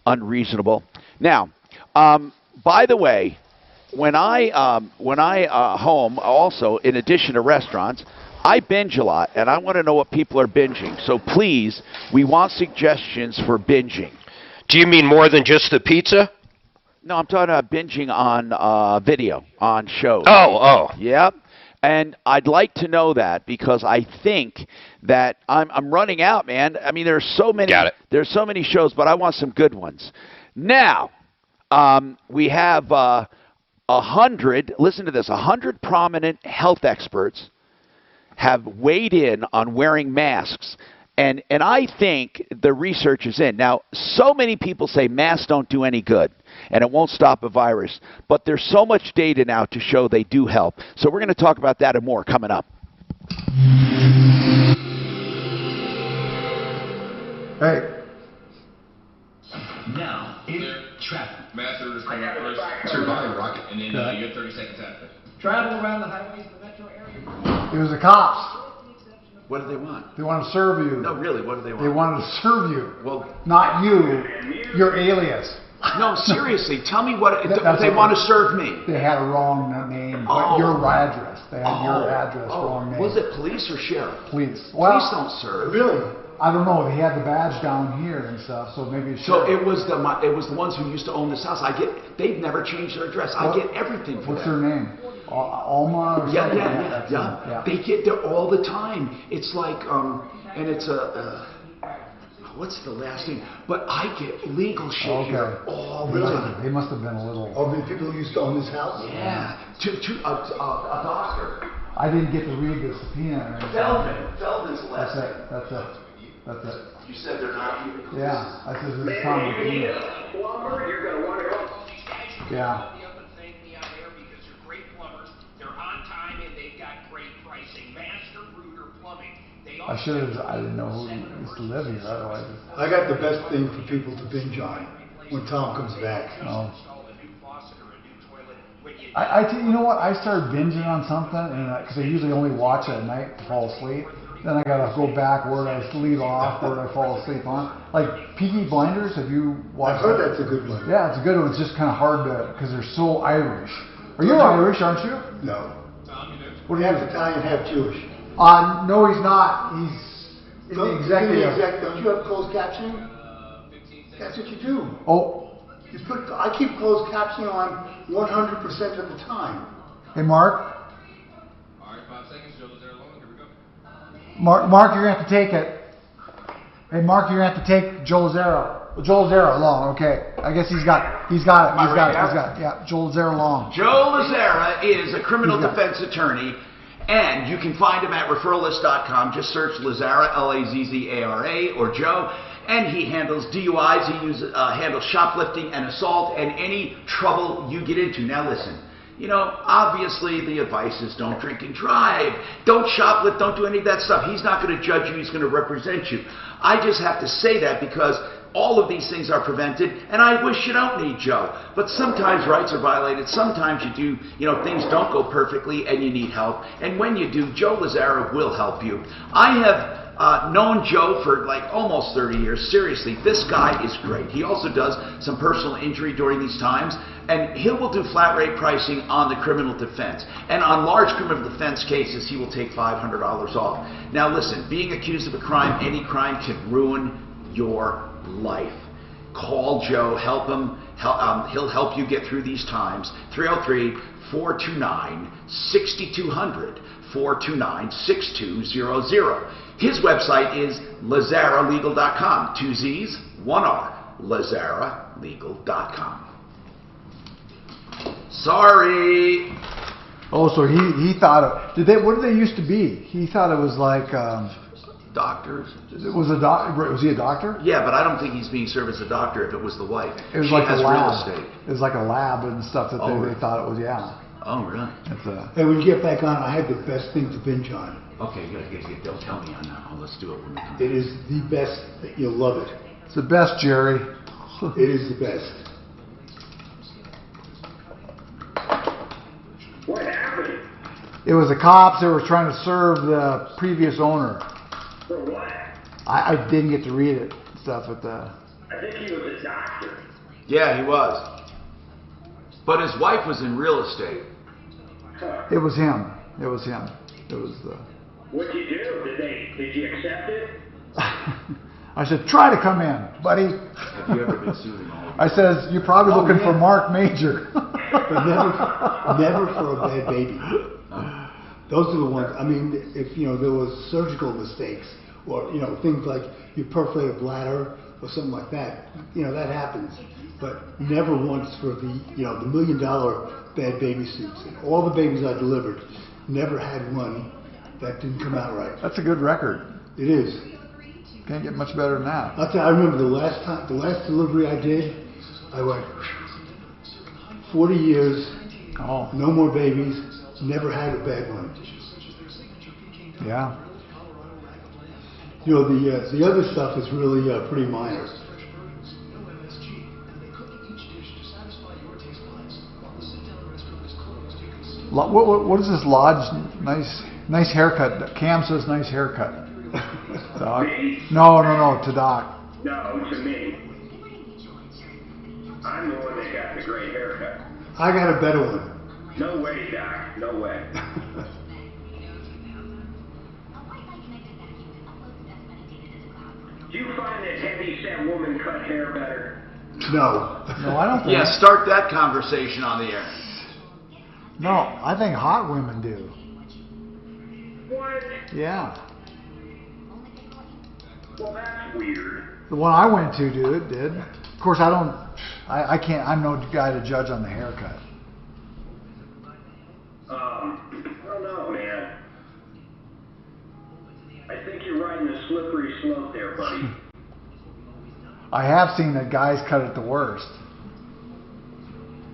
unreasonable. Now, by the way, when I home also, in addition to restaurants, I binge a lot, and I want to know what people are binging. So please, we want suggestions for binging. Do you mean more than just the pizza? No, I'm talking about binging on video, on shows. Oh. Yep. And I'd like to know that because I think that I'm running out, man. I mean, there's so many. Got it. There's so many shows, but I want some good ones. Now, we have 100. Listen to this: 100 prominent health experts have weighed in on wearing masks. And I think the research is in. Now, so many people say masks don't do any good and it won't stop a virus. But there's so much data now to show they do help. So we're going to talk about that and more coming up. Hey. Now, in traffic. Master is coming first. Survive rocket, and then you have 30 seconds after. Travel around the highways of the metro area. It was the cops. What do they want? They want to serve you. No, really, what do they want? They wanted to serve you. Well, not you, your alias. No, seriously, tell me what they want to serve me. They had a wrong name, but your address. They had your address, wrong name. Was it police or sheriff? Police. Police don't serve. Really? I don't know. They had the badge down here and stuff, so maybe it's So it was the ones who used to own this house. They've never changed their address. I get everything for What's that. their name? Alma or something? Yeah. They get there all the time. It's like, and it's what's the last name? But I get legal shit here all the time. They must have been a little. Oh, the people who used to own this house? Yeah. A doctor. I didn't get to read the subpoena. Feldman's the last name. That's it. You said they're not even. Yeah, I said it's Tom McGee. Yeah. I didn't know who used to live here. Otherwise, I got the best thing for people to binge on when Tom comes back. Oh. You know what? I started binging on something, and because I usually only watch it at night to fall asleep. Then I gotta go back where I leave off, where I fall asleep on. Like Peaky Blinders, have you watched? I've heard that's a good one. Yeah, it's a good one. It's just kind of hard to because they're so Irish. Are you Irish? Aren't you? No. What are you? Half Italian, half Jewish. No, he's not. He's the executive. Don't you have closed captioning? That's what you do. Oh. I keep closed captioning on 100% of the time. Hey, Mark. All right, 5 seconds. Joe was there alone. Here we go. Mark, you're gonna have to take it. Hey, Mark, you're gonna have to take Joe Lazaro. Joel Lazara, Long. Okay, I guess he's got it. Yeah, Joel Lazara, Long. Joe Lazara is a criminal defense attorney, and you can find him at referralist.com. Just search Lazara, Lazzara, or Joe, and he handles DUIs. He handles shoplifting and assault and any trouble you get into. Now listen. You know, obviously the advice is don't drink and drive. Don't shoplift. Don't do any of that stuff. He's not going to judge you. He's going to represent you. I just have to say that because all of these things are prevented, and I wish you don't need Joe. But sometimes rights are violated. Sometimes things don't go perfectly, and you need help. And when you do, Joe Lazara will help you. I have known Joe for like almost 30 years. Seriously, this guy is great. He also does some personal injury during these times, and he will do flat rate pricing on the criminal defense. And on large criminal defense cases, he will take $500 off. Now listen, being accused of a crime, any crime can ruin your life. Call Joe, help him. He'll help you get through these times. 303-429-6200. 429-6200. His website is LazaraLegal.com. 2 Z's, 1 R. LazaraLegal.com. Sorry. Oh, so he thought what did they used to be? He thought it was like doctors. Was he a doctor? Yeah, but I don't think he's being served as a doctor if it was the wife. It was she like has a lab. real estate. It was like a lab and stuff that they thought it was. Yeah. Oh, really? Hey, when you get back on, I have the best thing to binge on. Okay, good. Don't tell me on that. Oh, let's do it when we come. It is the best. You'll love it. It's the best, Jerry. It is the best. What happened? It was the cops that were trying to serve the previous owner. For what? I didn't get to read it. Stuff at the. I think he was a doctor. Yeah, he was. But his wife was in real estate. It was him. It was the. What'd you do? Did you accept it? I said, try to come in, buddy. Have you ever been sued in all of I says, you're probably looking for Mark Major. But never for a bad baby. Those are the ones. I mean, if there was surgical mistakes or things like you perforate a bladder or something like that, that happens. But never once for the the $1 million bad baby suits. And all the babies I delivered, never had one that didn't come out right. That's a good record. It is. Can't get much better than that. I'll tell you, I remember the last delivery I did, I went 40 years, no more babies, never had a bad one. Yeah. The other stuff is really pretty minor. What is this Lodge? Nice haircut. Cam says nice haircut. Doc. No, to Doc. No, to me. I'm the one that got the great haircut. I got a better one. No way, Doc. No way. Do you find that heavy-set woman cut hair better? No. No, I don't think. Yeah, start that conversation on the air. No, I think hot women do. What? Yeah. Well, that's weird. The one I went to did. Of course, I can't, I'm no guy to judge on the haircut. I don't know, man. I think you're riding a slippery slope there, buddy. I have seen that guys cut it the worst.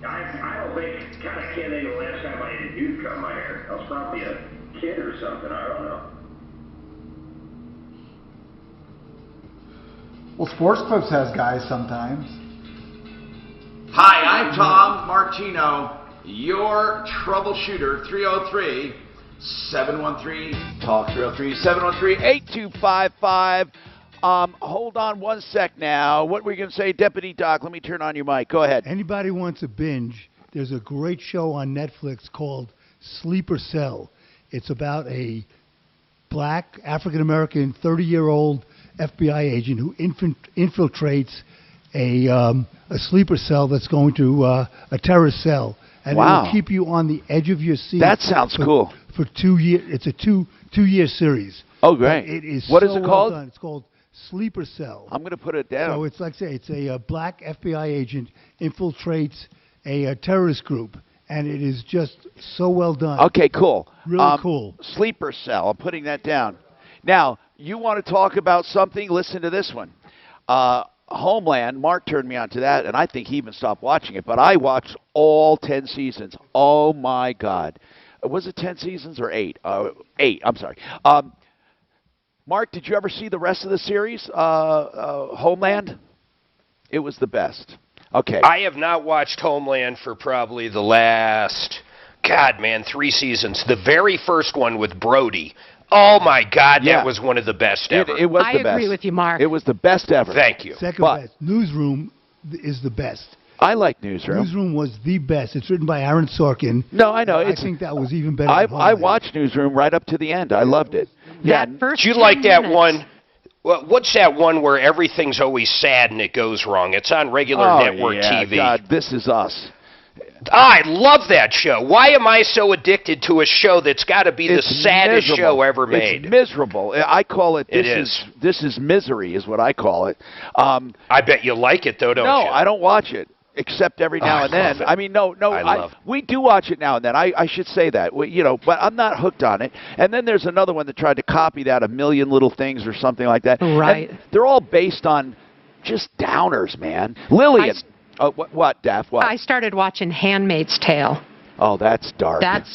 I don't think, God, I can't think of the last time I had a dude cut my hair. I was probably a kid or something, I don't know. Well, Sports Clips has guys sometimes. Hi, I'm Tom Martino, your troubleshooter. 303-713-TALK. 303-713-8255. Hold on one sec now. What were you going to say, Deputy Doc? Let me turn on your mic. Go ahead. Anybody wants a binge, there's a great show on Netflix called Sleeper Cell. It's about a black African-American 30-year-old FBI agent who infiltrates a sleeper cell that's going to a terrorist cell. And it will keep you on the edge of your seat. That sounds cool. For 2 years. It's a two-year series. Oh, great. It is What so is it well called? done. It's called sleeper cell. I'm going to put it down. So it's like, say, it's a black FBI agent infiltrates a terrorist group, and it is just so well done. Okay, cool. Really cool. Sleeper Cell. I'm putting that down. Now, you want to talk about something? Listen to this one. Homeland, Mark turned me on to that, and I think he even stopped watching it, but I watched all 10 seasons. Oh, my God. Was it 10 seasons or 8? 8, I'm sorry. Mark, did you ever see the rest of the series, Homeland? It was the best. Okay. I have not watched Homeland for probably the last, 3 seasons. The very first one with Brody. Oh, my God, that was one of the best ever. It was I the best. agree with you, Mark. It was the best ever. Thank you. Second best. Newsroom is the best. I like Newsroom. Newsroom was the best. It's written by Aaron Sorkin. No, I know. I think that was even better. than I watched Newsroom right up to the end. I loved it. That first Do you 10 like that minutes. one? Well, what's that one where everything's always sad and it goes wrong? It's on regular network TV. God, This Is Us. I love that show. Why am I so addicted to a show that's got to be the saddest miserable. show ever made? It's miserable. I call it. It This is misery, is what I call it. I bet you like it though, don't you? No, I don't watch it. Except every now and then. I mean, we do watch it now and then. I should say that, but I'm not hooked on it. And then there's another one that tried to copy that, A Million Little Things or something like that. Right. And they're all based on just downers, man. Lillian. What, Daff? What? I started watching Handmaid's Tale. Oh, that's dark. That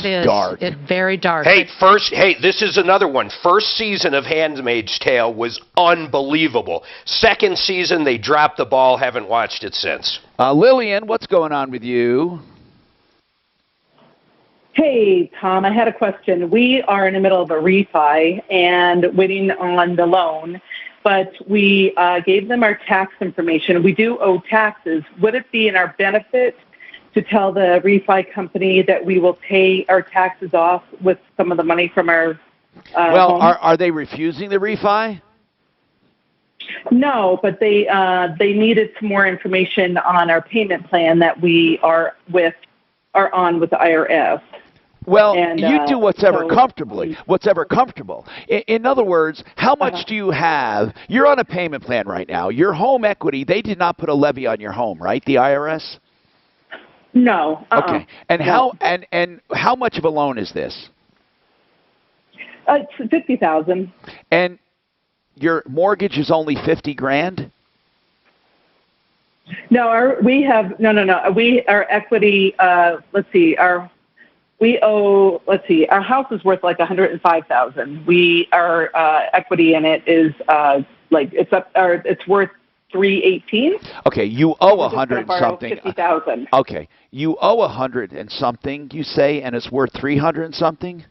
is dark. It's very dark. This is another one. First season of Handmaid's Tale was unbelievable. Second season, they dropped the ball. Haven't watched it since. Lillian, what's going on with you? Hey, Tom, I had a question. We are in the middle of a refi and waiting on the loan, but we gave them our tax information. We do owe taxes. Would it be in our benefit to tell the refi company that we will pay our taxes off with some of the money from our home? Are they refusing the refi? No, but they needed some more information on our payment plan that we are on with the IRS. Well, and, you do whatever comfortable. In other words, how much do you have? You're on a payment plan right now. Your home equity, they did not put a levy on your home, right? The IRS? No. Okay. And no. how much of a loan is this? It's $50,000. And your mortgage is only $50,000? No, our equity. Our house is worth like $105,000. Our equity in it is it's worth $318. Okay, you owe 100 and something. $50,000. Okay, you owe 100 and something, you say, and it's worth 300 and something.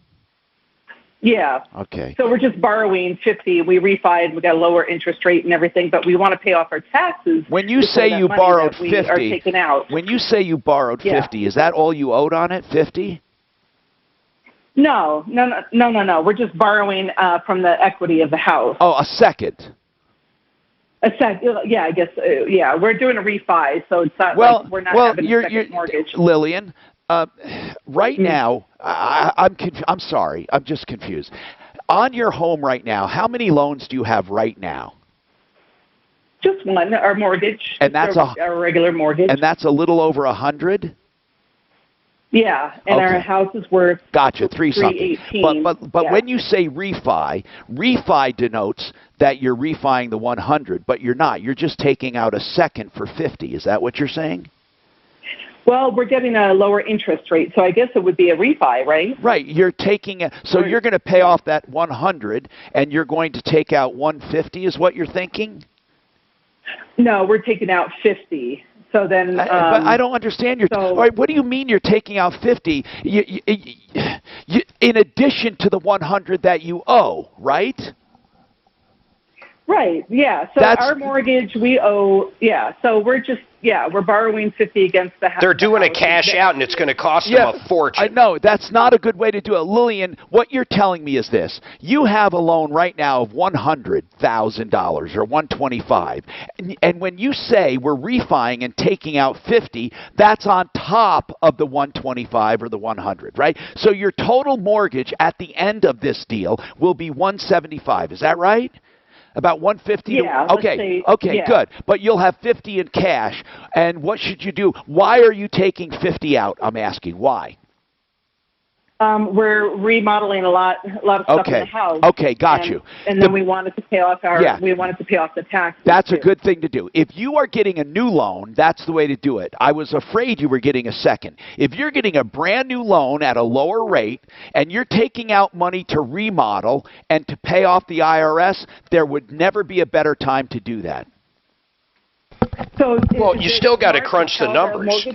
Yeah. Okay. So we're just borrowing $50. We refied. We got a lower interest rate and everything, but we want to pay off our taxes. When you say you borrowed $50, are taking out. When you say you borrowed $50, is that all you owed on it? $50? No. We're just borrowing from the equity of the house. Oh, a second. Yeah, I guess. Yeah, we're doing a refi, so it's not like we're not having a second mortgage. Lillian, right now, I'm sorry, I'm just confused. On your home right now, how many loans do you have right now? Just one, our mortgage. And that's our regular mortgage. And that's a little over 100. Yeah, and our house is worth gotcha, $3-something. But yeah. when you say refi denotes that you're refining the 100, but you're not. You're just taking out a second for 50. Is that what you're saying? Well, we're getting a lower interest rate, so I guess it would be a refi, right? Right. You're taking you're going to pay off that 100, and you're going to take out 150. Is what you're thinking? No, we're taking out 50. So then, but I don't understand all right, what do you mean you're taking out 50? You, in addition to the 100 that you owe, right? Right. Yeah. So our mortgage we owe. Yeah. So we're borrowing 50 against the house. They're doing a cash out, and it's going to cost them a fortune. I know that's not a good way to do it, Lillian. What you're telling me is this: you have a loan right now of $100,000 or $125,000, and when you say we're refining and taking out 50, that's on top of the 125 or the 100, right? So your total mortgage at the end of this deal will be 175. Is that right? About 150. Yeah. Okay. Okay. Yeah. Good. But you'll have 50 in cash. And what should you do? Why are you taking 50 out? I'm asking. Why? We're remodeling a lot of stuff in the house. Okay, got you. And then we wanted to pay off the taxes. That's a good thing to do. If you are getting a new loan, that's the way to do it. I was afraid you were getting a second. If you're getting a brand new loan at a lower rate and you're taking out money to remodel and to pay off the IRS, there would never be a better time to do that. So well, you still got to crunch the numbers.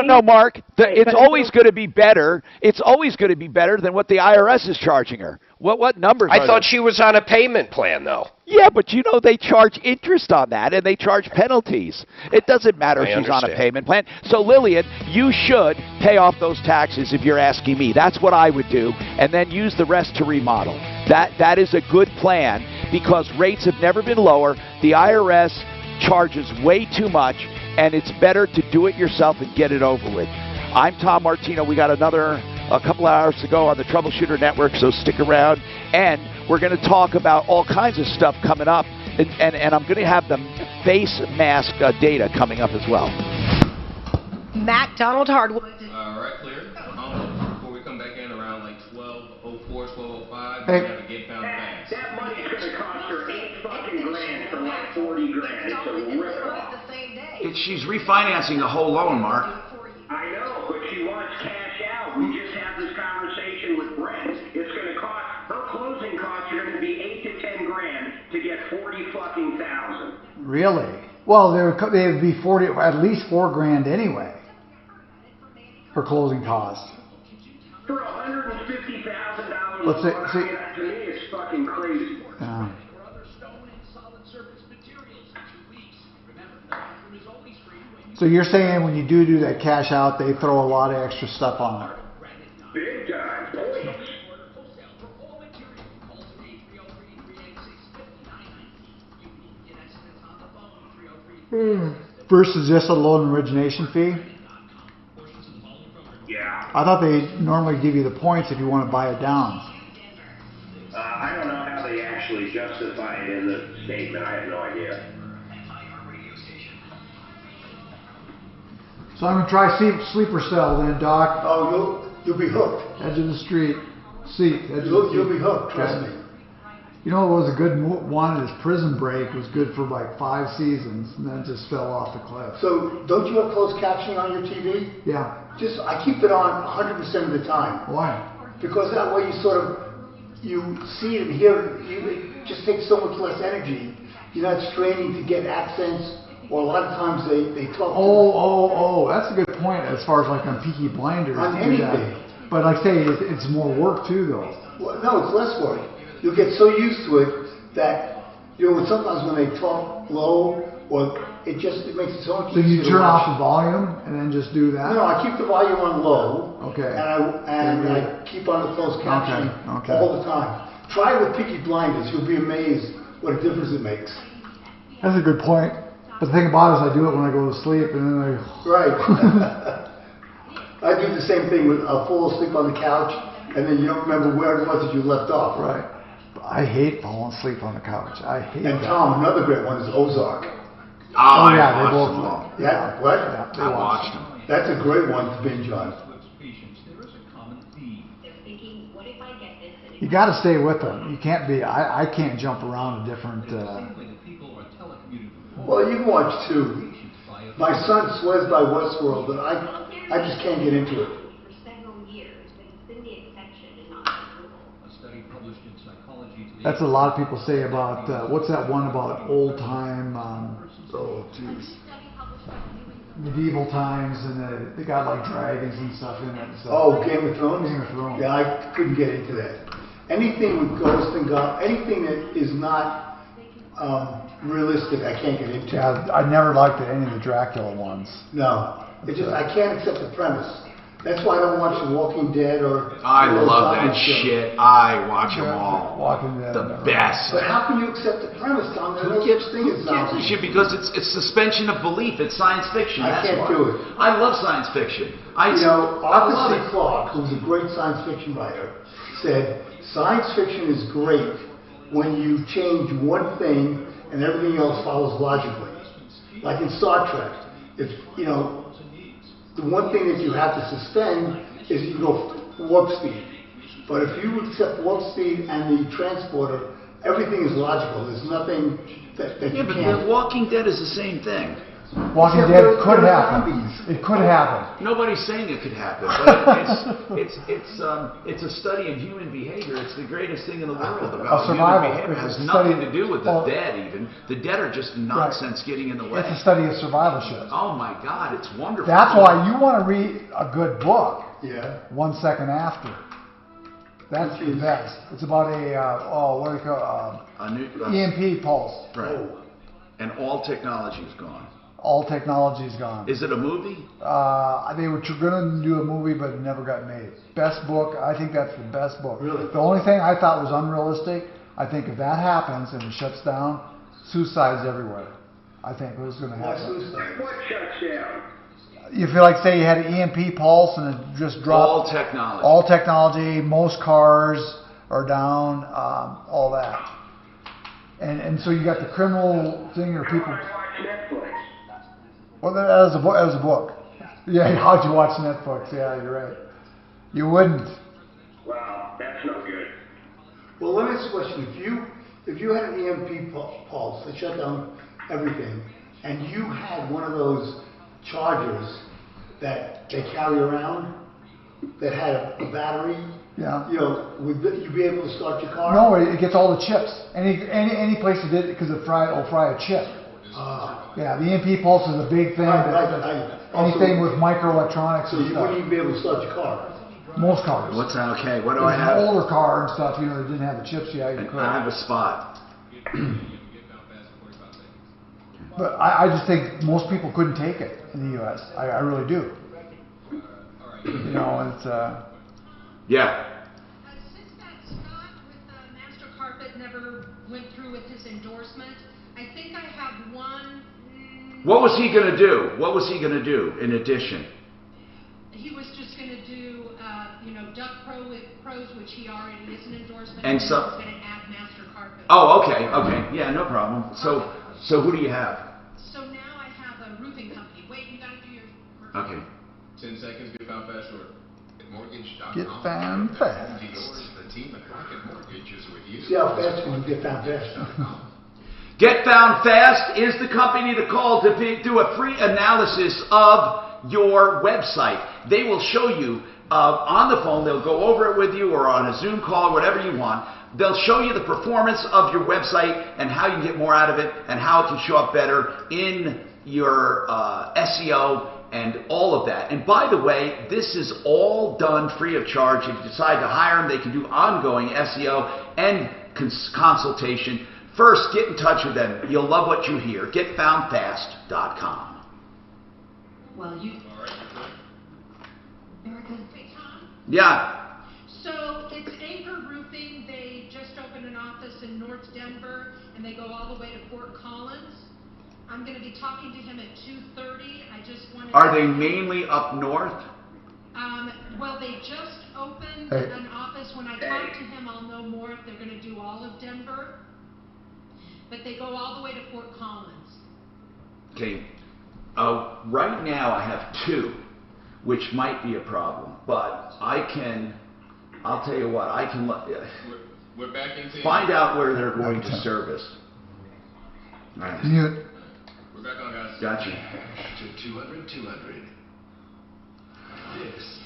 No, Mark. It's always going to be better. It's always going to be better than what the IRS is charging her. What numbers? I thought she was on a payment plan, though. Yeah, but you know they charge interest on that, and they charge penalties. It doesn't matter if she's on a payment plan. So, Lillian, you should pay off those taxes if you're asking me. That's what I would do, and then use the rest to remodel. That is a good plan because rates have never been lower. The IRS charges way too much, and it's better to do it yourself and get it over with. I'm Tom Martino. We got a couple hours to go on the Troubleshooter Network, so stick around. And we're going to talk about all kinds of stuff coming up, and I'm going to have the face mask data coming up as well. Matt Donald Hardwood. All right, clear. Before we come back in around like 12:04, 12:05, hey. We have a gate pound fast. That money's going to cost her $8 fucking grand for like 40 grand. It's a rip-off. She's refinancing the whole loan, Mark. I know, but she wants cash out. We just had this conversation with Brent. It's going to cost, her closing costs are going to be 8 to 10 grand to get 40 fucking thousand. Really? Well, they would be at least $4 grand anyway for closing costs. For $150,000, Let's see. to me, it's fucking crazy. Yeah. So you're saying when you do that cash out, they throw a lot of extra stuff on it? Big time. Versus just a loan origination fee? Yeah. I thought they normally give you the points if you want to buy it down. I don't know how they actually justify it in the statement. I have no idea. So I'm going to try sleeper cell then, Doc. Oh, you'll be hooked. Edge of the street. Seat. You'll be hooked, trust me. You know what was a good one is Prison Break was good for like 5 seasons and then just fell off the cliff. So don't you have closed captioning on your TV? Yeah. I keep it on 100% of the time. Why? Because that way you see it and hear it. It just takes so much less energy. You're not straining to get accents, or a lot of times they talk. Oh, that's a good point as far as like on Peaky Blinders. On anything. But like say, it's more work too though. Well, no, it's less work. You'll get so used to it that, sometimes when they talk low, or it makes it so much easier. So you turn off the volume and then just do that? No, I keep the volume on low. Okay. And I keep on the closed captioning all the time. Try it with Peaky Blinders. You'll be amazed what a difference it makes. That's a good point. But the thing about it is I do it when I go to sleep and then I... Right. I do the same thing. I'll fall asleep on the couch and then you don't remember where it was that you left off. Right. I hate falling asleep on the couch. I hate that. And Tom, another great one is Ozark. Oh yeah, they both love. Yeah, what? Yeah, I watched them. That's a great one to binge on. You got to stay with them. You can't be. I can't jump around to different. Well, you can watch too. My son swears by Westworld, but I just can't get into it. That's a lot of people say about, what's that one about old time, medieval times, and they got like dragons and stuff in it. So. Oh, Game of Thrones? Game of Thrones. Yeah, I couldn't get into that. Anything with ghosts and God, anything that is not realistic, I can't get into. Yeah, I never liked any of the Dracula ones. No, I can't accept the premise. That's why I don't watch The Walking Dead or... I love that shit. I watch them all. Walking Dead. The best. But how can you accept the premise, Tom? There's no such thing as zombies. Shit, because it's suspension of belief. It's science fiction. I can't do it. I love science fiction. Arthur C. Clarke, who was a great science fiction writer, said, science fiction is great when you change one thing and everything else follows logically. Like in Star Trek, if, you know, the one thing that you have to suspend is you go warp speed. But if you accept warp speed and the transporter, everything is logical. There's nothing that you but can't. The Walking Dead is the same thing. Walking Dead could happen. It could happen. Nobody's saying it could happen, but it's a study in human behavior. It's the greatest thing in the world about survival. human behavior. It has It's a nothing study- to do with the well, dead even. The dead are just nonsense getting in the way. It's a study of survivalship. Oh my God, it's wonderful. That's why you want to read a good book. Yeah. 1 second after. That's the best. It's about what do you call EMP pulse. Right. And all technology is gone. All technology is gone. Is it a movie? They were going to do a movie, but it never got made. Best book. I think that's the best book. Really? The only thing I thought was unrealistic, I think if that happens and it shuts down, suicides everywhere. I think it was going to happen. What shuts down? You feel like, say, you had an EMP pulse and it just dropped. All technology. All technology. Most cars are down. All that. And so you got the criminal thing or people. Netflix. Well, that was a book. Yeah, how'd you watch Netflix? Yeah, you're right. You wouldn't. Wow, that's no good. Well, let me ask you a question. If you had an EMP pulse that shut down everything, and you had one of those chargers that they carry around that had a battery, Yeah. you know, would you be able to start your car? No, it gets all the chips. Any place that did it, because it'll fry a chip. Yeah, the EMP pulse is a big thing. Anything with microelectronics So and you stuff. wouldn't even be able to start your car. Most cars. What's that? Okay, what do If I it's have? an older car and stuff, you know, that didn't have the chips yet. You could. I have a spot. But I just think most people couldn't take it in the U.S. I really do. You know, it's Yeah. Since that Scott with Master Carpet never went through with his endorsement, I think I have one. What was he going to do? What was he going to do in addition? He was just going to do, Duck Pro with Pros, which he already is an endorsement. And he so- was going to add Master Carpet. Oh, okay. Yeah, no problem. So who do you have? So now I have a roofing company. Wait, you got to do your. Okay. 10 seconds, get found fast short. Mortgage.com. get found fast. The team at Rocket Mortgage is with you. See how fast you can get found fast. Get Found Fast is the company to call to do a free analysis of your website. They will show you on the phone, they'll go over it with you or on a Zoom call, whatever you want. They'll show you the performance of your website and how you can get more out of it and how it can show up better in your SEO and all of that. And by the way, this is all done free of charge. If you decide to hire them, they can do ongoing SEO and consultation. First, get in touch with them. You'll love what you hear. GetFoundFast.com. Well, you. Erica. Hey, Tom. Yeah. So it's Anchor Roofing. They just opened an office in North Denver, and they go all the way to Fort Collins. I'm going to be talking to him at 2:30. I just wanted. Are they mainly up north? Well, they just opened Hey. an office. When I talk to him, I'll know more if they're going to do all of Denver. But they go all the way to Fort Collins. Okay. Right now I have two, which might be a problem, but I'll tell you what, I can We're back into find out where they're going to service. All right. We're back on, guys. Gotcha. To 200. This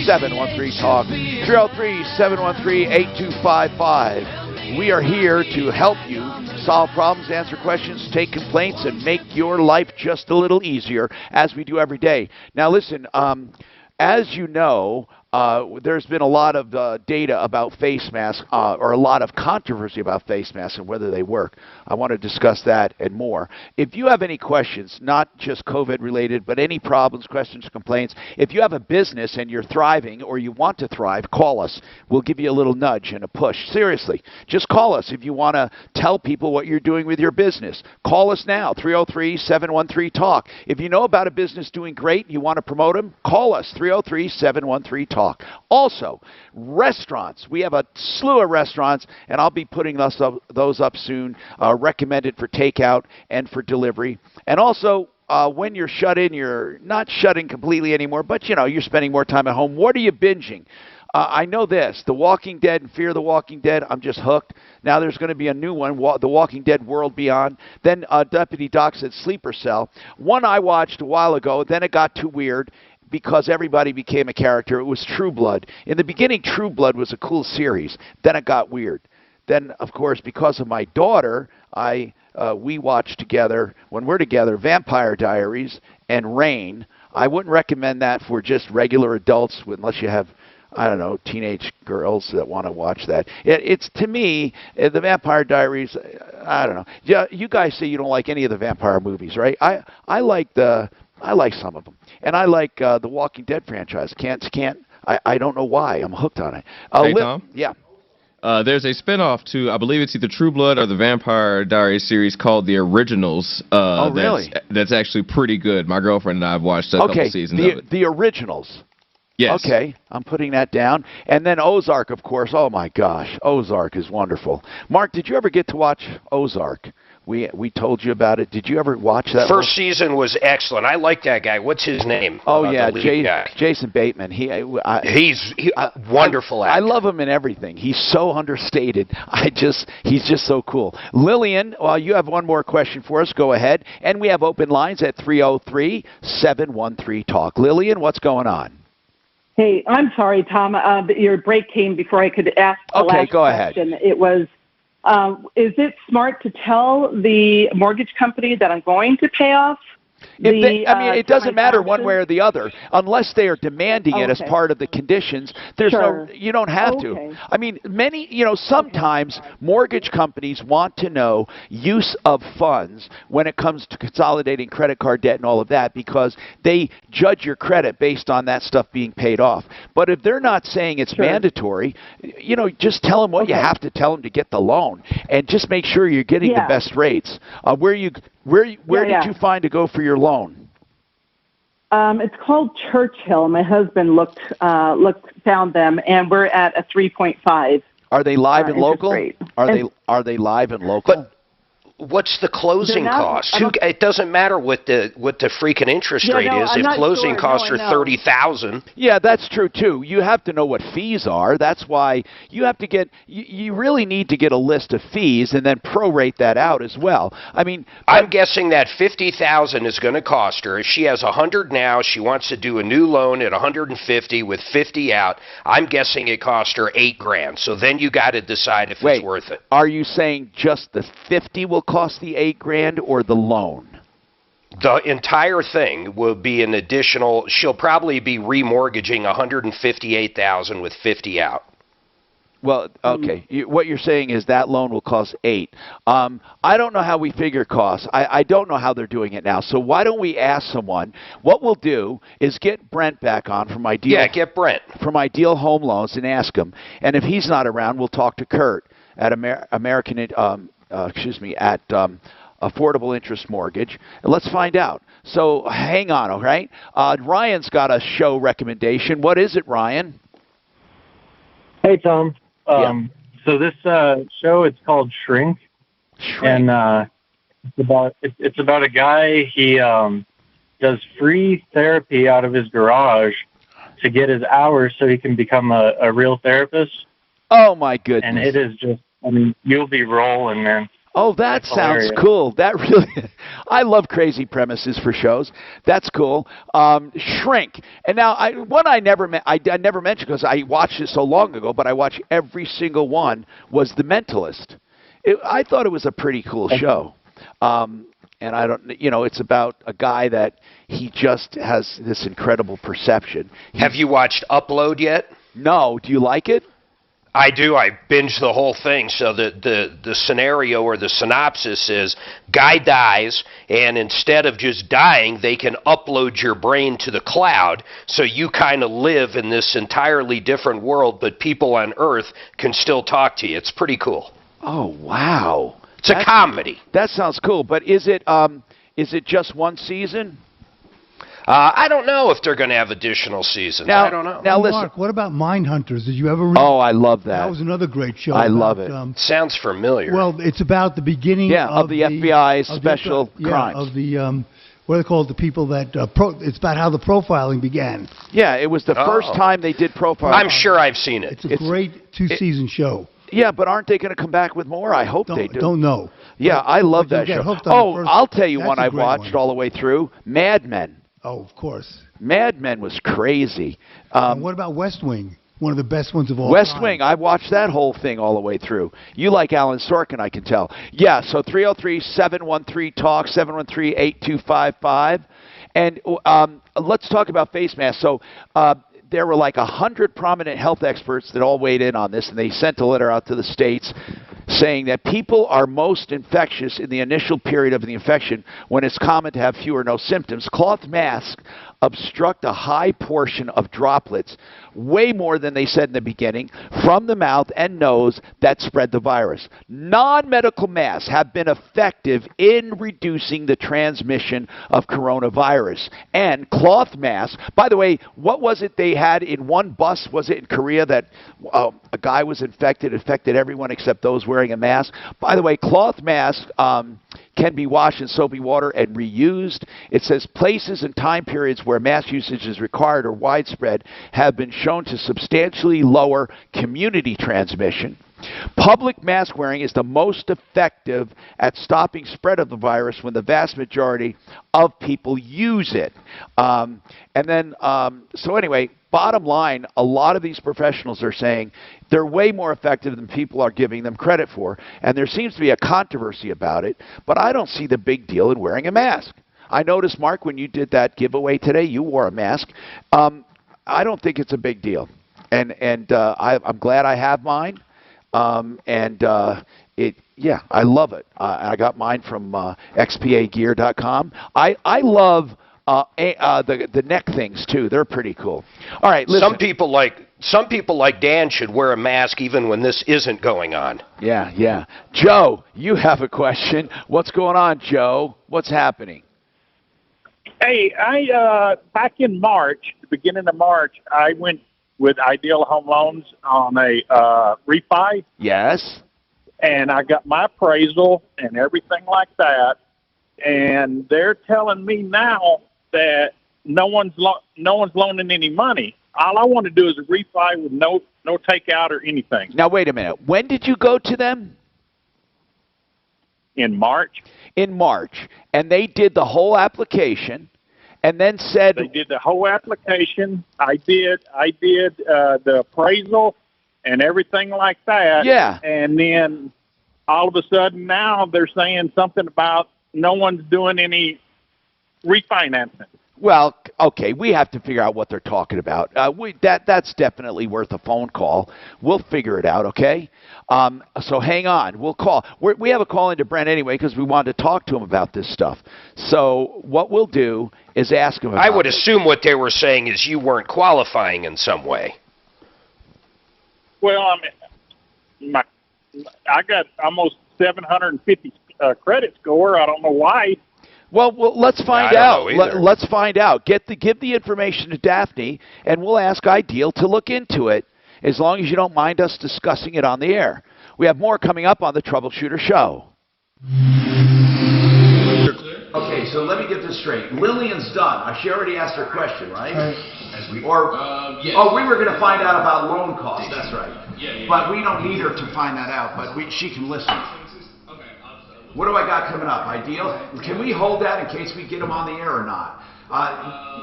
303-713-TALK, 303-713-8255. We are here to help you solve problems, answer questions, take complaints, and make your life just a little easier, as we do every day. Now listen, as you know, there's been a lot of data about face masks, or a lot of controversy about face masks and whether they work. I want to discuss that and more. If you have any questions, not just COVID related, but any problems, questions, complaints, if you have a business and you're thriving or you want to thrive, call us. We'll give you a little nudge and a push. Seriously, just call us if you want to tell people what you're doing with your business. Call us now, 303-713-TALK. If you know about a business doing great and you want to promote them, call us, 303-713-TALK. Also, restaurants. We have a slew of restaurants, and I'll be putting those up soon, recommended for takeout and for delivery. And also, when you're shut in, you're not shut in completely anymore, but you're spending more time at home. What are you binging? I know this, The Walking Dead and Fear the Walking Dead, I'm just hooked. Now there's going to be a new one, The Walking Dead World Beyond. Then Deputy Doc said Sleeper Cell. One I watched a while ago, then it got too weird because everybody became a character. It was True Blood. In the beginning, True Blood was a cool series. Then it got weird. Then, of course, because of my daughter, we watch together, when we're together, Vampire Diaries and Rain. I wouldn't recommend that for just regular adults unless you have, I don't know, teenage girls that want to watch that. It's to me, the Vampire Diaries, I don't know. Yeah, you guys say you don't like any of the vampire movies, right? I like some of them. And I like the Walking Dead franchise. I don't know why. I'm hooked on it. Hey, Tom? Yeah. There's a spinoff to, I believe it's either True Blood or the Vampire Diaries series called The Originals. Oh, really? That's actually pretty good. My girlfriend and I have watched a couple seasons of it. The Originals. Yes. Okay, I'm putting that down. And then Ozark, of course. Oh, my gosh. Ozark is wonderful. Mark, did you ever get to watch Ozark? We told you about it. Did you ever watch that? First season was excellent. I like that guy. What's his name? Oh, yeah, Jason Bateman. He's wonderful actor. I love him in everything. He's so understated. He's just so cool. Lillian, well, you have one more question for us. Go ahead. And we have open lines at 303-713-TALK. Lillian, what's going on? Hey, I'm sorry, Tom. Your break came before I could ask the last go ahead. question. It was, is it smart to tell the mortgage company that I'm going to pay off? It doesn't matter one way or the other, unless they are demanding it as part of the conditions. You don't have to. I mean, sometimes mortgage companies want to know use of funds when it comes to consolidating credit card debt and all of that, because they judge your credit based on that stuff being paid off. But if they're not saying it's mandatory, just tell them what you have to tell them to get the loan, and just make sure you're getting the best rates. Where did you find to go for your loan? It's called Churchill. My husband found them, and we're at a 3.5. Are they live and local? Are they live and local? But what's the closing cost? It doesn't matter what the freaking interest rate is if closing costs are $30,000. Yeah, that's true too. You have to know what fees are. That's why you have to get. You really need to get a list of fees and then prorate that out as well. I mean, I'm guessing that $50,000 is going to cost her. If she has $100 now, she wants to do a new loan at $150 with $50 out. I'm guessing it cost her $8,000. So then you got to decide if it's worth it. Are you saying just the $50 will cost the $8,000 or the loan? The entire thing will be an additional. She'll probably be remortgaging $158,000 with $50 out. Well, okay. What you're saying is that loan will cost $8,000. I don't know how we figure costs. I don't know how they're doing it now. So why don't we ask someone? What we'll do is get Brent back on from Ideal. Yeah, get Brent from Ideal Home Loans and ask him. And if he's not around, we'll talk to Kurt at Affordable Interest Mortgage. And let's find out. So hang on, all right? Ryan's got a show recommendation. What is it, Ryan? Hey, Tom. So this show, it's called Shrink. And it's about a guy. He does free therapy out of his garage to get his hours so he can become a real therapist. Oh, my goodness. And it is just, you'll be rolling, man. Oh, that sounds cool. That really, I love crazy premises for shows. That's cool. Shrink. And now, I never mentioned because I watched it so long ago, but I watched every single one, was The Mentalist. I thought it was a pretty cool show. and I don't, it's about a guy that he just has this incredible perception. Have you watched Upload yet? No. Do you like it? I do. I binged the whole thing. So the scenario or the synopsis is guy dies, and instead of just dying, they can upload your brain to the cloud, so you kind of live in this entirely different world, but people on Earth can still talk to you. It's pretty cool. Oh, wow. It's a comedy. That sounds cool, but is it just one season? I don't know if they're going to have additional seasons. Now, I don't know. Now listen. Mark, what about Mindhunters? Did you ever read? Oh, I love that. That was another great show. I love it. Sounds familiar. Well, it's about the beginning of the FBI special crimes. Of the what are they called? The people that it's about how the profiling began. Yeah, it was the first time they did profiling. I'm sure I've seen it. It's a great two-season show. Yeah, but aren't they going to come back with more? I hope they do. Don't know. Yeah, I love that show. I'll tell you one I watched all the way through. Mad Men. Oh, of course. Mad Men was crazy. And what about West Wing? One of the best ones of all West time. Wing, I watched that whole thing all the way through. You like Alan Sorkin, I can tell. Yeah, so 303-713-TALK, 713-8255. And let's talk about face masks. So there were like 100 prominent health experts that all weighed in on this, and they sent a letter out to the states saying that people are most infectious in the initial period of the infection when it's common to have few or no symptoms. Cloth masks obstruct a high portion of droplets, way more than they said in the beginning, from the mouth and nose that spread the virus. Non-medical masks have been effective in reducing the transmission of coronavirus. And cloth masks, by the way, what was it they had in one bus? Was it in Korea that a guy was infected, affected everyone except those wearing a mask? By the way, cloth masks can be washed in soapy water and reused. It says places and time periods where mask usage is required or widespread have been shown to substantially lower community transmission. Public mask wearing is the most effective at stopping spread of the virus when the vast majority of people use it. So anyway, bottom line, a lot of these professionals are saying they're way more effective than people are giving them credit for. And there seems to be a controversy about it, but I don't see the big deal in wearing a mask. I noticed, Mark, when you did that giveaway today, you wore a mask. I don't think it's a big deal. And I'm glad I have mine. I love it. I got mine from xpagear.com. I love the neck things too. They're pretty cool. All right, listen. Some people like Dan should wear a mask even when this isn't going on. Yeah. Joe, you have a question. What's going on, Joe? What's happening? Hey, back in March, the beginning of March, I went with Ideal Home Loans on a refi. Yes. And I got my appraisal and everything like that. And they're telling me now that no one's loaning any money. All I want to do is a refi with no takeout or anything. Now, wait a minute. When did you go to them? In March. In March. And they did the whole application and then said... They did the whole application. I did the appraisal and everything like that. Yeah. And then all of a sudden now they're saying something about no one's doing any refinancing. Well, okay, we have to figure out what they're talking about. That's definitely worth a phone call. We'll figure it out, okay? So hang on. We'll call. We have a call into Brent anyway because we wanted to talk to him about this stuff. So what we'll do is ask him about I would assume what they were saying is you weren't qualifying in some way. Well, I got almost 750 credit score. I don't know why. Well, let's find out. Let's find out. Give the information to Daphne, and we'll ask Ideal to look into it, as long as you don't mind us discussing it on the air. We have more coming up on the Troubleshooter Show. Okay, so let me get this straight. Lillian's done. She already asked her question, right? As we, yes. Oh, we were going to find out about loan costs. That's right. Yeah. But we don't need her to find that out. But she can listen. What do I got coming up? Ideal? Can we hold that in case we get them on the air or not?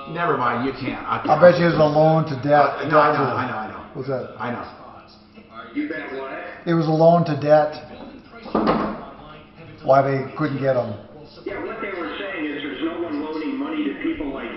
Never mind, you can't. I bet you it was a loan to debt. No, I know. What's that? I know. You bet what? It was a loan to debt. Why they couldn't get them. Yeah, what they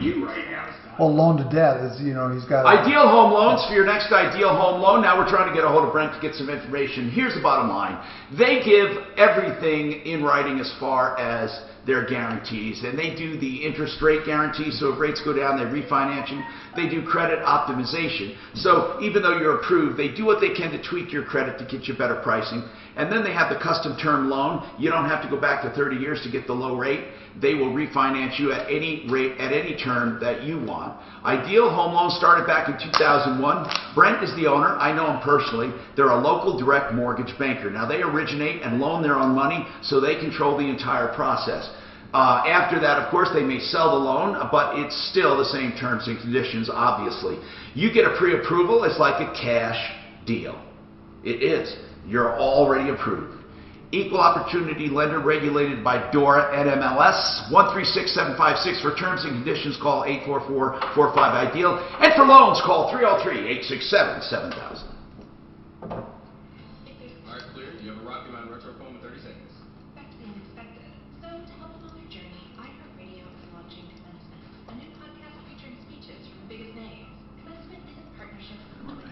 to you right now. Well, loan to debt is, you know, he's got. Ideal Home Loans for your next ideal home loan. Now we're trying to get a hold of Brent to get some information. Here's the bottom line. They give everything in writing as far as their guarantees, and they do the interest rate guarantee, so if rates go down, they refinance you. They do credit optimization, so even though you're approved, they do what they can to tweak your credit to get you better pricing. And then they have the custom term loan. You don't have to go back to 30 years to get the low rate. They will refinance you at any rate, at any term that you want. Ideal Home Loans started back in 2001. Brent is the owner. I know him personally. They're a local direct mortgage banker. Now they originate and loan their own money, so they control the entire process. After that, of course, they may sell the loan, but it's still the same terms and conditions, obviously. You get a pre-approval. It's like a cash deal. It is. You're already approved. Equal opportunity lender regulated by DORA NMLS 136756. For terms and conditions, call 844-45-IDEAL. And for loans, call 303-867-7000. All right, clear. You have a Rocky Mountain Retro phone in 30 seconds. Back to the unexpected. So, to help them on their journey, iHeartRadio is launching Commencement, a new podcast featuring speeches from the biggest names. Commencement is a partnership with the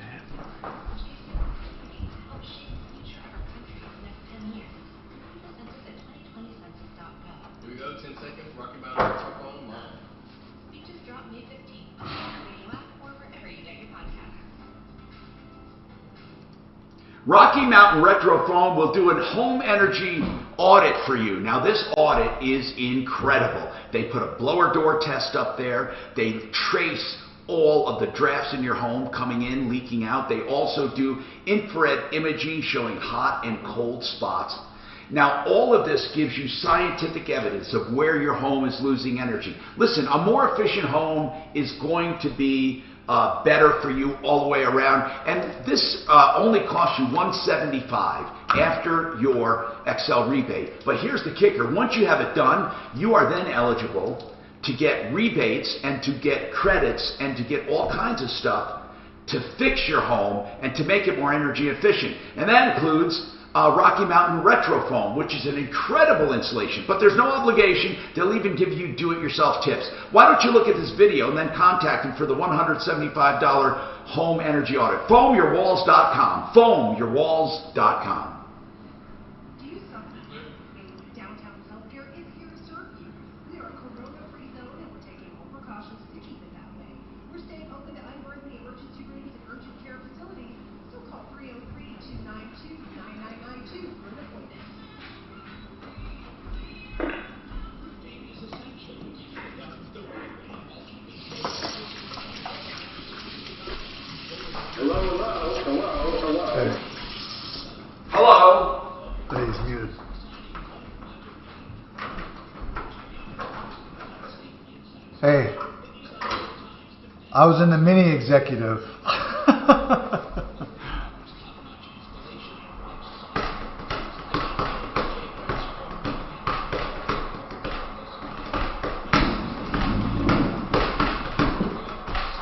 help shape the future of our country in the next 10 years. Read the census at 2020census.gov. Here we go, 10 seconds. Rocky Mountain Retro phone live. Speeches drop May 15th on the iHeartRadio app or wherever you get your podcasts. Rocky Mountain Retro Phone will do a home energy audit for you. Now this audit is incredible. They put a blower door test up there. They trace all of the drafts in your home coming in, leaking out. They also do infrared imaging showing hot and cold spots. Now all of this gives you scientific evidence of where your home is losing energy. Listen, a more efficient home is going to be better for you all the way around, and this only costs you $175 after your Excel rebate. But here's the kicker: once you have it done, you are then eligible to get rebates and to get credits and to get all kinds of stuff to fix your home and to make it more energy efficient. And that includes Rocky Mountain Retro Foam, which is an incredible installation, but there's no obligation. They'll even give you do-it-yourself tips. Why don't you look at this video and then contact them for the $175 home energy audit. Foamyourwalls.com. Foamyourwalls.com. Do you suffer? Downtown Healthcare is here to serve you. We are a corona-free zone and we're taking all precautions to keep it that way. We're staying open to unworthy emergency rooms and urgent care facilities, so call 303-292-9992 for an appointment. Hey. Hello. Hey, he's muted. Hey, I was in the mini executive.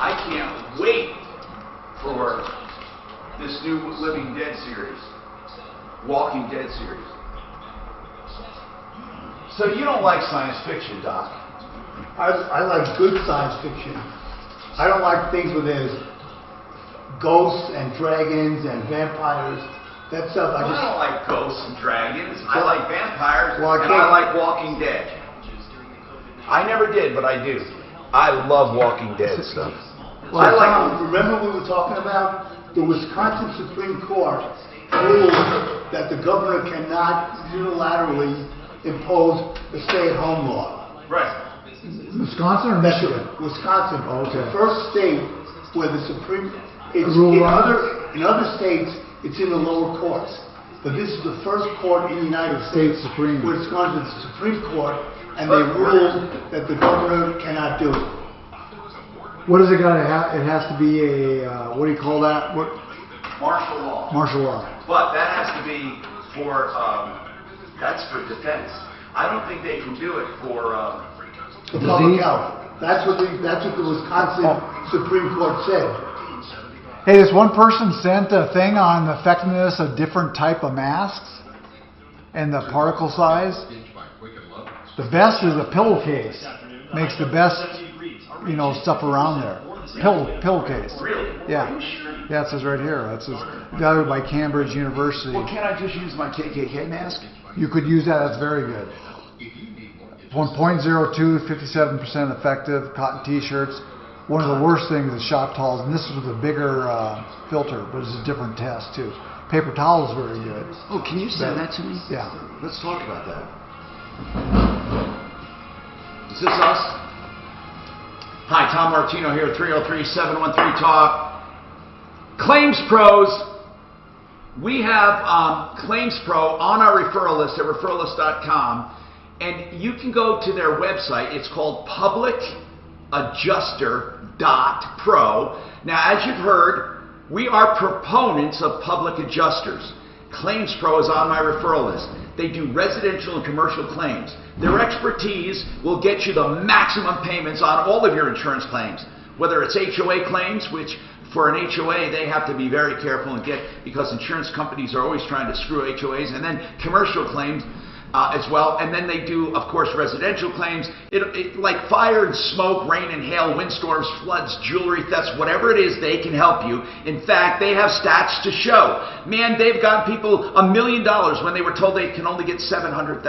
I can't wait for this new Living Dead series, Walking Dead series. So you don't like science fiction, Doc? I like good science fiction. I don't like things where there's ghosts and dragons and vampires. That stuff I don't like ghosts and dragons. I like vampires, Well, and I like Walking Dead. I never did, but I do. I love Walking Dead stuff. Well, I like. Tom, remember we were talking about the Wisconsin Supreme Court ruled that the governor cannot unilaterally impose a stay-at-home law. Right. Wisconsin or Michigan? Wisconsin. Oh, okay. The first state where the Supreme it's Rule in other states it's in the lower courts, but this is the first court in the United States, Supreme. Wisconsin's Supreme Court, and they ruled that the governor cannot do it. What does it got to have? It has to be a, what do you call that? What? Martial law. Martial law. But that has to be for, that's for defense. I don't think they can do it for, The public health. That's what the Wisconsin Supreme Court said. Hey, this one person sent a thing on the effectiveness of different type of masks and the particle size. The best is a pillowcase. Makes the best stuff around there. Pillowcase. Yeah. Yeah, it says right here. It says valued by Cambridge University. Well, can't I just use my KKK mask? You could use that. That's very good. 1.02, 57% effective. Cotton T-shirts. One of the worst things is shop towels, and this is with a bigger filter, but it's a different test too. Paper towel is very good. Oh, can you send that to me? Yeah. Let's talk about that. Is this us? Hi, Tom Martino here, 303-713-TALK. Claims Pros. We have Claims Pro on our referral list at referrallist.com, and you can go to their website. It's called publicadjuster.pro. Now, as you've heard, we are proponents of public adjusters. Claims Pro is on my referral list. They do residential and commercial claims. Their expertise will get you the maximum payments on all of your insurance claims, whether it's HOA claims, which for an HOA they have to be very careful and get, because insurance companies are always trying to screw HOAs, and then commercial claims as well, and then they do, of course, residential claims. Like fire and smoke, rain and hail, windstorms, floods, jewelry thefts, whatever it is, they can help you. In fact, they have stats to show. Man, they've got people $1 million when they were told they can only get $700,000.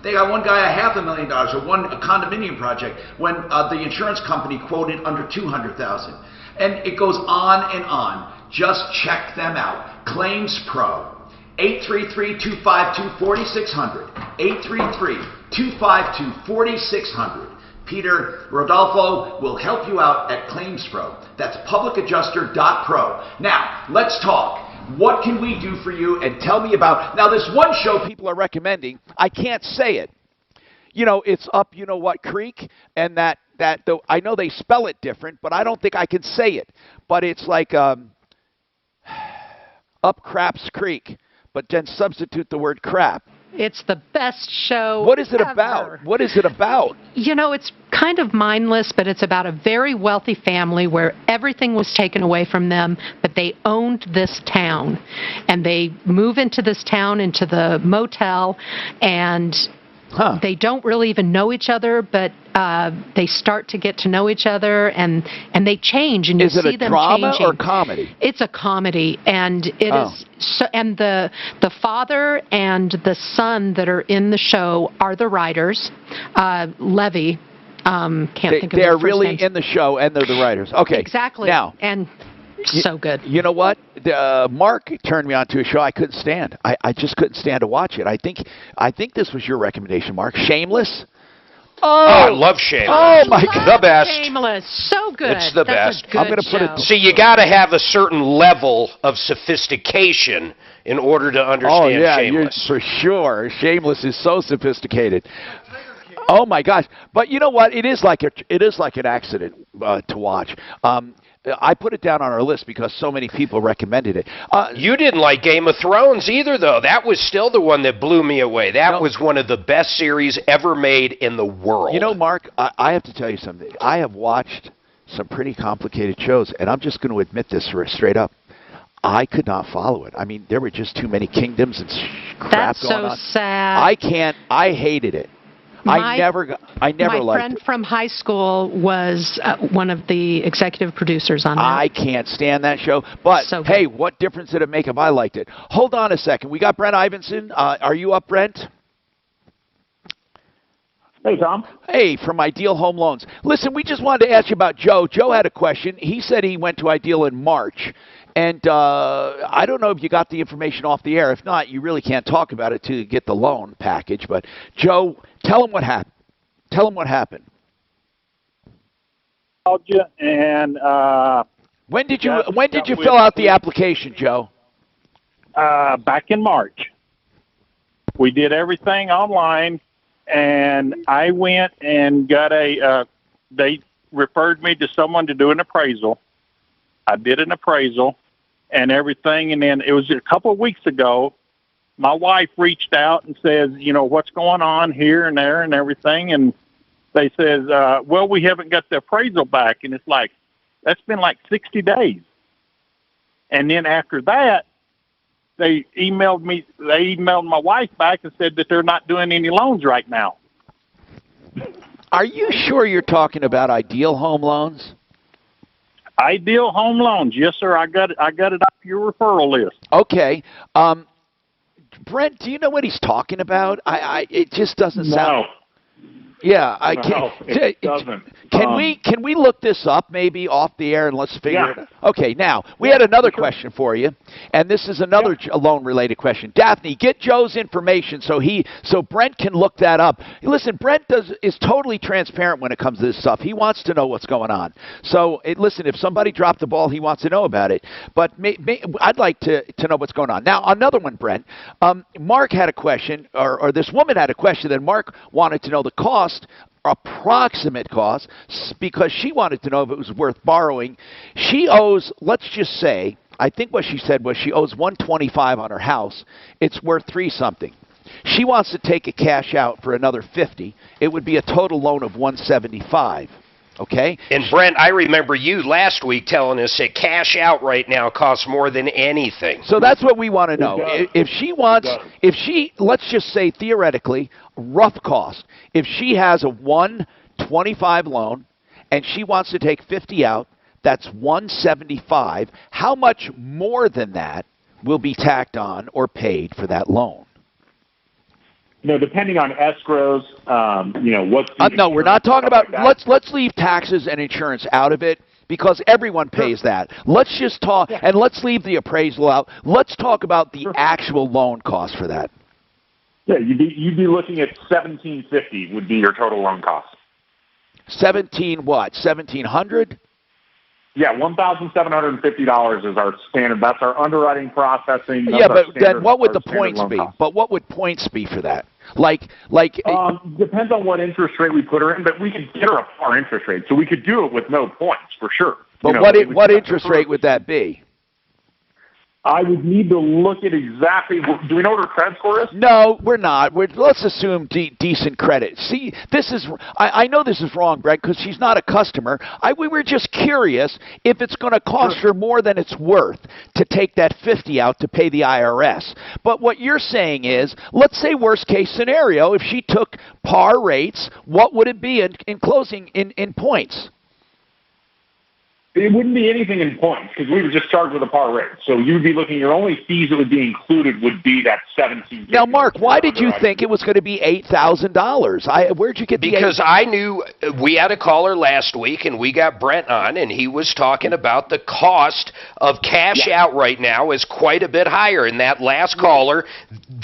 They got one guy $500,000, or one condominium project when the insurance company quoted under $200,000. And it goes on and on. Just check them out. Claims Pro. 833-252-4600. 833-252-4600. Peter Rodolfo will help you out at Claims Pro. That's publicadjuster.pro. Now, let's talk. What can we do for you? And tell me about... Now, this one show people are recommending, I can't say it. It's up, creek, and that I know they spell it different, but I don't think I can say it. But it's like up Craps Creek, but then substitute the word crap. It's the best show What is it ever. about? What is it about? It's kind of mindless, but it's about a very wealthy family where everything was taken away from them, but they owned this town. And they move into this town, into the motel, and they don't really even know each other, but they start to get to know each other, and they change, and you see them changing. Is it a drama or comedy? It's a comedy, and it is. So, and the father and the son that are in the show are the writers. Levy, can't think of their first They're really names. in the show, and they're the writers. Okay, exactly. Now, and so good. You know what? Mark turned me on to a show I couldn't stand. I just couldn't stand to watch it. I think this was your recommendation, Mark. Shameless. Oh, I love Shameless. Oh my God, the best. Shameless, so good. It's the That's best. A good I'm going to put it. See, you got to have a certain level of sophistication in order to understand Shameless. For sure. Shameless is so sophisticated. Oh my gosh! But you know what? It is like an accident to watch. I put it down on our list because so many people recommended it. You didn't like Game of Thrones either, though. That was still the one that blew me away. That was one of the best series ever made in the world. Mark, I have to tell you something. I have watched some pretty complicated shows, and I'm just going to admit this straight up. I could not follow it. I mean, there were just too many kingdoms and crap That's going on. so sad. I hated it. I never liked it. My friend from high school was one of the executive producers on that. I can't stand that show. But, hey, what difference did it make if I liked it? Hold on a second. We got Brent Ivinson. Are you up, Brent? Hey, Tom. Hey, from Ideal Home Loans. Listen, we just wanted to ask you about Joe. Joe had a question. He said he went to Ideal in March. And I don't know if you got the information off the air. If not, you really can't talk about it to get the loan package. But, Joe, tell him what happened. Tell him what happened. Called you and when did you fill out the application, Joe? Back in March. We did everything online, and I went and got they referred me to someone to do an appraisal. I did an appraisal and everything, and then it was a couple of weeks ago, my wife reached out and says, what's going on here and there and everything, and they says, well, we haven't got the appraisal back, and it's like, that's been like 60 days. And then after that, they emailed my wife back and said that they're not doing any loans right now. Are you sure you're talking about Ideal Home Loans? Ideal Home Loans, yes, sir. I got it off your referral list. Okay. Brent, do you know what he's talking about? It just doesn't sound. Yeah, I No, can't. it doesn't. Can we look this up maybe off the air and let's figure it out? Okay, now we Yeah, had another sure. question for you, and this is another loan related question. Daphne, get Joe's information so Brent can look that up. Listen, Brent is totally transparent when it comes to this stuff. He wants to know what's going on. So listen, if somebody dropped the ball, he wants to know about it. But I'd like to know what's going on. Now another one, Brent. Mark had a question, or this woman had a question that Mark wanted to know the cost. Approximate cost, because she wanted to know if it was worth borrowing. She owes, let's just say, I think what she said was she owes $125 on her house. It's worth $3 something. She wants to take a cash out for another $50. It would be a total loan of $175. Okay? And Brent, I remember you last week telling us that cash out right now costs more than anything. So that's what we want to know. If she, let's just say theoretically, rough cost, if she has a 125 loan and she wants to take 50 out, that's 175. How much more than that will be tacked on or paid for that loan? Depending on escrows, what's no, we're not talking about. Let's leave taxes and insurance out of it because everyone pays that. Let's just talk, and let's leave the appraisal out. Let's talk about the actual loan cost for that. Yeah, you'd be looking at $1,750 would be your total loan cost. 17 what? 1,700? Yeah, $1,750 is our standard. That's our underwriting processing. Yeah, but then what would the points be? But what would points be for that? Depends on what interest rate we put her in, but we could get her a par interest rate, so we could do it with no points for sure. But what interest rate would that be? I would need to look at exactly. Do we know what her credit score is? No, we're not. Let's assume decent credit. See, this is. I know this is wrong, Brett, because she's not a customer. We were just curious if it's going to cost her more than it's worth to take that 50 out to pay the IRS. But what you're saying is, let's say worst case scenario, if she took par rates, what would it be in closing in points? It wouldn't be anything in points because we would just charge with a par rate. So you'd be looking, your only fees that would be included would be that $1,750. Now, Mark, why did you think it was going to be $8,000? Where'd you get the Because I knew we had a caller last week and we got Brent on and he was talking about the cost of cash out right now is quite a bit higher. And that last caller,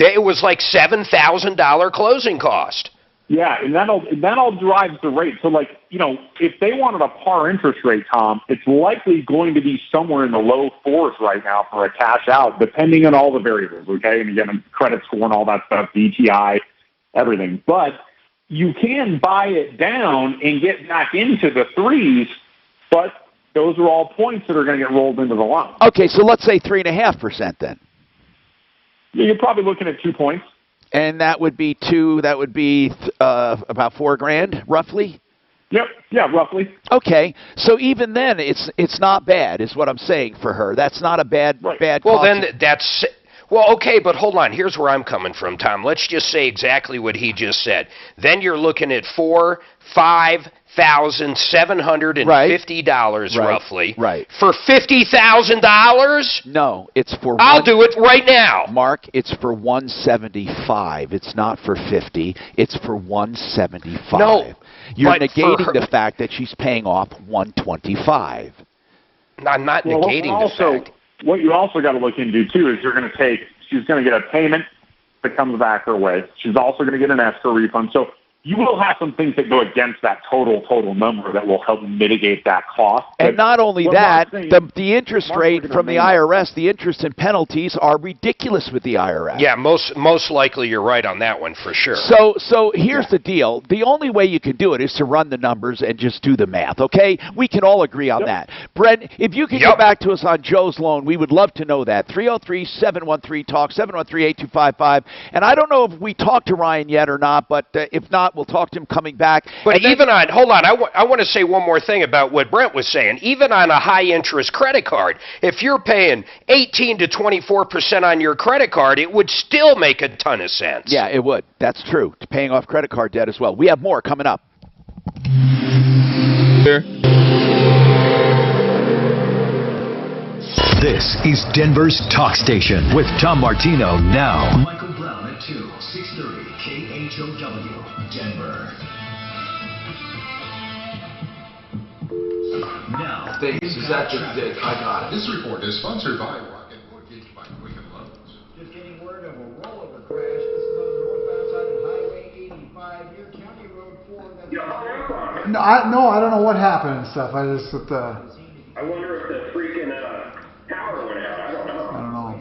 it was like $7,000 closing cost. Yeah, and that all drives the rate. So, if they wanted a par interest rate, Tom, it's likely going to be somewhere in the low fours right now for a cash out, depending on all the variables, okay? And again, credit score and all that stuff, DTI, everything. But you can buy it down and get back into the threes, but those are all points that are going to get rolled into the loan. Okay, so let's say 3.5% then. Yeah, you're probably looking at 2 points. And that would be about $4,000 roughly. Yep. Yeah, roughly. Okay. So even then, it's not bad, is what I'm saying for her. That's not a bad. Well, cost. then that's. Well, okay, but hold on. Here's where I'm coming from, Tom. Let's just say exactly what he just said. Then you're looking at $5,750 roughly. Right. For $50,000? No, it's for. I'll do it right now. Mark, it's for $175. It's not for $50. It's for $175. No, you're negating the fact that she's paying off $125. I'm not negating the fact. What you also got to look into, too, is she's going to get a payment that comes back her way. She's also going to get an escrow refund. So you will have some things that go against that total number that will help mitigate that cost. And not only that, the interest rate from the IRS, the interest and penalties are ridiculous with the IRS. Yeah, most likely you're right on that one for sure. So here's the deal. The only way you can do it is to run the numbers and just do the math, okay? We can all agree on that. Brent, if you can get back to us on Joe's loan, we would love to know that. 303-713-TALK, 713-8255. And I don't know if we talked to Ryan yet or not, but if not, we'll talk to him coming back. But hold on, I want to say one more thing about what Brent was saying. Even on a high-interest credit card, if you're paying 18 to 24% on your credit card, it would still make a ton of sense. Yeah, it would. That's true. Paying off credit card debt as well. We have more coming up. This is Denver's Talk Station with Tom Martino now. Michael Brown at 2, 630 KHOW, Denver. Now, Is that the I got it. This report is sponsored by Rocket Mortgage by Quicken Loans. Just getting word of a rollover crash. This is on the northbound side of Highway 85 near County Road 4. That's No, I don't know what happened and stuff. I just I wonder if the freaking power went out. I don't know. I don't know.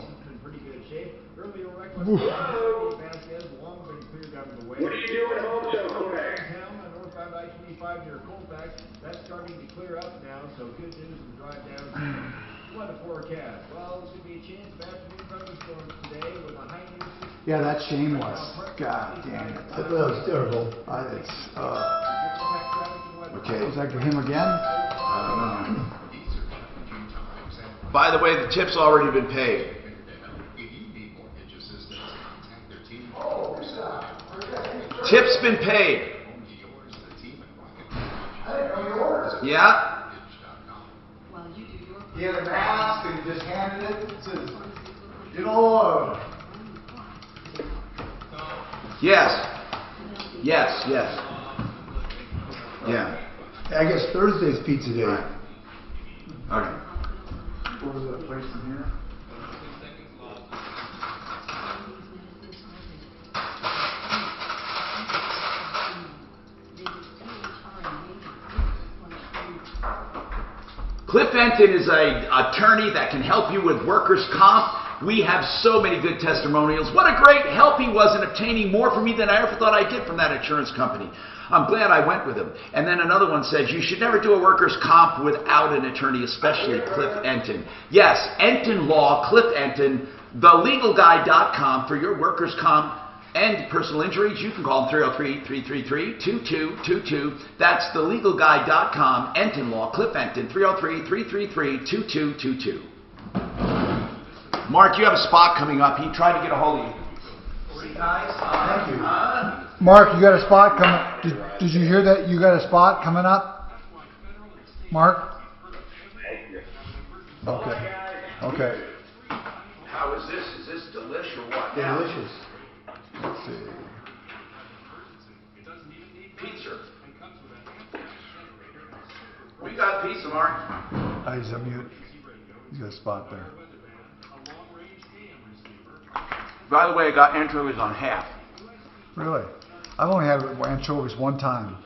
Oof. What are you doing home so quick? Northbound I-25 near Colfax. That's starting to clear up now, so good news as we drive down. Weather forecast. Well, there's going to be a chance of afternoon thunderstorms today with a high near 60. Yeah, that's shameless. God damn it. That was terrible. Okay. Was that him again? I don't know. By the way, the tip's already been paid. Tip's been paid. Yeah? He had a mask and he just handed it. It says, you know, Yes. Yes, yes. Yeah. I guess Thursday's pizza day. Okay. what was that place in here? Cliff Enton is an attorney that can help you with workers' comp. We have so many good testimonials. What a great help he was in obtaining more for me than I ever thought I'd get from that insurance company. I'm glad I went with him. And then another one says, you should never do a workers' comp without an attorney, especially Cliff Enton. Yes, Enton Law, Cliff Enton, thelegalguy.com for your workers' comp and personal injuries. You can call them 303-333-2222. That's thelegalguy.com, Enton Law, Cliff Enton, 303-333-2222. Mark, you have a spot coming up. He tried to get a hold of you. Thank you. Mark, you got a spot coming. Did you hear that? You got a spot coming up, Mark? Okay. Okay. How is this? Is this delish or what? Delicious. Let's see. Pizza. We got pizza, Mark. He's a mute. He's got a spot there. By the way, I got anchovies on half. Really? I've only had anchovies one time.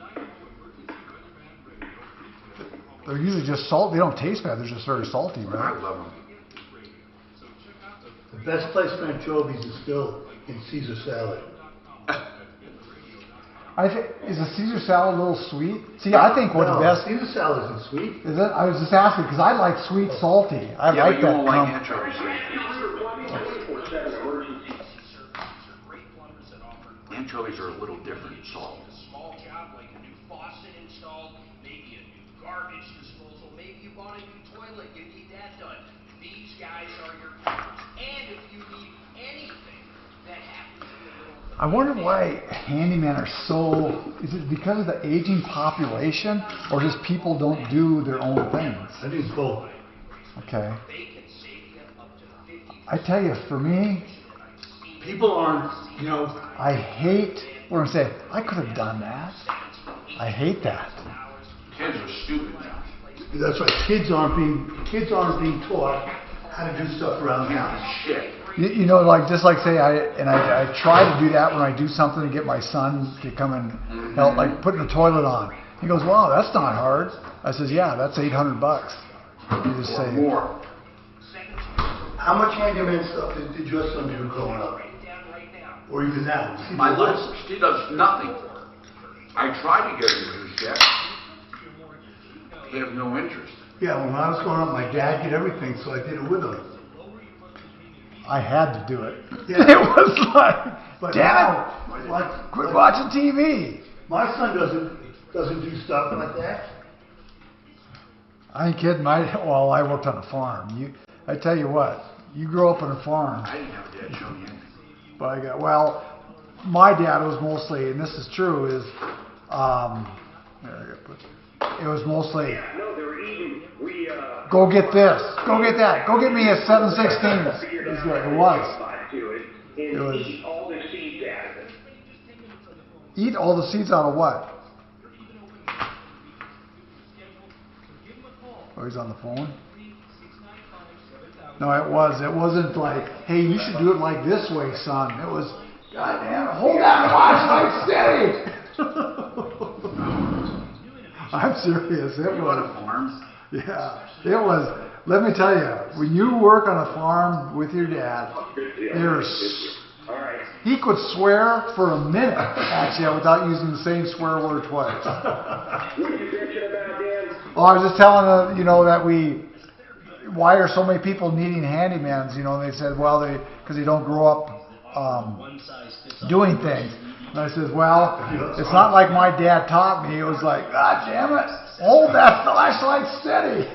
They're usually just salt. They don't taste bad. They're just very salty, right? I love them. The best place for anchovies is still in Caesar salad. Is a Caesar salad a little sweet? See, I think what the best Caesar salad isn't sweet. Is it? I was just asking because I like sweet, salty. I Yeah, like but you that. won't like anchovies. Anchovies are a little different in salt. A small job like a new faucet installed, maybe a new garbage disposal, maybe you bought a new toilet, you need that done. These guys are your partners. And if you need anything that happens in the middle of the I wonder why handymen are so. Is it because of the aging population, or just people don't do their own things? I think it's both. Okay. I tell you, for me, people aren't, I hate, what I'm saying, I could have done that. I hate that. Kids are stupid now. That's right. Kids aren't being taught how to do stuff around the house. Shit. You know, like just like say I try to do that when I do something to get my son to come and help, like putting the toilet on. He goes, "Wow, that's not hard." I says, "Yeah, that's $800." You just say more. How much handyman stuff did your son do growing up? Or even now? My little she does nothing. I tried to get her to do shit. They have no interest. Yeah, when I was growing up, my dad did everything, so I did it with him. I had to do it. Yeah. It was like, But damn now, it! Quit watching TV. My son doesn't do stuff like that. I ain't kidding. Well, I worked on a farm. I tell you what, you grow up on a farm. I didn't have a dad show me anything. But my dad was mostly, and this is true, is It was mostly, No, they were eating. go get this, go get that, go get me a 7/16. It was. It was. Eat all the seeds out of it. Eat all the seeds out of what? Oh, he's on the phone? No, it wasn't like, hey, you should do it like this way, son. It was, goddamn, hold that flashlight steady. I'm serious. It was. Farms? Yeah, it was. Let me tell you, when you work on a farm with your dad, he could swear for a minute, actually, without using the same swear word twice. What are you bitching about, Dan? Well, I was just telling that why are so many people needing handymans? They said, well, because they don't grow up doing things. And I said, well, it's not like my dad taught me. It was like, God damn it, hold that flashlight steady.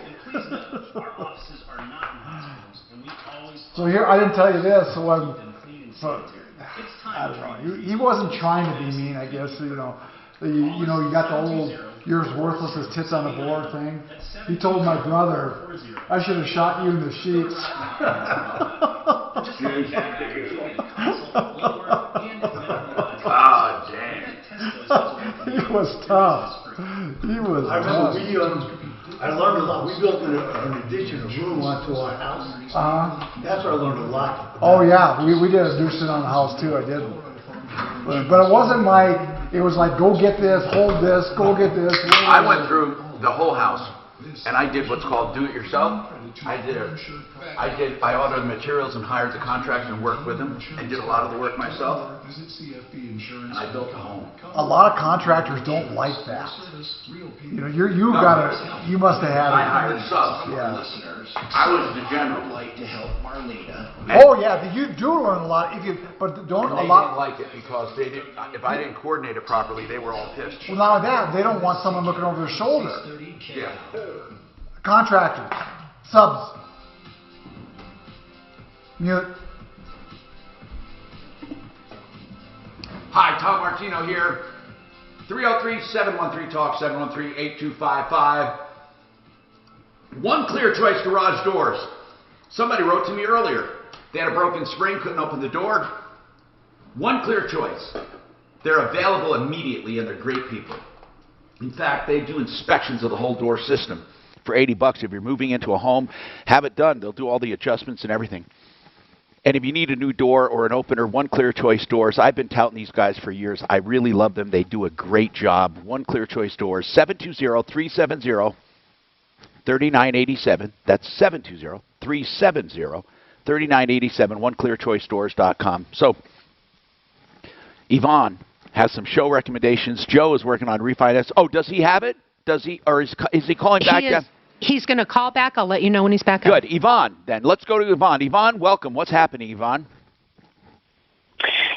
So here, I didn't tell you this. I don't know. He wasn't trying to be mean, I guess. You got the old "you're as worthless as tits on a board" thing. He told my brother, "I should have shot you in the sheets." Oh, dang. He was tough. He was I tough. remember I learned a lot. We built an addition, a room onto our house. That's where I learned a lot. Oh yeah, we did a deuce on the house too. I did. But it wasn't it was like, go get this, hold this, go get this. I went through the whole house, and I did what's called do-it-yourself. I ordered the materials and hired the contractor and worked with him and did a lot of the work myself. And I built a home. A lot of contractors don't like that. You must have had. I hired subs. Yeah. I was the general. To help Marlena. Oh yeah, you do learn a lot. But don't They a lot. didn't like it because they didn't. If I didn't coordinate it properly, they were all pissed. Well, not only that, they don't want someone looking over their shoulder. Yeah. Contractors, subs. Mute. Hi, Tom Martino here. 303-713-TALK, 713-8255. One Clear Choice Garage Doors. Somebody wrote to me earlier. They had a broken spring, couldn't open the door. One Clear Choice. They're available immediately and they're great people. In fact, they do inspections of the whole door system for $80. If you're moving into a home, have it done. They'll do all the adjustments and everything. And if you need a new door or an opener, One Clear Choice Doors. I've been touting these guys for years. I really love them. They do a great job. One Clear Choice Doors, 720-370-3987. That's 720-370-3987, oneclearchoicedoors.com. So, Yvonne has some show recommendations. Joe is working on refinance. Oh, does he have it? Does he, or is he calling back? He's going to call back. I'll let you know when he's back. Good. Yvonne, then. Let's go to Yvonne. Yvonne, welcome. What's happening, Yvonne?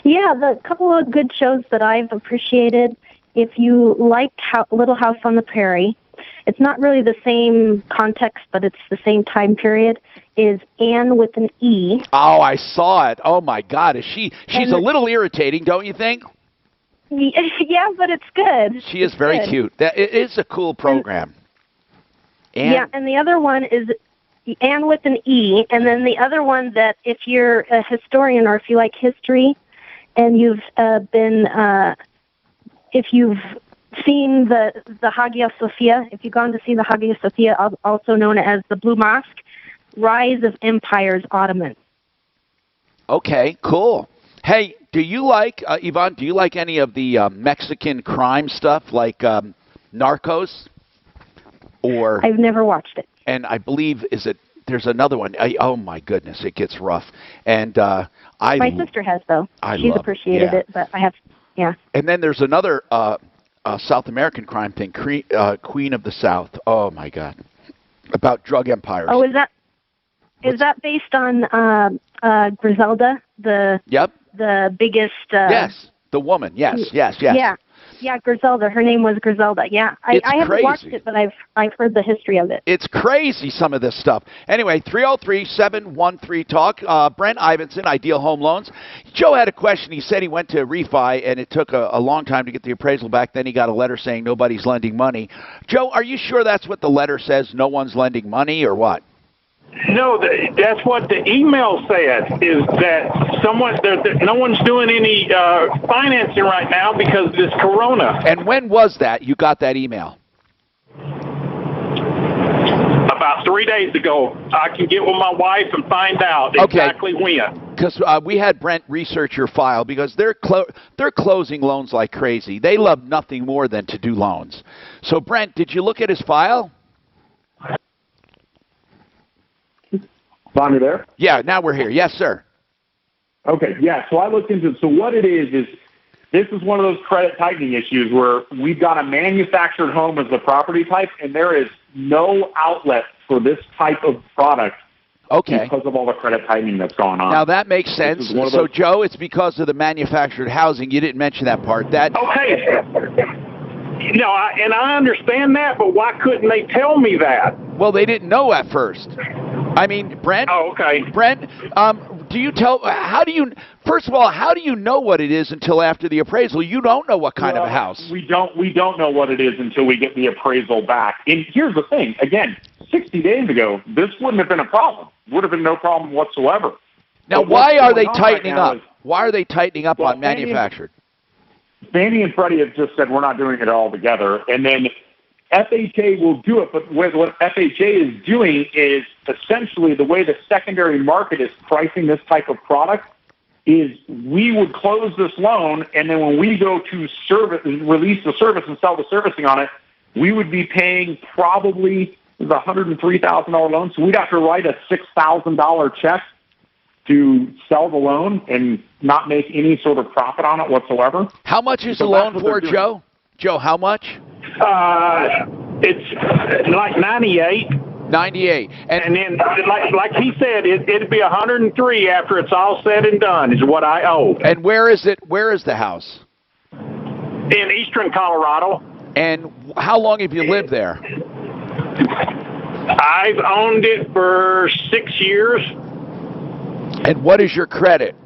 Yeah, the couple of good shows that I've appreciated. If you liked Little House on the Prairie, it's not really the same context, but it's the same time period, is Anne with an E. Oh, I saw it. Oh, my God. She's a little irritating, don't you think? Yeah, but it's good. She is very cute. It is a cool program. Yeah, and the other one is Anne with an E, and then the other one that if you're a historian or if you like history and you've if you've seen the Hagia Sophia, if you've gone to see the Hagia Sophia, also known as the Blue Mosque, Rise of Empires Ottoman. Okay, cool. Hey, do you like, Yvonne, do you like any of the Mexican crime stuff like Narcos? Or I've never watched it. And I believe, there's another one. Oh, my goodness, it gets rough. And my sister has, though. She's appreciated it, but I have, yeah. And then there's another South American crime thing, Queen of the South. Oh, my God. About drug empires. Oh, is that based on Griselda, the biggest... yes, the woman. Yes. Yeah. Yeah, Griselda. Her name was Griselda. Yeah, It's I haven't crazy. watched it, but I've heard the history of it. It's crazy, some of this stuff. Anyway, 303-713-TALK. Brent Ivinson, Ideal Home Loans. Joe had a question. He said he went to refi, and it took a long time to get the appraisal back. Then he got a letter saying nobody's lending money. Joe, are you sure that's what the letter says, no one's lending money, or what? No, that's what the email said, is that no one's doing any financing right now because of this corona. And when was that you got that email? About 3 days ago. I can get with my wife and find out exactly when. Because we had Brent research your file because they're closing loans like crazy. They love nothing more than to do loans. So, Brent, did you look at his file? Bon, you there? Yeah, now we're here. Yes, sir. Okay, yeah. So I looked into it. So what it is this is one of those credit tightening issues where we've got a manufactured home as the property type, and there is no outlet for this type of product. Okay. Because of all the credit tightening that's gone on. Now that makes sense. So, Joe, it's because of the manufactured housing. You didn't mention that part. Okay. No, I understand that, but why couldn't they tell me that? Well, they didn't know at first. I mean, Brent. Oh, okay. Brent, first of all, how do you know what it is until after the appraisal? You don't know what kind of a house. We don't know what it is until we get the appraisal back. And here's the thing. Again, 60 days ago, this wouldn't have been a problem. Would have been no problem whatsoever. Now, why are they tightening up? Why are they tightening up on manufactured? Fannie and Freddie have just said we're not doing it all together. And then FHA will do it, but what FHA is doing is essentially the way the secondary market is pricing this type of product is we would close this loan, and then when we go to release the service and sell the servicing on it, we would be paying probably the $103,000 loan. So we'd have to write a $6,000 check to sell the loan and not make any sort of profit on it whatsoever. How much is the loan for, Joe? Joe, how much? It's like 98. 98. And then, like he said, it'd be 103 after it's all said and done, is what I owe. And where is it? Where is the house? In eastern Colorado. And how long have you lived there? I've owned it for 6 years. And what is your credit?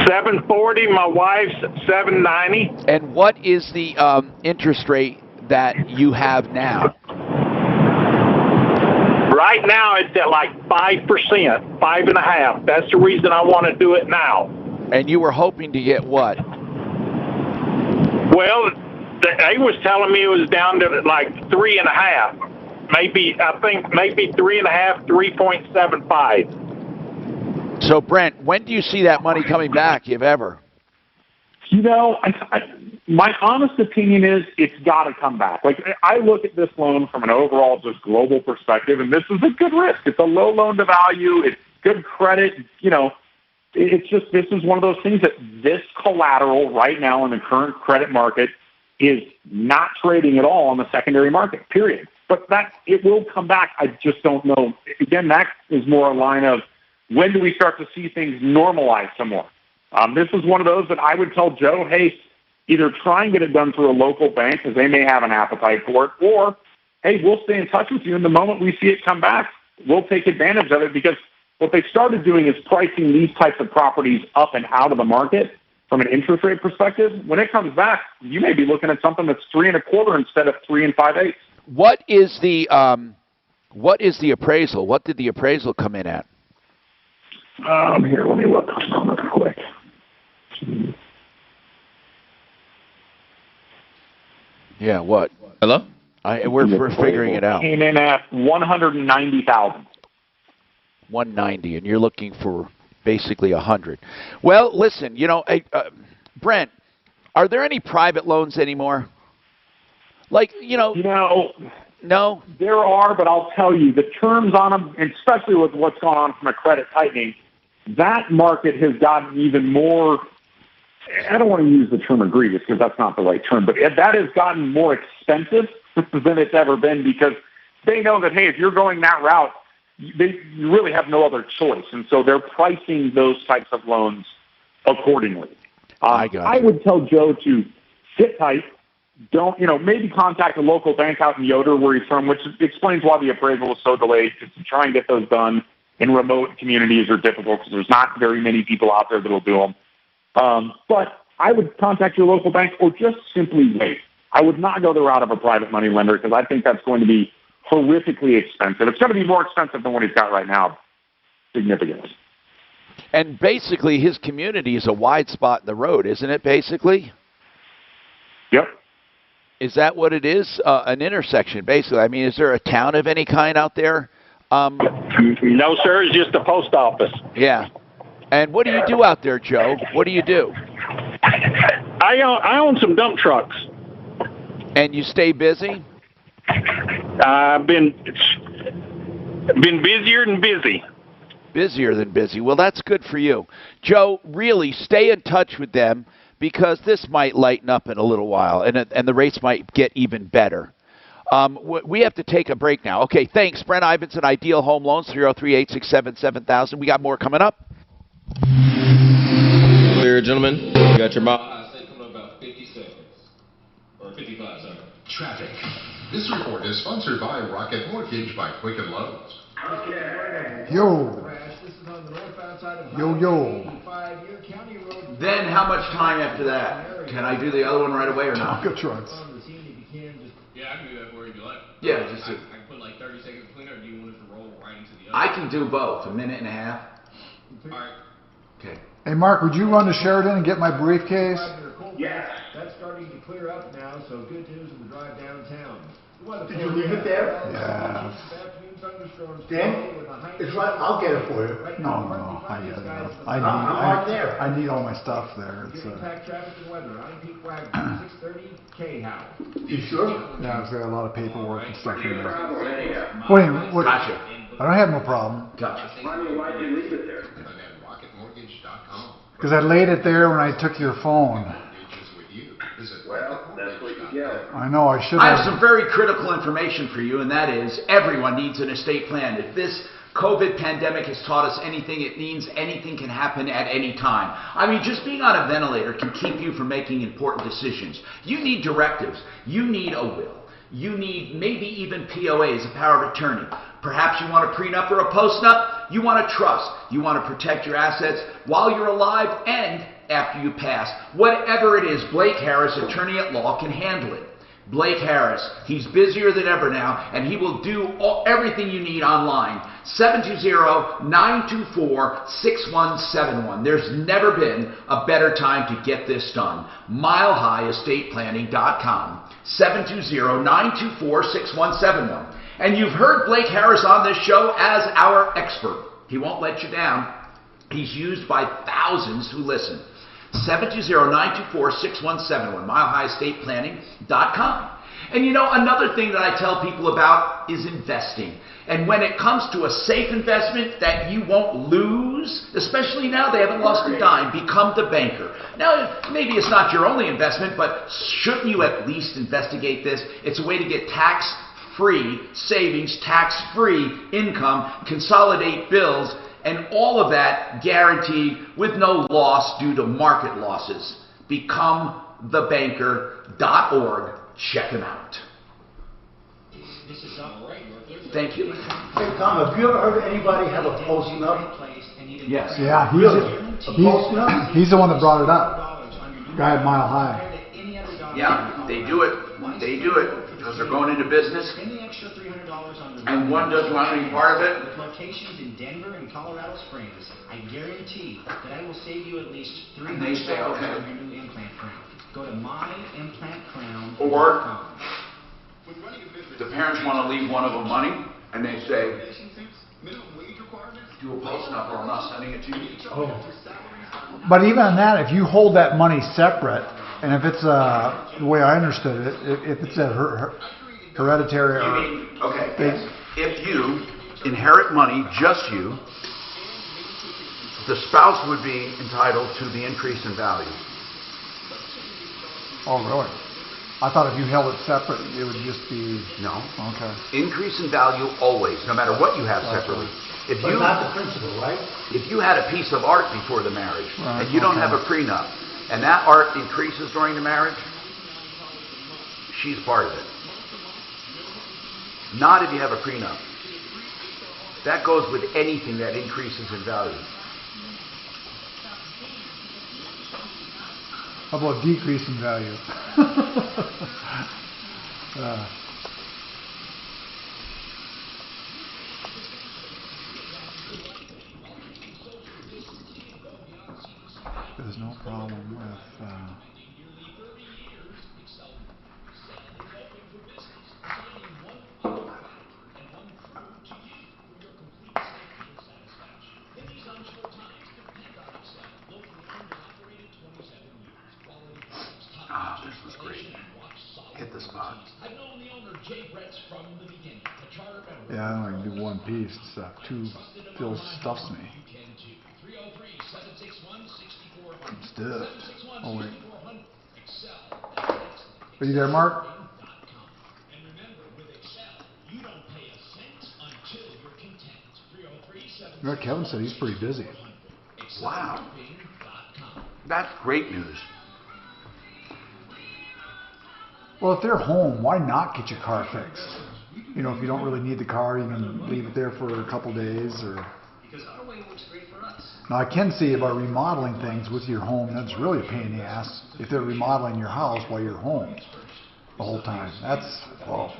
740. My wife's 790. And what is the interest rate that you have now? Right now, it's at like 5%, 5.5%. That's the reason I want to do it now. And you were hoping to get what? Well, they was telling me it was down to like 3.5. Maybe 3.5, 3.75. So, Brent, when do you see that money coming back, if ever? You know, my honest opinion is it's got to come back. Like, I look at this loan from an overall just global perspective, and this is a good risk. It's a low loan to value. It's good credit. You know, it's just this is one of those things that this collateral right now in the current credit market is not trading at all on the secondary market, period. But that it will come back. I just don't know. Again, that is more a line of when do we start to see things normalize some more? This is one of those that I would tell Joe, hey, either try and get it done through a local bank because they may have an appetite for it, or, hey, we'll stay in touch with you. And the moment we see it come back, we'll take advantage of it because what they started doing is pricing these types of properties up and out of the market from an interest rate perspective. When it comes back, you may be looking at something that's 3.25 instead of 3 5/8. What is the appraisal? What did the appraisal come in at? Here, let me look real quick. Yeah, what? Hello? We're figuring it out. Came in at $190,000. 190, and you're looking for basically 100. Well, listen, Brent, are there any private loans anymore? Like, no. There are, but I'll tell you, the terms on them, especially with what's gone on from a credit tightening, that market has gotten even more, I don't want to use the term egregious because that's not the right term, but that has gotten more expensive than it's ever been because they know that, hey, if you're going that route, you really have no other choice. And so they're pricing those types of loans accordingly. I would tell Joe to sit tight. Don't, maybe contact a local bank out in Yoder where he's from, which explains why the appraisal was so delayed, because to try and get those done in remote communities are difficult because there's not very many people out there that will do them. But I would contact your local bank or just simply wait. I would not go the route of a private money lender because I think that's going to be horrifically expensive. It's going to be more expensive than what he's got right now, significantly. And basically, his community is a wide spot in the road, isn't it, basically? Yep. Is that what it is? An intersection, basically. I mean, is there a town of any kind out there? No, sir. It's just a post office. Yeah. And what do you do out there, Joe? What do you do? I own some dump trucks. And you stay busy? I've been busier than busy. Busier than busy. Well, that's good for you. Joe, really stay in touch with them because this might lighten up in a little while and the rates might get even better. We have to take a break now. Okay, thanks. Brent Ivinson, Ideal Home Loans, 303-867-7000. We got more coming up. Clear, gentlemen. You got your mile high state coming up about 50 seconds. Or 55, sorry. Traffic. This report is sponsored by Rocket Mortgage by Quicken Loans. Yo. Yo. Then how much time after that? Can I do the other one right away or not? Good trucks. Yeah, I can do that for you if you like. Yeah, I can put like 30 seconds between, or do you want it to roll right into the other? I can do both, a minute and a half. All right. Okay. Hey, Mark, would you run to Sheridan and get my briefcase? Yes. That's starting to clear up now, so good news in the drive downtown. Did you leave it there? Yeah. Dan? It's right. I'll get it for you. No, I get it. I'm right there. I need all my stuff there. It's, Impact traffic and weather. I'm Pete Wagner, 630 K-How. You sure? Yeah, it's got a lot of paperwork and stuff in there. Anyhow. Wait a minute. What? Gotcha. I don't have no problem. Gotcha. Why'd you leave it there? RocketMortgage.com. Because I laid it there when I took your phone. Well, that's what you get. I know, I should I have. have some very critical information for you, and that is everyone needs an estate plan. If this COVID pandemic has taught us anything, it means anything can happen at any time. I mean, just being on a ventilator can keep you from making important decisions. You need directives. You need a will. You need maybe even POAs, a power of attorney. Perhaps you want a prenup or a postnup. You want a trust. You want to protect your assets while you're alive and after you pass. Whatever it is, Blake Harris, attorney at law, can handle it. Blake Harris, he's busier than ever now, and he will do everything you need online. 720-924-6171. There's never been a better time to get this done. MileHighEstatePlanning.com. 720-924-6171. And you've heard Blake Harris on this show as our expert. He won't let you down. He's used by thousands who listen. 720-924-6171, MileHighEstatePlanning.com. And you know, another thing that I tell people about is investing. And when it comes to a safe investment that you won't lose, especially now they haven't lost a dime, become the banker. Now, maybe it's not your only investment, but shouldn't you at least investigate this? It's a way to get tax-free savings, tax-free income, consolidate bills, and all of that guaranteed with no loss due to market losses. BecomeTheBanker.org. Check them out. Thank you. Hey, Tom, have you ever heard anybody have a post-nup? Yes. Yeah, he's the one that brought it up. Guy at Mile High. Yeah, they do it. They do it because they're going into business. And one doesn't want any part of it. With locations in Denver and Colorado Springs, I guarantee that I will save you at least $300 And they say, okay. on your new implant crown. Go to myimplantcrown.com. Or the parents want to leave one of them money, and they say, do a post-nup or I'm not sending it to you. Oh. But even on that, if you hold that money separate, and if it's the way I understood it, if it's a hereditary or... Okay, if you inherit money, just you, the spouse would be entitled to the increase in value. Oh, really? I thought if you held it separate, it would just be... No. Okay. Increase in value always, no matter what you have separately. If But not the principal, right? If you had a piece of art before the marriage, and you don't have a prenup, and that art increases during the marriage, she's part of it. Not if you have a prenup. That goes with anything that increases in value. How about decrease in value? There's no problem with... Ah, this was great. Hit the spot. Yeah, I only do one piece. Two still stuffs me. Let's do it. Oh, wait. Are you there, Mark? You know, Kevin said he's pretty busy. Wow. That's great news. Well, if they're home, why not get your car fixed? You know, if you don't really need the car, you can leave it there for a couple days. Or. Now, I can see about remodeling things with your home. That's really a pain in the ass if they're remodeling your house while you're home the whole time. That's, well.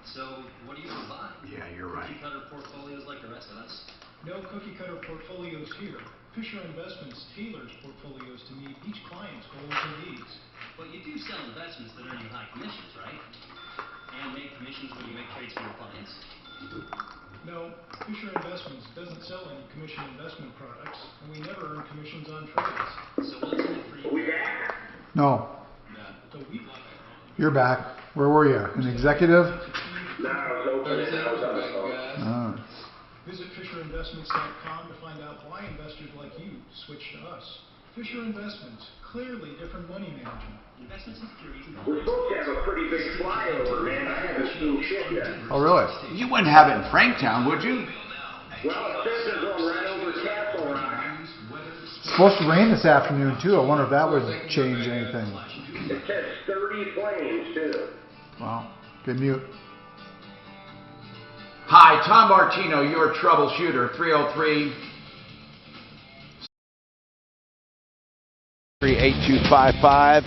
So, what do you want to buy? Yeah, you're right. Cookie cutter portfolios like the rest of us? No cookie cutter portfolios here. Fisher Investments tailors portfolios to meet each client's goals and needs. But you do sell investments that earn you high commissions, right? And make commissions when you make trades for your clients? No, Fisher Investments doesn't sell any commission investment products, and we never earn commissions on trades. So what's in it for you? No. You're back. Where were you? An executive? No, I was opening. I was on the phone. Oh. Visit FisherInvestments.com to find out why investors like you switch to us. Fisher Investments, clearly different money management. Investment securities. We're supposed to have a pretty big flyover, man. I haven't seen shit yet. Oh, really? You wouldn't have it in Franktown, would you? Well, it says they're going right over Castle Rock. It's supposed to rain this afternoon, too. I wonder if that would change anything. It says 30 planes, too. Wow. Good mute. Hi, Tom Martino, your troubleshooter, 303. 8255.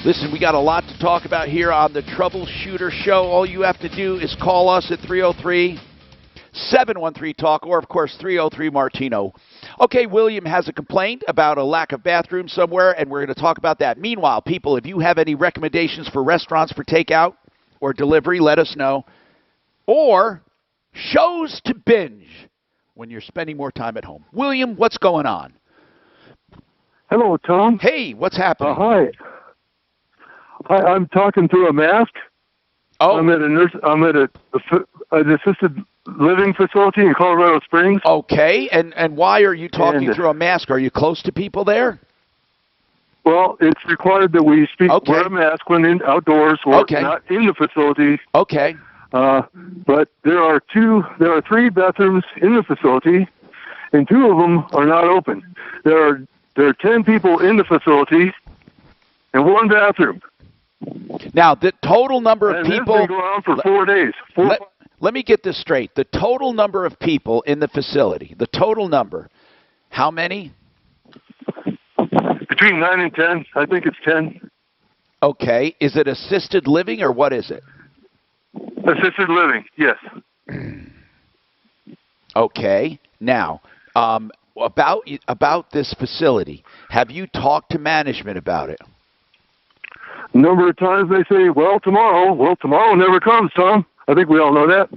Listen, we got a lot to talk about here on the Troubleshooter Show. All you have to do is call us at 303-713-TALK or, of course, 303-MARTINO. Okay, William has a complaint about a lack of bathrooms somewhere, and we're going to talk about that. Meanwhile, people, if you have any recommendations for restaurants for takeout or delivery, let us know. Or shows to binge when you're spending more time at home. William, what's going on? Hello, Tom. Hey, what's happening? Hi. I'm talking through a mask. Oh. I'm at an assisted living facility in Colorado Springs. Okay, and why are you talking through a mask? Are you close to people there? Well, it's required that we wear a mask when outdoors or not in the facility. Okay. But there are 3 bathrooms in the facility, and 2 of them are not open. There are 10 people in the facility and 1 bathroom. Now, the total number of people... And this has been going on for 4 days. Let me get this straight. The total number of people in the facility, the total number, how many? Between 9 and 10. I think it's 10. Okay. Is it assisted living or what is it? Assisted living, yes. Okay. Now, about this facility, have you talked to management about it? A number of times they say, well, tomorrow. Well, tomorrow never comes, Tom. I think we all know that.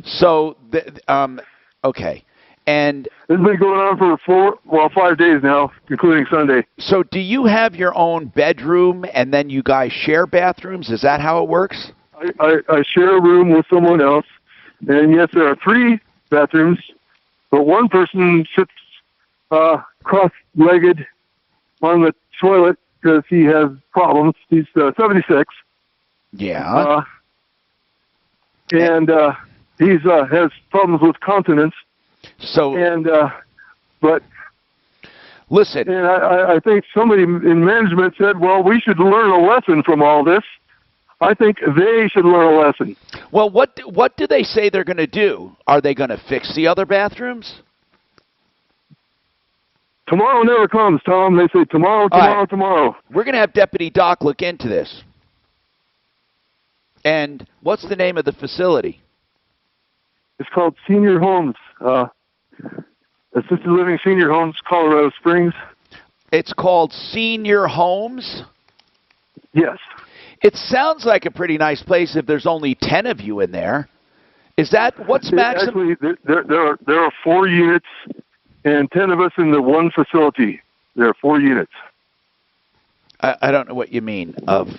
So, okay. And it's been going on for 5 days now, including Sunday. So do you have your own bedroom and then you guys share bathrooms? Is that how it works? I share a room with someone else. And yes, there are 3 bathrooms, but one person sits cross-legged on the toilet because he has problems. He's 76. Yeah. And he has problems with continence. So. And but Listen. And I think somebody in management said, well, we should learn a lesson from all this. I think they should learn a lesson. Well, what do they say they're going to do? Are they going to fix the other bathrooms? Tomorrow never comes, Tom. They say tomorrow, tomorrow. We're going to have Deputy Doc look into this. And what's the name of the facility? It's called Senior Homes. Assisted Living Senior Homes, Colorado Springs. It's called Senior Homes? Yes. It sounds like a pretty nice place if there's only 10 of you in there. Is that what's maximum? Actually, there are 4 units and 10 of us in the one facility. There are 4 units. I don't know what you mean,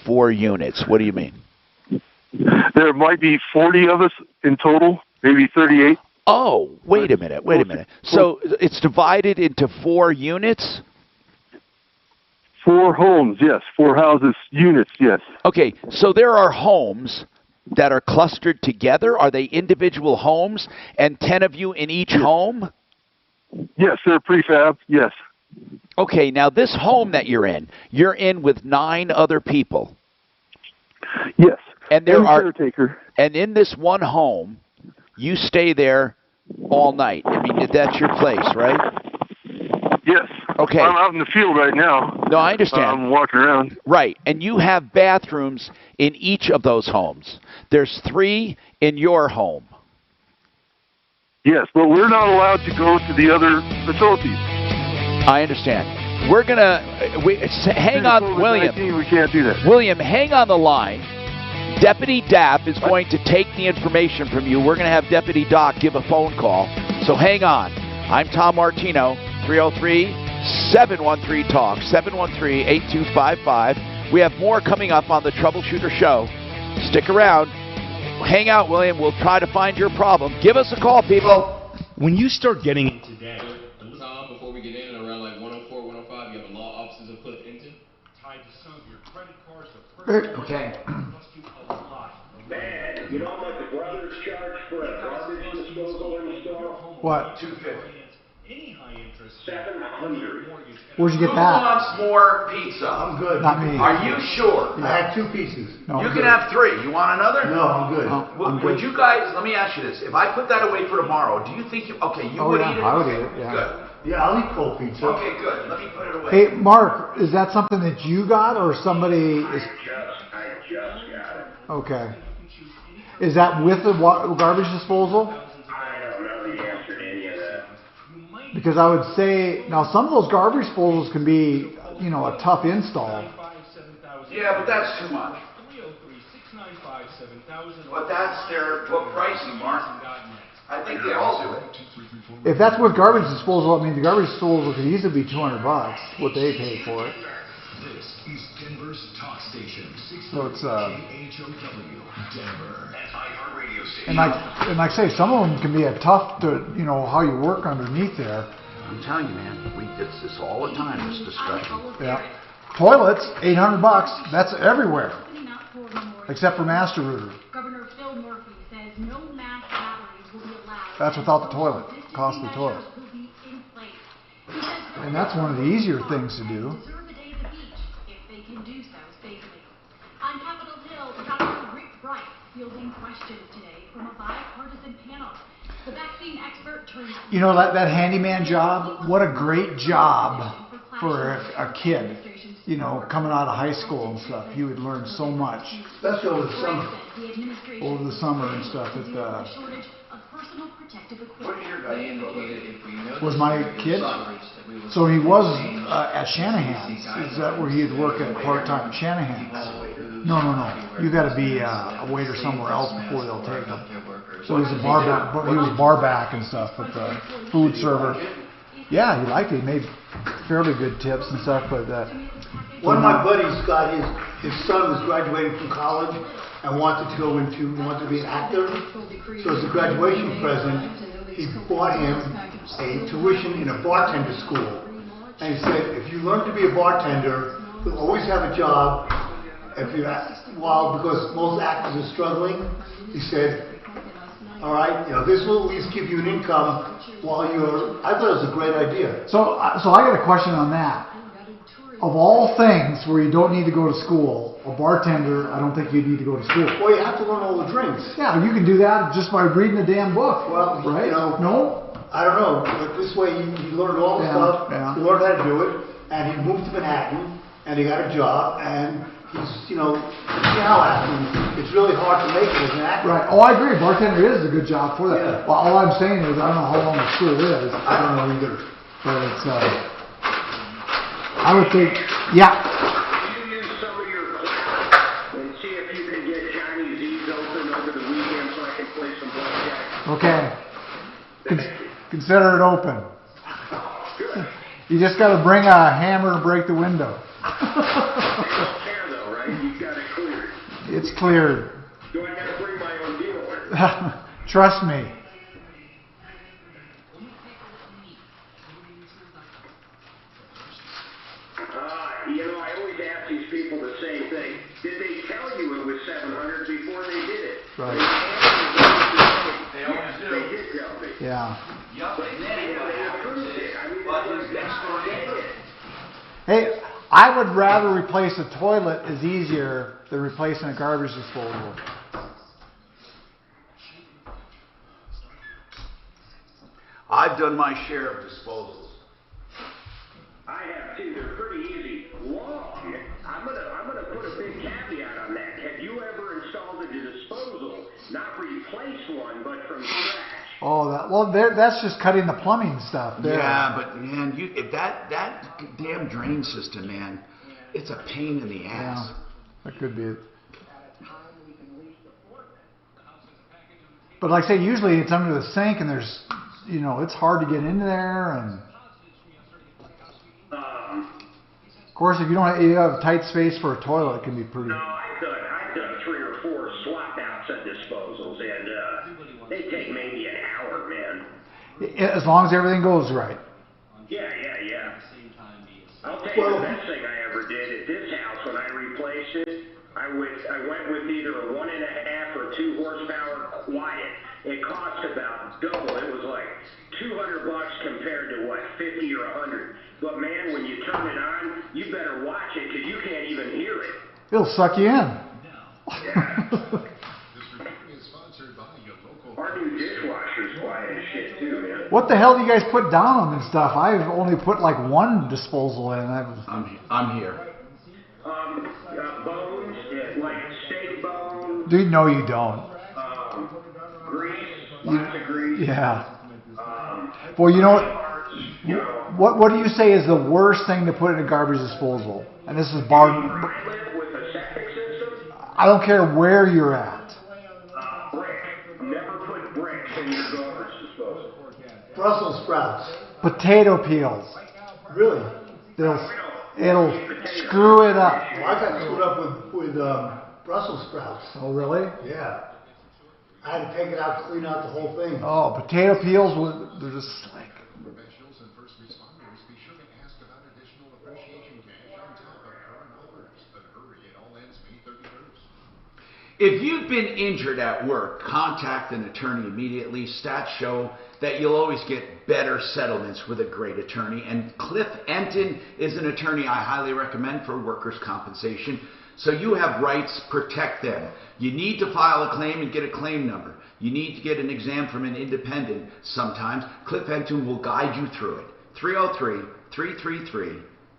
4 units. What do you mean? There might be 40 of us in total, maybe 38. Oh, wait a minute. So it's divided into 4 units? 4 homes, yes. 4 houses, units, yes. Okay, so there are homes that are clustered together. Are they individual homes and 10 of you in each home? Yes, they're prefab, yes. Okay, now this home that you're in with 9 other people. Yes. And there are caretaker. And in this one home, you stay there all night. I mean, that's your place, right? Yes. Okay. I'm out in the field right now. No, I understand. I'm walking around. Right. And you have bathrooms in each of those homes. There's 3 in your home. Yes, but we're not allowed to go to the other facilities. I understand. We're going to hang on, William. We can't do that. William, hang on the line. Deputy Daff is going to take the information from you. We're going to have Deputy Doc give a phone call. So hang on. I'm Tom Martino, 303-713-TALK, 713-8255. We have more coming up on the Troubleshooter Show. Stick around. Hang out, William. We'll try to find your problem. Give us a call, people. When you start getting today, Tom, before we get in, around like 104, 105, you have a law offices to put into? Tied to some of your credit cards or Okay. Man, you know how much the brothers charge for a garbage disposal install? What? Any high interest. 700. Where'd you get Who that? wants more pizza? I'm good. Not me. Are you sure? I had 2 pieces. No, You I'm can good. have 3. You want another? No, I'm good. Would you guys, let me ask you this. If I put that away for tomorrow, do you think you would eat it? I would eat it, yeah. Good. Yeah, I'll eat cold pizza. Okay, good. Let me put it away. Hey, Mark, is that something that you got or somebody is... I just got it. Okay. Is that with the garbage disposal? I don't know the answer to any of that. Because I would say, now some of those garbage disposals can be, a tough install. Yeah, but that's too much. But that's their pricing, Mark. I think they all do it. If that's with garbage disposal, I mean, the garbage disposal could easily be $200, what they pay for it. This is Denver's talk station. So it's, Denver. and like I say, some of them can be a tough to, how you work underneath there. I'm telling you, man, we get this all the time, this discussion. Yeah. Toilets, $800. That's everywhere, except for Master Router. Governor Phil Murphy says no mass batteries will be allowed. That's without the toilet. Cost of the toilet. And that's one of the easier things to do. On Capitol Hill, Dr. Rick Bright fielding questions today from a bipartisan panel. The vaccine expert turns... That handyman job, what a great job for a kid, coming out of high school and stuff. He would learn so much. Especially over the summer. Over the summer and stuff. Was my kid? So he was at Shanahan's. Is that where he'd work at part-time at Shanahan's? No. You got to be a waiter somewhere else before they'll take him. So he was bar back and stuff with the food server. Yeah, he liked it. He made fairly good tips and stuff. But one of my buddies got his son was graduating from college and wanted to be an actor. So as a graduation present, he bought him a tuition in a bartender school. And he said, if you learn to be a bartender, you'll always have a job. Because most actors are struggling, he said, All right, this will at least give you an income while you're. I thought it was a great idea. So I got a question on that. Of all things where you don't need to go to school, a bartender, I don't think you need to go to school. Well, you have to learn all the drinks. Yeah, you can do that just by reading the damn book. Well, right? No? I don't know, but this way he learned all the stuff. Yeah. He learned how to do it, and he moved to Manhattan, and he got a job, and he's, you see how acting, it's really hard to make it as an actor. Right. Oh, I agree. Bartender is a good job for that. Yeah. Well, all I'm saying is I don't know how long the school is. I don't know either. But it's, I would think, yeah. You use some of your clout and see if you can get Johnny's Z's open over the weekend so I can play some blackjack. Okay. Consider it open. You just got to bring a hammer and break the window. Care though, right? You've got it cleared. It's cleared. Do I got to bring my own dealer? Trust me. I always ask these people the same thing. Did they tell you it was 700 before they did it? Right. They always do. They did tell me. Yeah. Yup, and then they approved it. I mean, but his next Hey, I would rather replace a toilet is easier than replacing a garbage disposal. I've done my share of disposals. I have too. They're pretty easy. Long. I'm gonna put a big caveat on that. Have you ever installed a disposal, not replaced one, but from scratch? Oh, that's just cutting the plumbing stuff there. Yeah, but man, that damn drain system, man, it's a pain in the ass. Yeah, that could be it. But like I say, usually it's under the sink, and there's, it's hard to get into there, and of course, if you have tight space for a toilet, it can be pretty. No, I've done 3 or 4 swap outs at disposals, and they take maybe an hour, man. As long as everything goes right. Yeah. I'll tell you the best thing I ever did at this house when I replaced it. I went with either a 1.5 or 2 horsepower quiet. It cost about double. It was like $200 compared to what, 50 or 100. But man, when you turn it on, you better watch it because you can't even hear it. It'll suck you in. Our new dishwasher's quiet as shit too, man. What the hell do you guys put down on this stuff? I've only put like 1 disposal in. I'm here. Bones, like steak bones. No, you don't. Grease, lots of grease. Yeah. Well, what do you say is the worst thing to put in a garbage disposal? And this is bar. With a septic system? I don't care where you're at. Brick. Never put bricks in your garbage disposal. Brussels sprouts. Potato peels. Really? It'll screw it up. Well, I got screwed up with Brussels sprouts. Oh, really? Yeah. I had to take it out, clean out the whole thing. Oh, potato peels, they're just slick. Professionals and first responders, be sure to ask about additional appreciation cash on top of current offers. But hurry, it all ends May 31st. If you've been injured at work, contact an attorney immediately. Stats show that you'll always get better settlements with a great attorney. And Cliff Enton is an attorney I highly recommend for workers' compensation. So you have rights, protect them. You need to file a claim and get a claim number. You need to get an exam from an independent sometimes. Cliff Enton will guide you through it.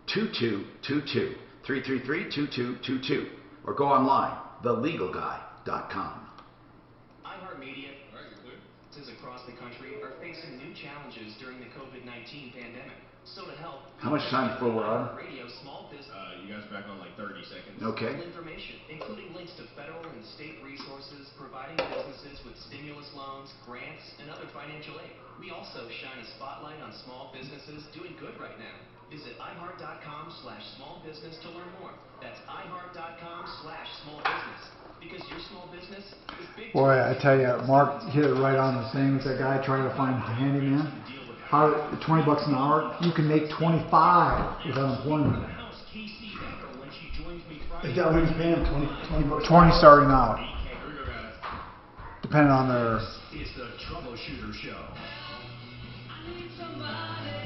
303-333-2222. 333-2222. Or go online, thelegalguy.com. iHeartMedia across the country are facing new challenges during the COVID-19 pandemic. So to help, How much time before we're on? Radio small business. You guys back on like 30 seconds. Okay. Information, including links to federal and state resources, providing businesses with stimulus loans, grants, and other financial aid. We also shine a spotlight on small businesses doing good right now. Visit iHeart.com/smallbusiness to learn more. That's iHeart.com/smallbusiness. Because your small business is big. Boy, I tell you, Mark hit it right on the thing with that guy trying to find a handyman. How $20 an hour? You can make 25 with unemployment. Is that what he's paying? 20 bucks? 20 starting out. depending on their. It's the Troubleshooter Show.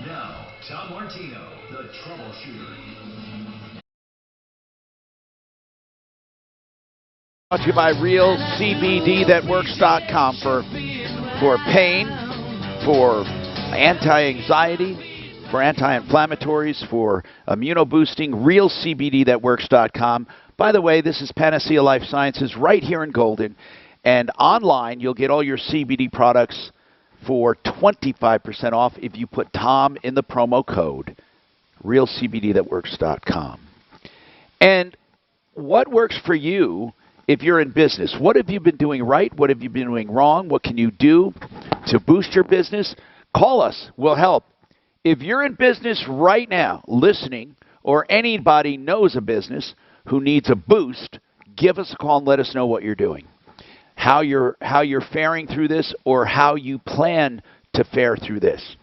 Now, Tom Martino, the Troubleshooter. Brought to you by RealCBDThatWorks.com for pain, for anti-anxiety, for anti-inflammatories, for immunoboosting. RealCBDThatWorks.com. By the way, this is Panacea Life Sciences right here in Golden. And online, you'll get all your CBD products for 25% off if you put Tom in the promo code. RealCBDThatWorks.com. And what works for you if you're in business? What have you been doing right? What have you been doing wrong? What can you do to boost your business? Call us. We'll help. If you're in business right now, listening, or anybody knows a business who needs a boost, give us a call and let us know what you're doing, how you're faring through this, or how you plan to fare through this.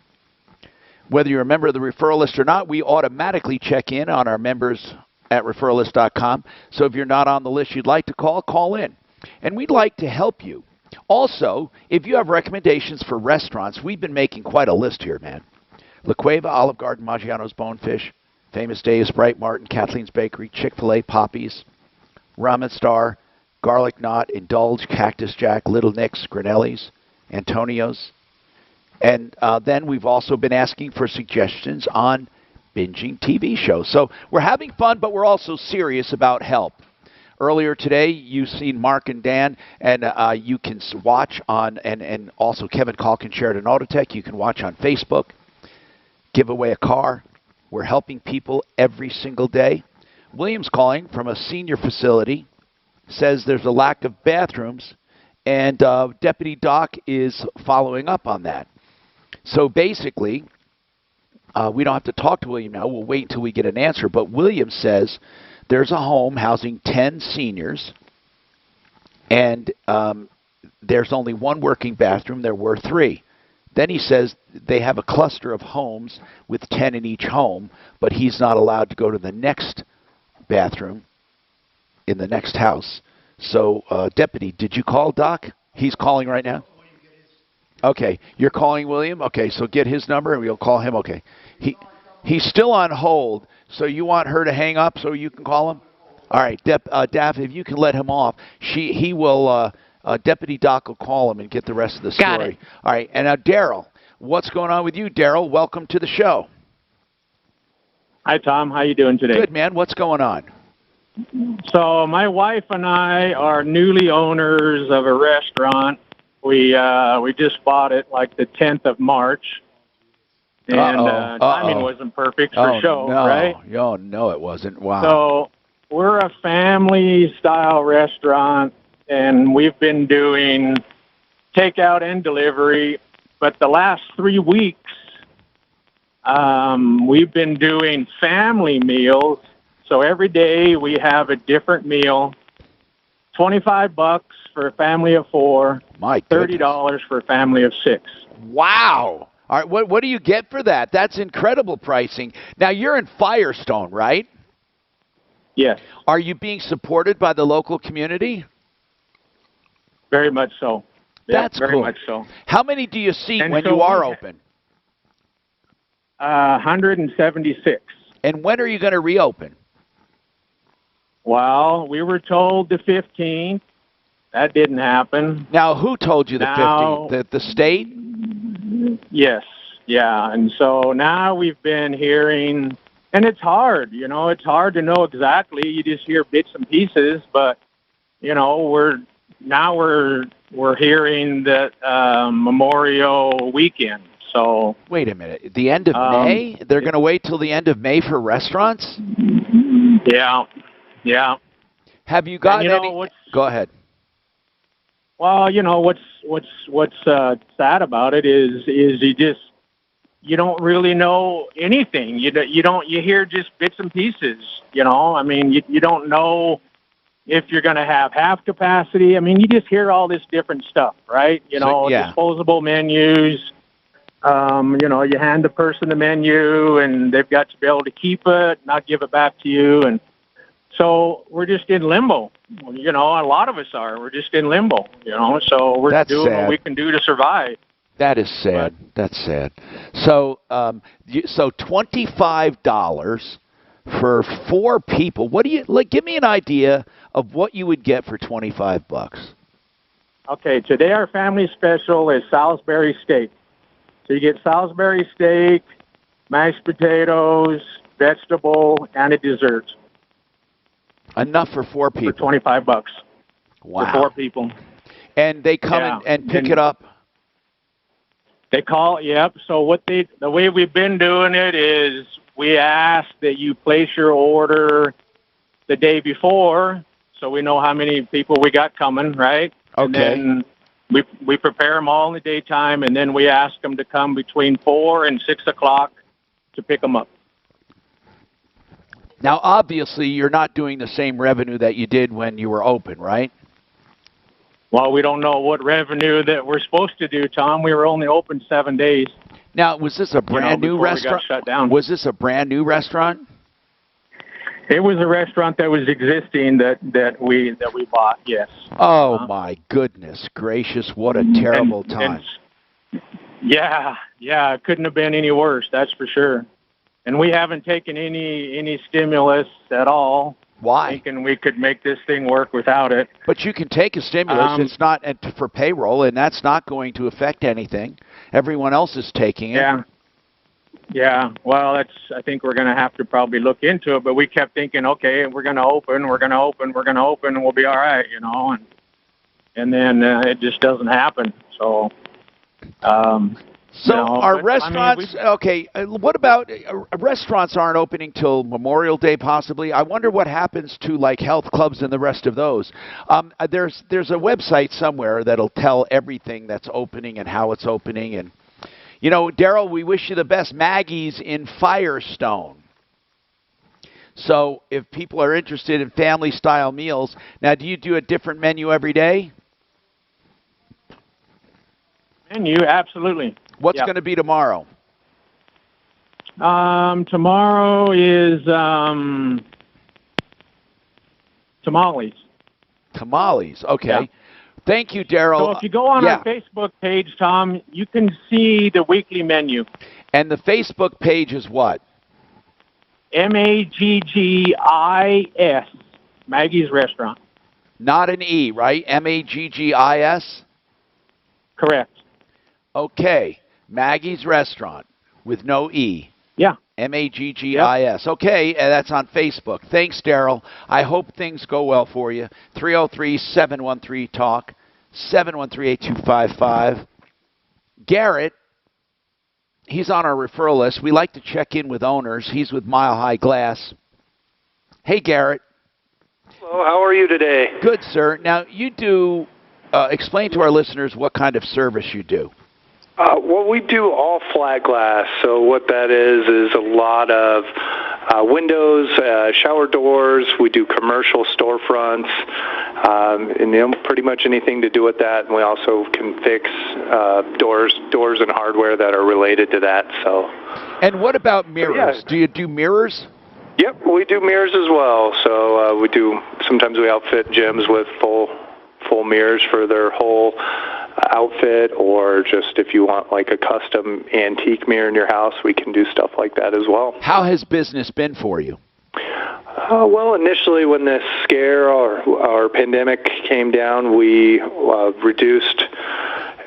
Whether you're a member of the referral list or not, we automatically check in on our members at referralist.com. So if you're not on the list you'd like to call in. And we'd like to help you. Also, if you have recommendations for restaurants, we've been making quite a list here, man. La Cueva, Olive Garden, Maggiano's Bonefish, Famous Dave's, Bright Martin, Kathleen's Bakery, Chick-fil-A, Poppy's, Ramen Star, Garlic Knot, Indulge, Cactus Jack, Little Nick's, Grinelli's, Antonio's. And then we've also been asking for suggestions on binging TV shows. So we're having fun, but we're also serious about help. Earlier today, you've seen Mark and Dan, and you can watch on, and also Kevin Calkin shared an Autotech. You can watch on Facebook. Give away a car. We're helping people every single day. William's calling from a senior facility, says there's a lack of bathrooms, and Deputy Doc is following up on that. So basically, we don't have to talk to William now. We'll wait until we get an answer. But William says there's a home housing 10 seniors, and there's only one working bathroom. There were 3. Then he says they have a cluster of homes with 10 in each home, but he's not allowed to go to the next bathroom in the next house. So, Deputy, did you call Doc? He's calling right now? Okay, you're calling William? Okay, so get his number and we'll call him. Okay. He's still on hold, so you want her to hang up so you can call him? All right, Daff, if you can let him off, Deputy Doc will call him and get the rest of the story. Got it. All right, and now Daryl, what's going on with you, Daryl? Welcome to the show. Hi, Tom. How you doing today? Good, man. What's going on? So my wife and I are newly owners of a restaurant. We just bought it like the 10th of March. And timing wasn't perfect for show, no. right? Oh, no, it wasn't. Wow. So we're a family-style restaurant, and we've been doing takeout and delivery. But the last 3 weeks, we've been doing family meals. So every day we have a different meal. $25 for a family of 4. My $30 for a family of 6. Wow. All right, what do you get for that? That's incredible pricing. Now, you're in Firestone, right? Yes. Are you being supported by the local community? Very much so. That's very cool. much so. How many do you see And when so you are we- open? 176. And when are you going to reopen? Well, we were told the 15th. That didn't happen. Now, who told you the 15th? The state? Yes. Yeah. And so now we've been hearing, and it's hard, it's hard to know exactly. You just hear bits and pieces, but, we're hearing that Memorial Weekend. So wait a minute. The end of May? They're going to wait till the end of May for restaurants? Yeah. Yeah. Have you got any? Go ahead. Well, what's sad about it is you don't really know anything. You hear just bits and pieces. You don't know if you're going to have half capacity. You just hear all this different stuff, right? Disposable menus. You hand the person the menu, and they've got to be able to keep it, not give it back to you, and So we're just in limbo. You know, a lot of us are. We're just in limbo, you know, so we're That's doing sad. what we can do to survive. That is sad. That's sad. So, so $25 for 4 people. What do you like? Give me an idea of what you would get for $25. Okay, today our family special is Salisbury steak. So you get Salisbury steak, mashed potatoes, vegetable, and a dessert. Enough for 4 people. For $25. Wow. For 4 people. And they come and pick it up. They call, yep. So the way we've been doing it is we ask that you place your order the day before, so we know how many people we got coming, right? Okay. And then we prepare them all in the daytime, and then we ask them to come between 4 and 6 o'clock to pick them up. Now, obviously, you're not doing the same revenue that you did when you were open, right? Well, we don't know what revenue that we're supposed to do, Tom. We were only open 7 days. Now, was this a brand new restaurant? We got shut down. Was this a brand new restaurant? It was a restaurant that was existing that we bought. Yes. Oh my goodness gracious! What a terrible time. Yeah, it couldn't have been any worse. That's for sure. And we haven't taken any stimulus at all. Why? Thinking we could make this thing work without it. But you can take a stimulus. It's not for payroll, and that's not going to affect anything. Everyone else is taking it. Yeah. Well, I think we're going to have to probably look into it. But we kept thinking, okay, we're going to open, and we'll be all right, you know. And then it just doesn't happen. So. So are restaurants okay? What about restaurants aren't opening till Memorial Day possibly? I wonder what happens to like health clubs and the rest of those. There's a website somewhere that'll tell everything that's opening and how it's opening. And you know, Daryl, we wish you the best. Maggie's in Firestone. So if people are interested in family style meals, now do you do a different menu every day? Menu, absolutely. What's going to be tomorrow? Tomorrow is tamales. Tamales, okay. Yeah. Thank you, Daryl. So if you go on our Facebook page, Tom, you can see the weekly menu. And the Facebook page is what? Maggis, Maggie's Restaurant. Not an E, right? Maggis? Correct. Okay. Maggie's Restaurant with no E. Yeah. Maggis. Yep. Okay, and that's on Facebook. Thanks, Daryl. I hope things go well for you. 303-713-TALK, 713-8255. Garrett, he's on our referral list. We like to check in with owners. He's with Mile High Glass. Hey, Garrett. Hello, how are you today? Good, sir. Now, you do, explain to our listeners what kind of service you do. Well, we do all flat glass. So what that is a lot of windows, shower doors. We do commercial storefronts, and pretty much anything to do with that. And we also can fix doors and hardware that are related to that. So. And what about mirrors? Do you do mirrors? Yep, we do mirrors as well. So we do. Sometimes we outfit gyms with full mirrors for their whole outfit, or just if you want like a custom antique mirror in your house, we can do stuff like that as well. How has business been for you? Well, initially when this scare or pandemic came down, we reduced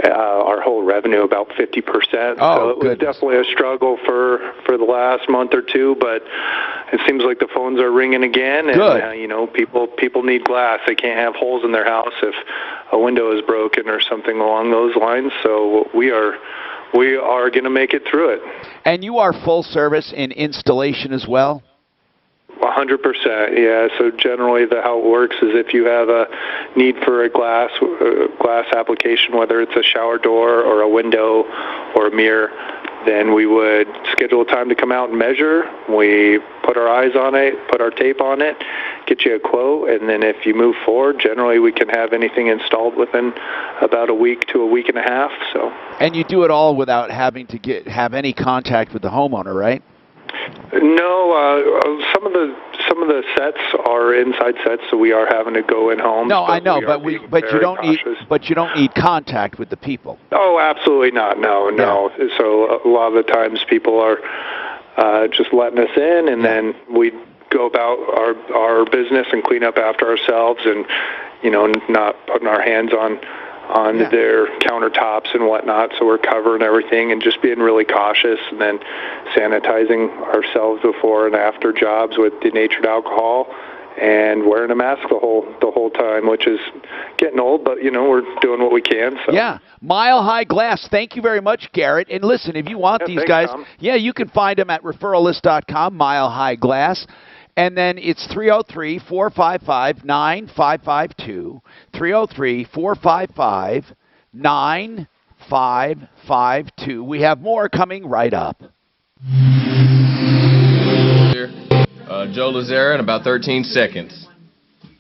our whole revenue about 50%. So it was definitely a struggle for the last month or two, but it seems like the phones are ringing again, and you know, people need glass. They can't have holes in their house if a window is broken or something along those lines. So we are going to make it through it. And you are full service in installation as well? 100%, yeah. So generally how it works is if you have a need for a glass application, whether it's a shower door or a window or a mirror, then we would schedule a time to come out and measure. We put our eyes on it, put our tape on it, get you a quote, and then if you move forward, generally we can have anything installed within about a week to a week and a half. So. And you do it all without having to have any contact with the homeowner, right? No, some of the sets are inside sets, so we are having to go in homes. No, I know, but you don't need contact with the people. Oh, absolutely not. No. So a lot of the times people are just letting us in, and then we go about our business and clean up after ourselves, and not putting our hands on their countertops and whatnot. So we're covering everything and just being really cautious, and then sanitizing ourselves before and after jobs with denatured alcohol, and wearing a mask the whole time, which is getting old, but we're doing what we can. So. Yeah, Mile High Glass. Thank you very much, Garrett. And listen, if you want these guys, Tom. you can find them at referralist.com, Mile High Glass. And then it's 303-455-9552, 303-455-9552. We have more coming right up. Joe Lazara in about 13 seconds.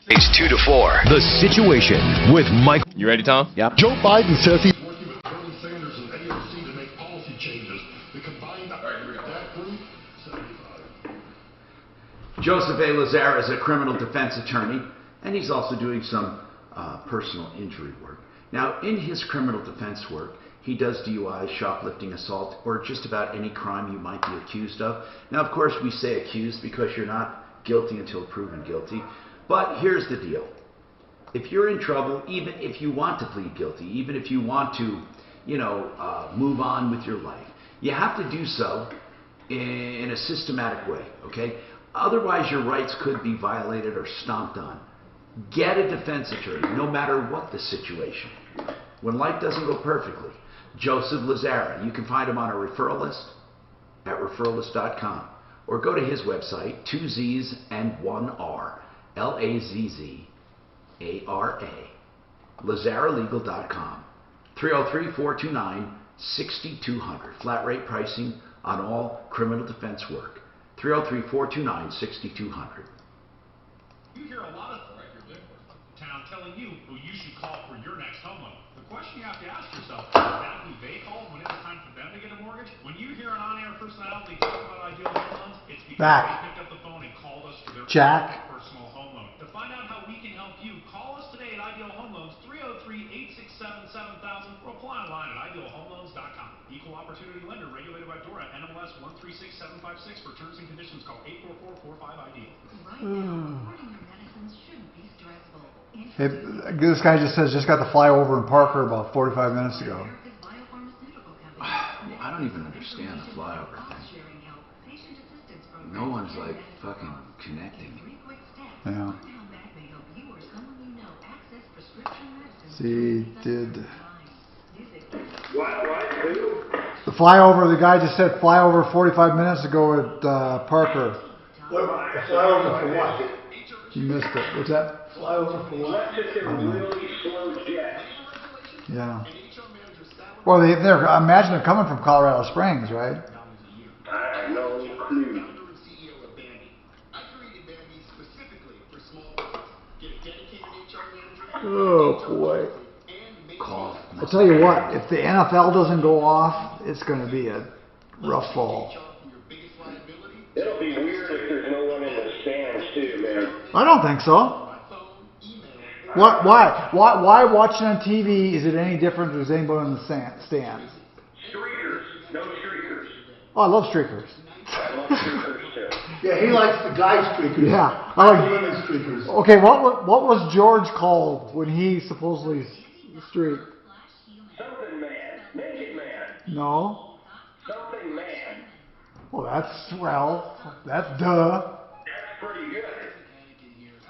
It's 2 to 4. The Situation with Mike. You ready, Tom? Yep. Joe Biden says he's working with Bernie Sanders and AOC to make policy changes. The combined that group, 75. Joseph A. Lazara is a criminal defense attorney, and he's also doing some personal injury work. Now, in his criminal defense work, he does DUI, shoplifting, assault, or just about any crime you might be accused of. Now, of course, we say accused because you're not guilty until proven guilty. But here's the deal. If you're in trouble, even if you want to plead guilty, even if you want to, move on with your life, you have to do so in a systematic way, okay? Otherwise, your rights could be violated or stomped on. Get a defense attorney, no matter what the situation. When life doesn't go perfectly, Joseph Lazara, you can find him on our referral list at referralist.com, or go to his website, 2 Z's and 1 R, LAZZARA, lazaralegal.com, 303-429-6200. Flat rate pricing on all criminal defense work. 303-429-6200. You hear a lot of town telling you who you should call for your next home loan. The question you have to ask yourself is that who they call when it's time for them to get a mortgage? When you hear an on-air personality talk about ideal home loans, it's because they picked up the phone and called us for their personal home loan. To find out how we can help you, call us today at Ideal Home Loans, 303-867-7000, or apply online at idealhomeloans.com. Equal opportunity lender regulated by DORA, NMLS 136756. For terms and conditions, call 844-45-IDEAL. Right now, ordering your medicines shouldn't be stressful. Hey, this guy just got the flyover in Parker about 45 minutes ago. I don't even understand the flyover thing. No one's like fucking connecting. Yeah. See, did the flyover? The guy just said flyover 45 minutes ago at Parker. Flyover for what? You missed it. What's that? Flyover for what? Really slow jet. Yeah. Well, imagine they're coming from Colorado Springs, right? I have no clue. Oh boy. I'll tell you what, if the NFL doesn't go off, it's going to be a rough fall. It'll be weird if there's no one in the stands too, man. I don't think so. Why watching on TV is it any different if there's anybody in the stands? Streakers. No streakers. Oh, I love streakers. I love streakers too. Yeah, he likes the guy streakers. Yeah, I like women streakers. Okay, what was George called when he supposedly streaked? Something man. Naked man. No. Something man. Well, that's duh. That's pretty good.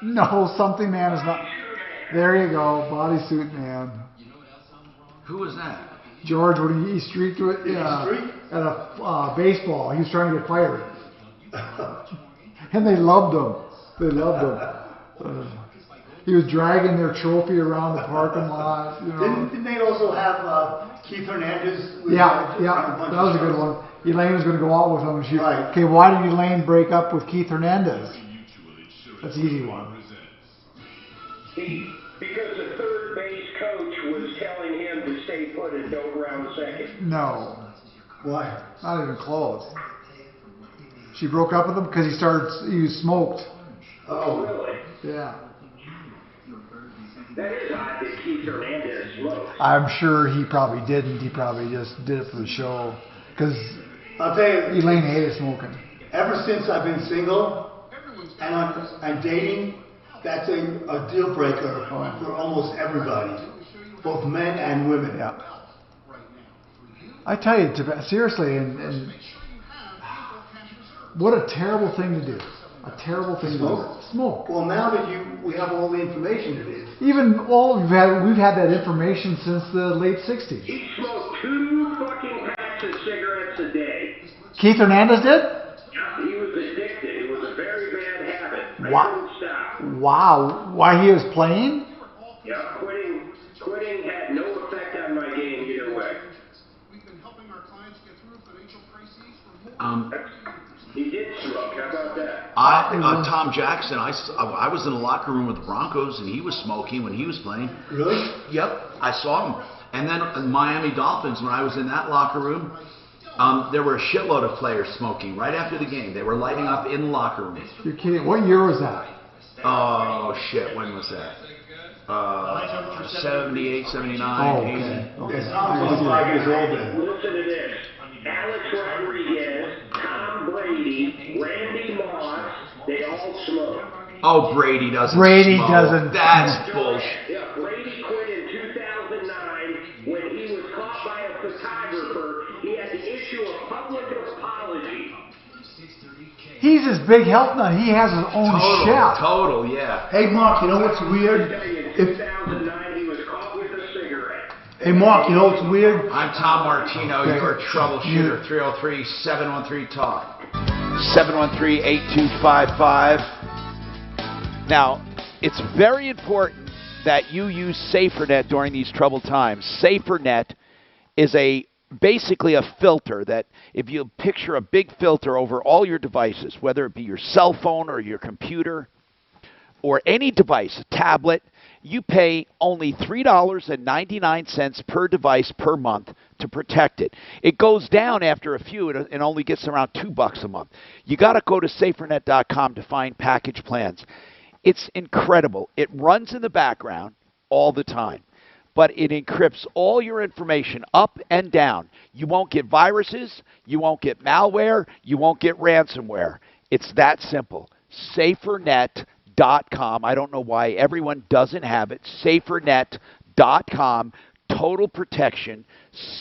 No, something man is not. There you go, bodysuit man. Who was that? George, when he streaked at a baseball, he was trying to get fired. And they loved him. He was dragging their trophy around the parking lot. Didn't they also have Keith Hernandez? Yeah, that was a good one. Elaine was going to go out with him. And okay, why did Elaine break up with Keith Hernandez? That's an easy one. Because the third base coach was telling him to stay put and don't round second. No. Why? Not even close. She broke up with him because he was smoked. Oh, really? Yeah. That is odd that Keith Hernandez smoked. I'm sure he probably didn't. He probably just did it for the show. Because I'll tell you, Elaine hated smoking. Ever since I've been single and dating, that's a deal breaker for almost everybody, both men and women. Yeah. I tell you, seriously, and what a terrible thing to do. A terrible thing to do. Smoke. Well, now that we have all the information, it is. We've had that information since the late '60s. He smoked 2 fucking packs of cigarettes a day. Keith Hernandez did? Yeah, he was addicted. It was a very bad habit. I couldn't stop. Wow. Why he was playing? Yeah, quitting had no effect on my game either way. He did smoke. How about that? Tom Jackson, I was in the locker room with the Broncos, and he was smoking when he was playing. Really? Yep, I saw him. And then Miami Dolphins, when I was in that locker room, there were a shitload of players smoking right after the game. They were lighting up in the locker room. You're kidding. What year was that? Oh, shit. When was that? 78, 79, 80. Okay. Tom was 5 years old then. Listen to this. Alex Rodriguez, Tom Brady, Randy Moss, they all smoke. Oh, Brady doesn't Brady smoke. doesn't. That's bullshit. Yeah, Brady quit in 2009 when he was caught by a photographer. He had to issue a public apology. He's his big health nut. He has his own chef. Total, yeah. Hey, Mark, you know what's weird? In 2009, he was caught with a cigarette. Hey, Mark, you know what's weird? I'm Tom Martino, your troubleshooter, 303-713-TALK. 713-8255. Now, it's very important that you use SaferNet during these troubled times. SaferNet is basically a filter that, if you picture a big filter over all your devices, whether it be your cell phone or your computer or any device, a tablet, you pay only $3.99 per device per month to protect it. It goes down after a few. It only gets around $2 a month. You got to go to SaferNet.com to find package plans. It's incredible. It runs in the background all the time, but it encrypts all your information up and down. You won't get viruses. You won't get malware. You won't get ransomware. It's that simple. SaferNet.com. I don't know why everyone doesn't have it. SaferNet.com. Total protection.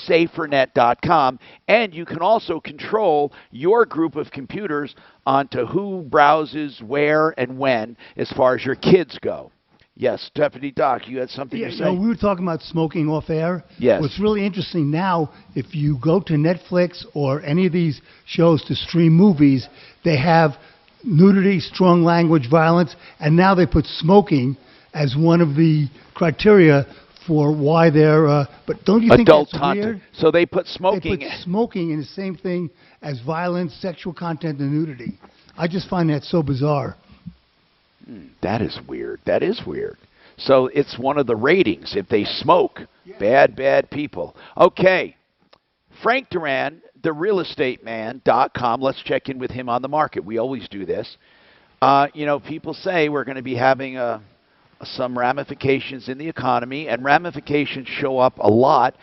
SaferNet.com. And you can also control your group of computers onto who browses where and when as far as your kids go. Yes, Deputy Doc, you had something to say? We were talking about smoking off air. Yes. What's really interesting now, if you go to Netflix or any of these shows to stream movies, they have nudity, strong language, violence, and now they put smoking as one of the criteria for why they're. But don't you think adult that's content. weird? So they put smoking. They put smoking in the same thing as violence, sexual content, and nudity. I just find that so bizarre. That is weird. That is weird. So it's one of the ratings. If they smoke, bad people. Okay. Frank Duran, therealestateman.com. Let's check in with him on the market. We always do this. People say we're going to be having some ramifications in the economy, and ramifications show up a lot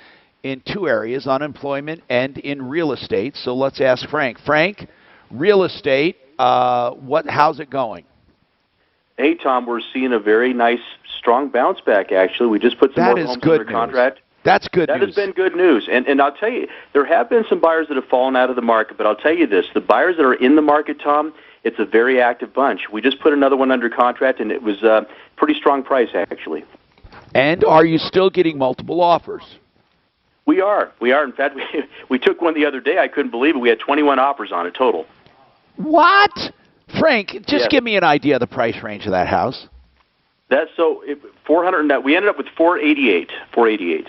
in 2 areas, unemployment and in real estate. So let's ask Frank. Frank, real estate, how's it going? Hey, Tom, we're seeing a very nice, strong bounce back, actually. We just put some more homes under contract. That's good news. That has been good news. And I'll tell you, there have been some buyers that have fallen out of the market, but I'll tell you this, the buyers that are in the market, Tom, it's a very active bunch. We just put another one under contract, and it was a pretty strong price, actually. And are you still getting multiple offers? We are. In fact, we took one the other day. I couldn't believe it. We had 21 offers on it total. What? Frank, just give me an idea of the price range of that house. That's so 400. We ended up with 488. 488.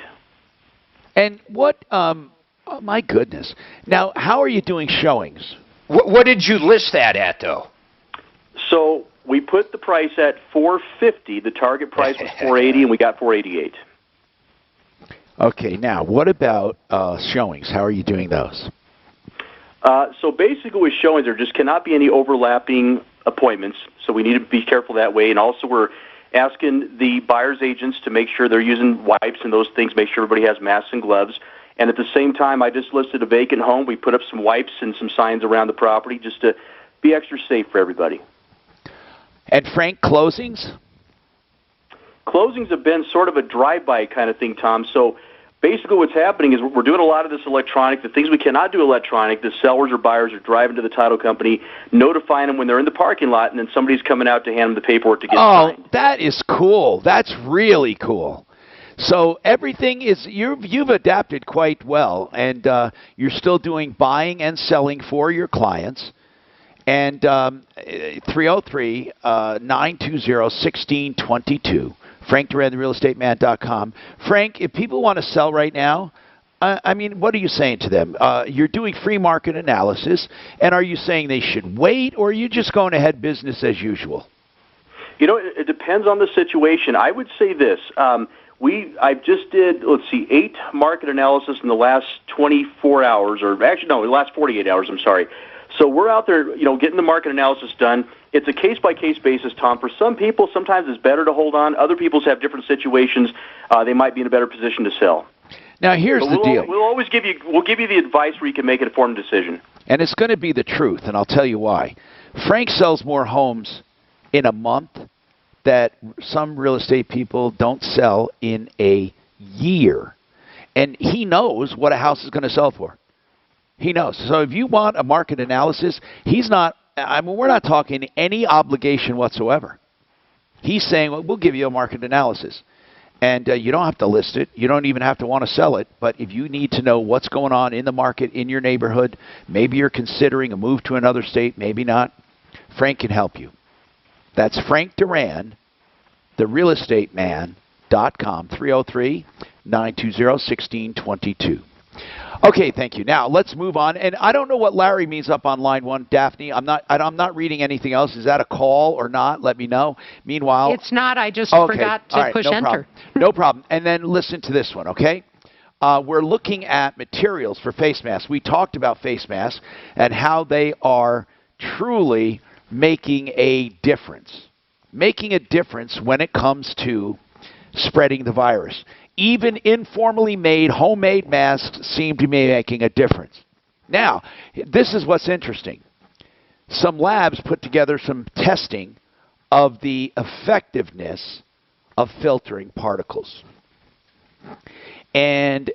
And what? Oh my goodness! Now, how are you doing showings? What did you list that at, though? So we put the price at 450. The target price was 480, and we got 488. Okay. Now, what about showings? How are you doing those? So basically with showings, there just cannot be any overlapping appointments, so we need to be careful that way. And also we're asking the buyer's agents to make sure they're using wipes and those things, make sure everybody has masks and gloves. And at the same time, I just listed a vacant home. We put up some wipes and some signs around the property just to be extra safe for everybody. And Frank, closings? Closings have been sort of a drive-by kind of thing, Tom. So basically what's happening is we're doing a lot of this electronic. The things we cannot do electronic, the sellers or buyers are driving to the title company, notifying them when they're in the parking lot, and then somebody's coming out to hand them the paperwork to get signed. Oh, that is cool. That's really cool. So everything is, you've adapted quite well, and you're still doing buying and selling for your clients. And 303-920-1622. Frank Duran, therealestateman.com. Frank, if people want to sell right now, I mean, what are you saying to them? You're doing free market analysis, and are you saying they should wait, or are you just going ahead business as usual? You know, it depends on the situation. I would say this. I just did, 8 market analysis in the last 24 hours, or actually, no, the last 48 hours, I'm sorry. So we're out there, getting the market analysis done. It's a case-by-case basis, Tom. For some people, sometimes it's better to hold on. Other people have different situations. They might be in a better position to sell. Now, here's the deal. We'll always give you the advice where you can make an informed decision. And it's going to be the truth, and I'll tell you why. Frank sells more homes in a month that some real estate people don't sell in a year. And he knows what a house is going to sell for. He knows. So if you want a market analysis, we're not talking any obligation whatsoever. He's saying, well, we'll give you a market analysis. And you don't have to list it. You don't even have to want to sell it. But if you need to know what's going on in the market in your neighborhood, maybe you're considering a move to another state, maybe not, Frank can help you. That's Frank Duran, therealestateman.com, 303-920-1622. Okay, thank you. Now let's move on. And I don't know what Larry means up on line 1, Daphne. I'm not reading anything else. Is that a call or not? Let me know. Meanwhile, it's not. I just forgot to push enter. Problem. No problem. And then listen to this one, okay? We're looking at materials for face masks. We talked about face masks and how they are truly making a difference. Making a difference when it comes to spreading the virus. Even informally made, homemade masks seem to be making a difference. Now, this is what's interesting. Some labs put together some testing of the effectiveness of filtering particles. And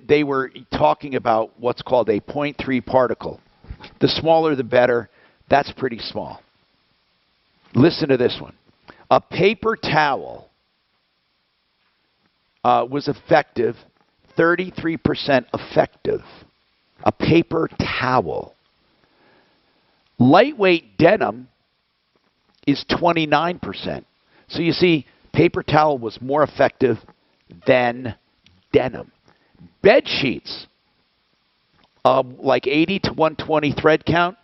they were talking about what's called a 0.3 particle. The smaller the better. That's pretty small. Listen to this one. A paper towel was effective, 33% effective. A paper towel. Lightweight denim is 29%. So you see, paper towel was more effective than denim. Bed sheets, like 80 to 120 thread count,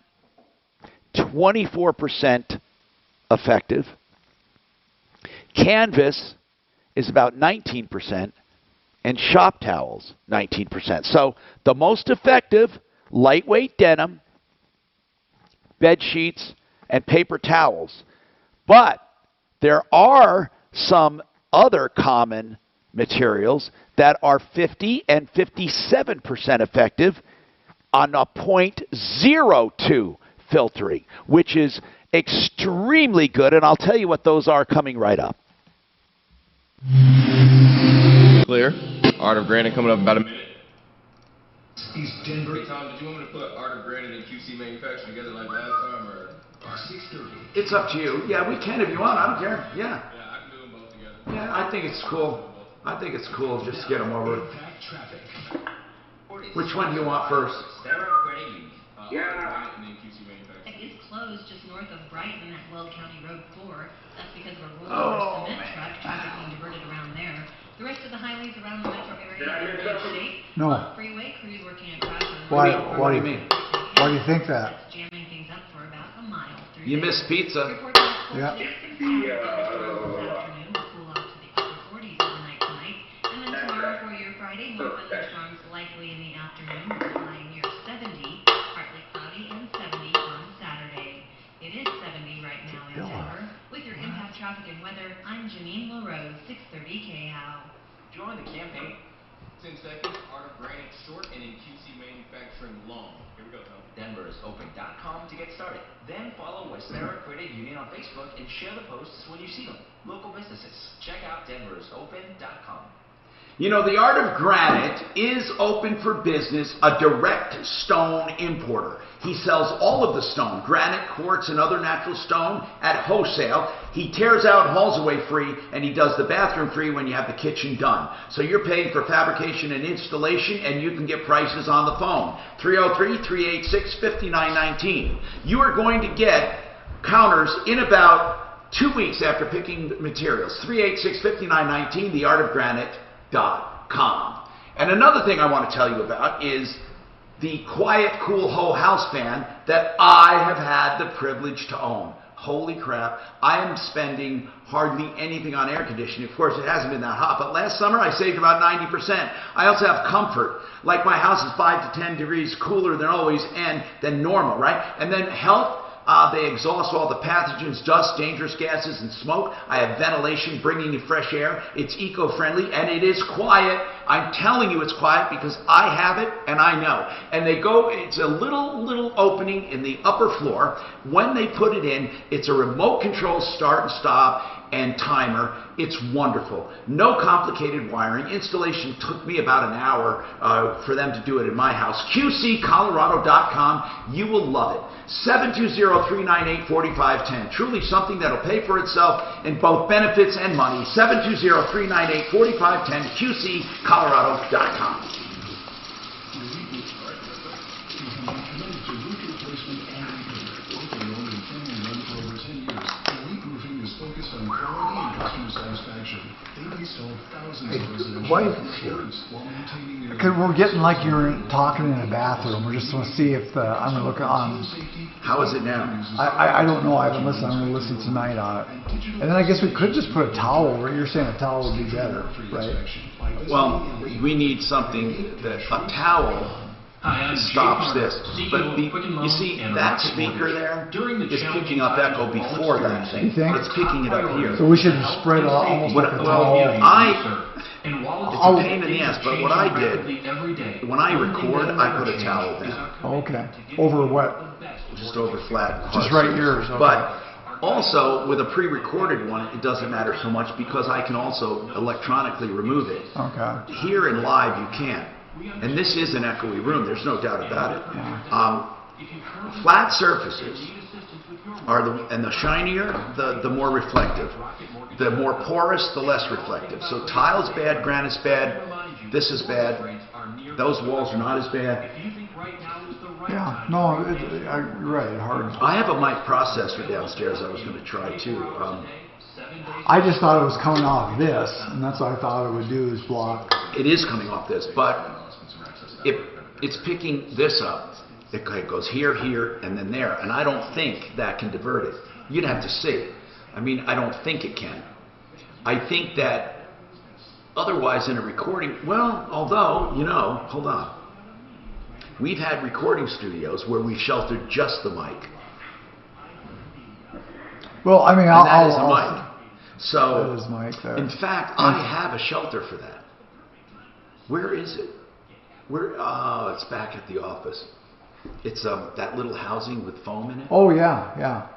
24% effective. Canvas is about 19%, and shop towels, 19%. So the most effective, lightweight denim, bed sheets, and paper towels. But there are some other common materials that are 50 and 57% effective on a 0.02 filtering, which is extremely good, and I'll tell you what those are coming right up. Clear. Art of Granite coming up in about a minute. East Denver. Hey, Tom, did you want me to put Art of Granite and QC Manufacturing together like last time, or 6:30? It's up to you. Yeah, we can if you want. I don't care. Yeah. Yeah, I can do them both together. Yeah, I think it's cool. I think it's cool just to get them over. Which one do you want first? Yeah. And then QC Manufacturing. It is closed just north of Brighton at Weld County Road 4. That's because of a rollover cement truck traffic being diverted around there. The rest of the highways around the metro area are in good shape. No. Freeway crews working across. Why do you mean? Why do you think that? Jamming things up for about a mile through You missed pizza. Yeah. And then tomorrow for your Friday, more thunderstorms likely in the afternoon, with a high near 70, partly traffic and weather, I'm Janine LaRose, 630 KHOW. Join the campaign. 10 seconds, Art of Granite short and in QC manufacturing long. Here we go, Tom. DenversOpen.com to get started. Then follow Westera Credit Union on Facebook and share the posts when you see them. Local businesses. Check out DenversOpen.com. You know, the Art of Granite is open for business, a direct stone importer. He sells all of the stone, granite, quartz, and other natural stone at wholesale. He tears out, hauls away free, and he does the bathroom free when you have the kitchen done. So you're paying for fabrication and installation, and you can get prices on the phone. 303-386-5919. You are going to get counters in about 2 weeks after picking materials. 386-5919, theartofgranite.com. And another thing I want to tell you about is the quiet, cool Ho house fan that I have had the privilege to own. Holy crap, I am spending hardly anything on air conditioning. Of course, it hasn't been that hot, but last summer I saved about 90%. I also have comfort. Like my house is 5 to 10 degrees cooler than always and than normal, right? And then health. They exhaust all the pathogens, dust, dangerous gases, and smoke. I have ventilation bringing in fresh air. It's eco-friendly, and it is quiet. I'm telling you it's quiet because I have it, and I know. And they go, it's a little opening in the upper floor. When they put it in, it's a remote control start and stop and timer. It's wonderful. No complicated wiring. Installation took me about an hour for them to do it in my house. QCcolorado.com. You will love it. 720-398-4510. Truly something that'll pay for itself in both benefits and money. 720-398-4510. QCcolorado.com. Because we're getting like you're talking in a bathroom. We're just going to see if I'm going to look on. How is it now? I don't know. I haven't listened. I'm going to listen tonight on it. And then I guess we could just put a towel over it. You're saying a towel would be better, right? Well, we need something that a towel stops this. But you see, that speaker there is picking up echo before that thing. You think? It's picking it up here. So we should spread almost like a towel. It's a pain in the ass, but what I did, when I record, I put a towel down. Okay. Over what? Just over flat. Just right here. Okay. But also, with a pre-recorded one, it doesn't matter so much because I can also electronically remove it. Okay. Here in live, you can't. And this is an echoey room, there's no doubt about it. Flat surfaces are and the shinier, the more reflective. The more porous, the less reflective. So tile's bad, granite's bad, this is bad, those walls are not as bad. Yeah, no, you're right, hard. I have a mic processor downstairs I was going to try too. I just thought it was coming off this, and that's what I thought it would do is block. It is coming off this, but it's picking this up. It goes here, here, and then there, and I don't think that can divert it. You'd have to see. I mean, I don't think it can. I think that otherwise in a recording, well, although, you know, hold on. We've had recording studios where we sheltered just the mic. Well, I mean, that is a mic. So, that is mic there. In fact, I have a shelter for that. Where is it? It's back at the office. It's that little housing with foam in it. Oh yeah.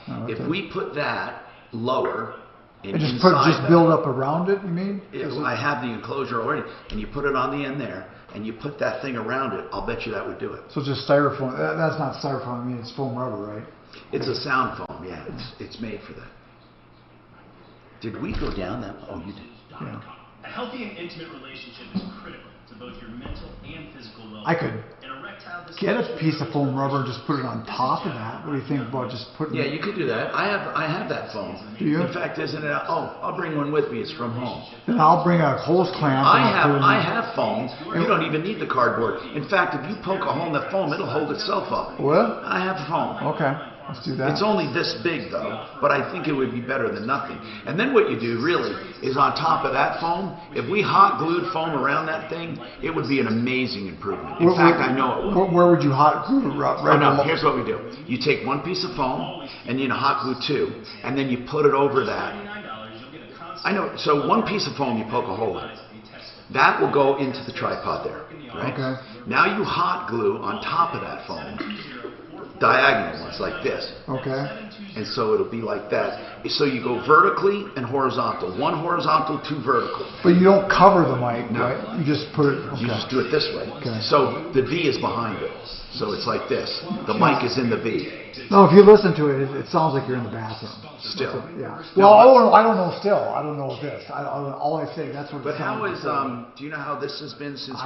No, if we put that lower, and just build up around it. You mean? I have the enclosure already, and you put it on the end there, and you put that thing around it. I'll bet you that would do it. So just styrofoam. That's not styrofoam. I mean, it's foam rubber, right? It's a sound foam. Yeah, it's made for that. Did we go down that? Oh, you did. Yeah. A healthy and intimate relationship is critical to both your mental and physical well-being. I could get a piece of foam rubber and just put it on top of that. What do you think about just putting? Yeah, you could do that. I have that foam. Do you? In fact, isn't it? I'll bring one with me. It's from home. Then I'll bring a hose clamp. I have foam. You don't even need the cardboard. In fact, if you poke a hole in the foam, it'll hold itself up. What? I have foam. Okay. Let's do that. It's only this big though, but I think it would be better than nothing. And then what you do really is on top of that foam, if we hot glued foam around that thing, it would be an amazing improvement. In fact, I know it would. Where would you hot glue? Oh no, here's what we do. You take one piece of foam and you hot glue two, and then you put it over that. I know, so one piece of foam you poke a hole in. That will go into the tripod there, right? Okay. Now you hot glue on top of that foam diagonal ones like this. Okay. And so it'll be like that. So you go vertically and horizontal. One horizontal, two vertical. But you don't cover the mic, No. right? You just put it. Okay. You just do it this way. Okay. So the V is behind it. So it's like this. The mic is in the V. No, if you listen to it, it sounds like you're in the bathroom. Still. Yeah. No, Well, I don't know. Still, I don't know this. All I say, that's what. But it how sounds is like. do you know how this has been since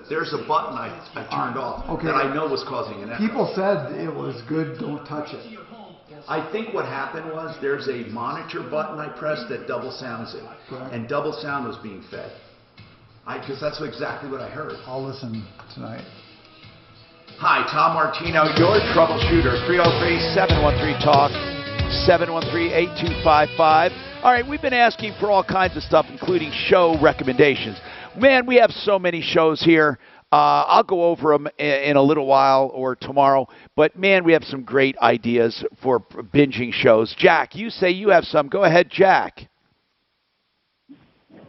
there's a button I turned off Okay. that I know was causing an echo. People said it was good. Don't touch it. I think what happened was there's a monitor button I pressed that double sounds it, Okay. and double sound was being fed. Because that's exactly what I heard. I'll listen tonight. Hi, Tom Martino, your troubleshooter. 303-713-TALK, 713-8255. All right, we've been asking for all kinds of stuff, including show recommendations. Man, we have so many shows here. I'll go over them in a little while or tomorrow. But, man, we have some great ideas for binging shows. Jack, you say you have some. Go ahead, Jack.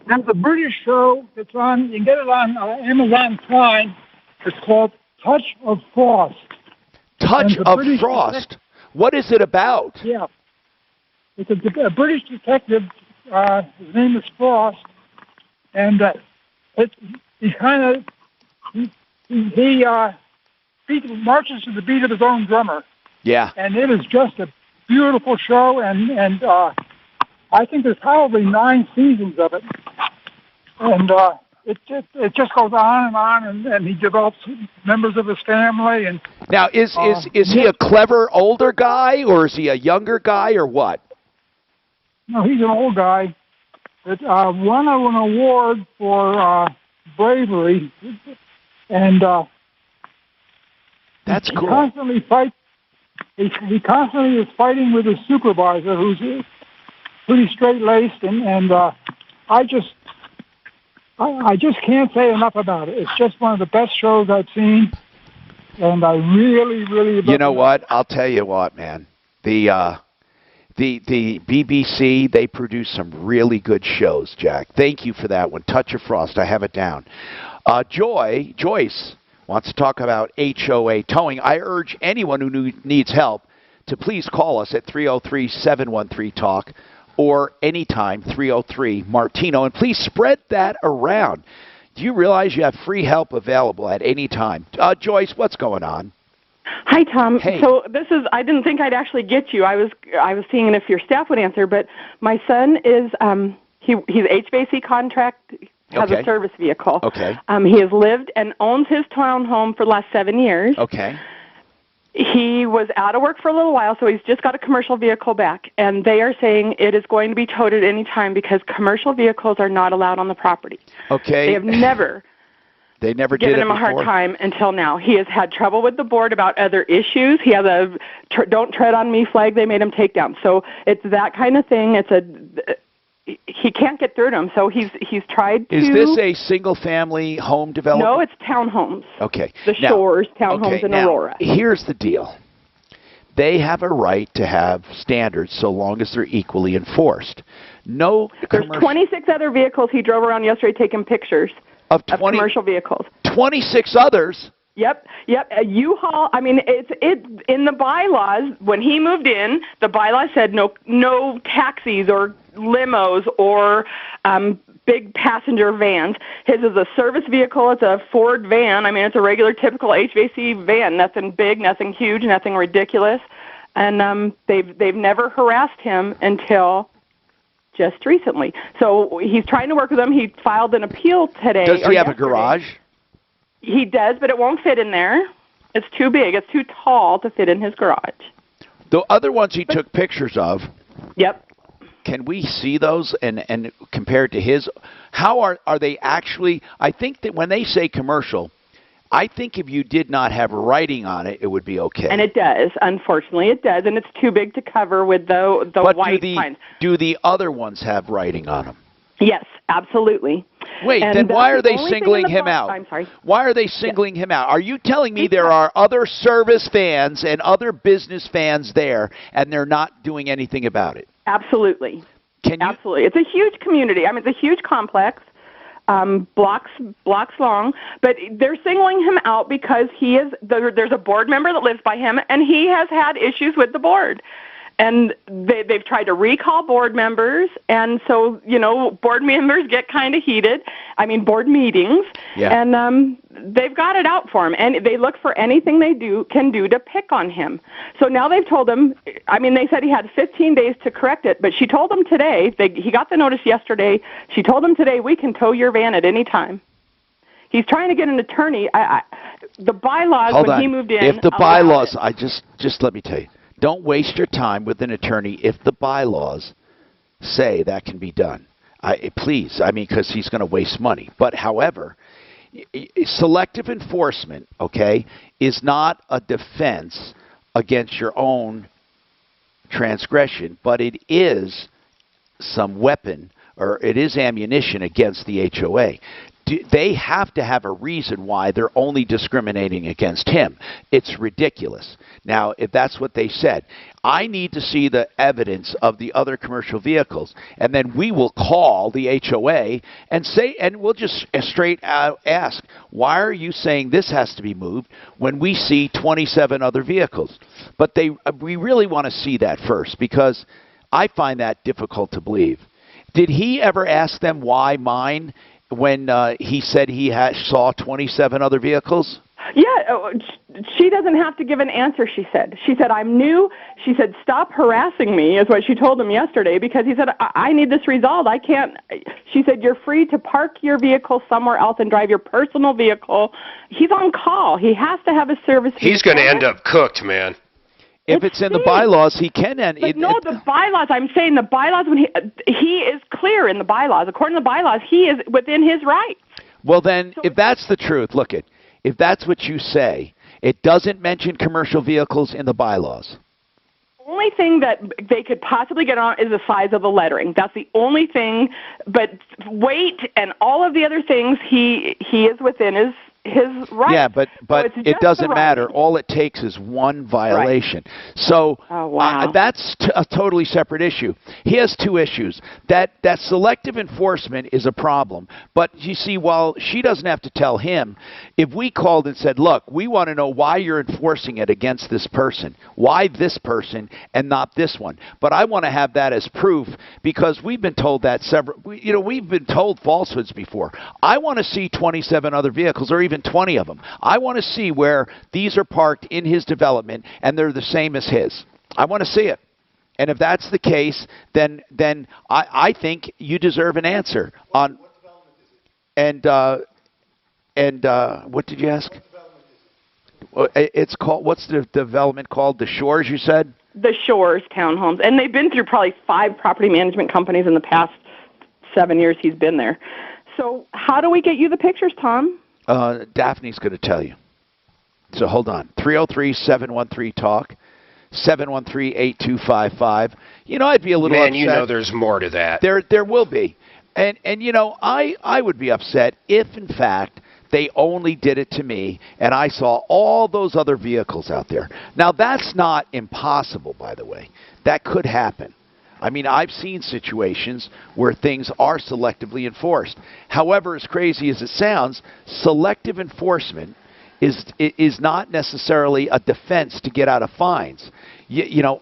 There's a British show. It's on. You can get it on Amazon Prime. It's called Touch of Frost. Touch of Frost. What is it about? Yeah. It's a British detective. His name is Frost, and he kind of he marches to the beat of his own drummer. Yeah. And it is just a beautiful show, and I think there's probably 9 seasons of it, and it just goes on, and he develops members of his family. And now, is he a clever older guy, or is he a younger guy, or what? No, he's an old guy that won an award for bravery, and that's cool. He constantly is fighting with his supervisor, who's pretty straight-laced, and I just can't say enough about it. It's just one of the best shows I've seen, and I really, really. You know what? I'll tell you what, man. The BBC, they produce some really good shows, Jack. Thank you for that one. Touch of Frost. I have it down. Joyce wants to talk about HOA towing. I urge anyone who needs help to please call us at 303-713-TALK or anytime 303-MARTINO. And please spread that around. Do you realize you have free help available at any time? Joyce, what's going on? Hi, Tom. Hey. So I didn't think I'd actually get you. I was seeing if your staff would answer, but my son is, he's HVAC contract, has a service vehicle. Okay. He has lived and owns his townhome for the last 7 years. Okay. He was out of work for a little while, so he's just got a commercial vehicle back, and they are saying it is going to be towed at any time because commercial vehicles are not allowed on the property. Okay. They have never given him a hard time until now. He has had trouble with the board about other issues. He has a "Don't Tread on Me" flag they made him take down. So it's that kind of thing. He can't get through to him. So he's tried to. Is this a single-family home development? No, it's townhomes. Okay. The Shores townhomes in Aurora. Here's the deal. They have a right to have standards so long as they're equally enforced. There's 26 other vehicles he drove around yesterday taking pictures of commercial vehicles. 26 others? Yep. A U-Haul. I mean, it's in the bylaws. When he moved in, the bylaws said no taxis or limos or big passenger vans. His is a service vehicle. It's a Ford van. I mean, it's a regular, typical HVAC van. Nothing big, nothing huge, nothing ridiculous. And they've never harassed him until just recently. So he's trying to work with them. He filed an appeal today. Does he have a garage? He does, but it won't fit in there. It's too big. It's too tall to fit in his garage. The other ones he took pictures of. Yep. Can we see those and compared to his? How are they actually? I think that when they say commercial, I think if you did not have writing on it, it would be okay. And it does. Unfortunately, it does, and it's too big to cover with the but white pines. Do the other ones have writing on them? Yes, absolutely. Wait, and then why are they singling him box, out? I'm sorry. Why are they singling him out? Are you telling me there are other service fans and other business fans there, and they're not doing anything about it? Absolutely. Absolutely. It's a huge community. I mean, it's a huge complex, blocks long, but they're singling him out because there's a board member that lives by him, and he has had issues with the board. And they've tried to recall board members, and so, board members get kind of heated. I mean, board meetings. Yeah. And they've got it out for him, and they look for anything they can do to pick on him. So now they've told him, they said he had 15 days to correct it, but she told him today, he got the notice yesterday, she told him today, we can tow your van at any time. He's trying to get an attorney. The bylaws, Hold when on. he moved in, If the bylaws, just let me tell you, don't waste your time with an attorney if the bylaws say that can be done. Please, because he's going to waste money. But however, selective enforcement, okay, is not a defense against your own transgression, but it is some weapon, or it is ammunition against the HOA. They have to have a reason why they're only discriminating against him. It's ridiculous. Now, if that's what they said, I need to see the evidence of the other commercial vehicles, and then we will call the HOA and say, and we'll just straight out ask, why are you saying this has to be moved when we see 27 other vehicles? But we really want to see that first, because I find that difficult to believe. Did he ever ask them why mine, when he said he saw 27 other vehicles? Yeah, she doesn't have to give an answer, she said. She said, I'm new. She said, stop harassing me, is what she told him yesterday, because he said, I need this resolved. I can't. She said, you're free to park your vehicle somewhere else and drive your personal vehicle. He's on call. He has to have a service. He's going to end up cooked, man. If it's in the bylaws, he can end. The bylaws, I'm saying the bylaws, when he is clear in the bylaws. According to the bylaws, he is within his rights. Well, then, if that's the truth, if that's what you say, it doesn't mention commercial vehicles in the bylaws. The only thing that they could possibly get on is the size of the lettering. That's the only thing. But weight and all of the other things, he is within his right. Yeah, but it doesn't matter. All it takes is one violation. Right. So that's a totally separate issue. He has two issues. That selective enforcement is a problem. But you see, while she doesn't have to tell him, if we called and said, look, we want to know why you're enforcing it against this person. Why this person and not this one? But I want to have that as proof, because we've been told that we've been told falsehoods before. I want to see 27 other vehicles, or even 20 of them. I want to see where these are parked in his development and they're the same as his. I want to see it. And if that's the case, then I think you deserve an answer on. And what did you ask? It's called, what's the development called? The Shores, you said? The Shores Townhomes. And they've been through probably 5 property management companies in the past 7 years he's been there. So how do we get you the pictures, Tom? Daphne's going to tell you. So hold on. 303-713-TALK. 713-8255. I'd be a little upset. Man, there's more to that. There will be. And I would be upset if, in fact, they only did it to me and I saw all those other vehicles out there. Now, that's not impossible, by the way. That could happen. I've seen situations where things are selectively enforced. However, as crazy as it sounds, selective enforcement is not necessarily a defense to get out of fines.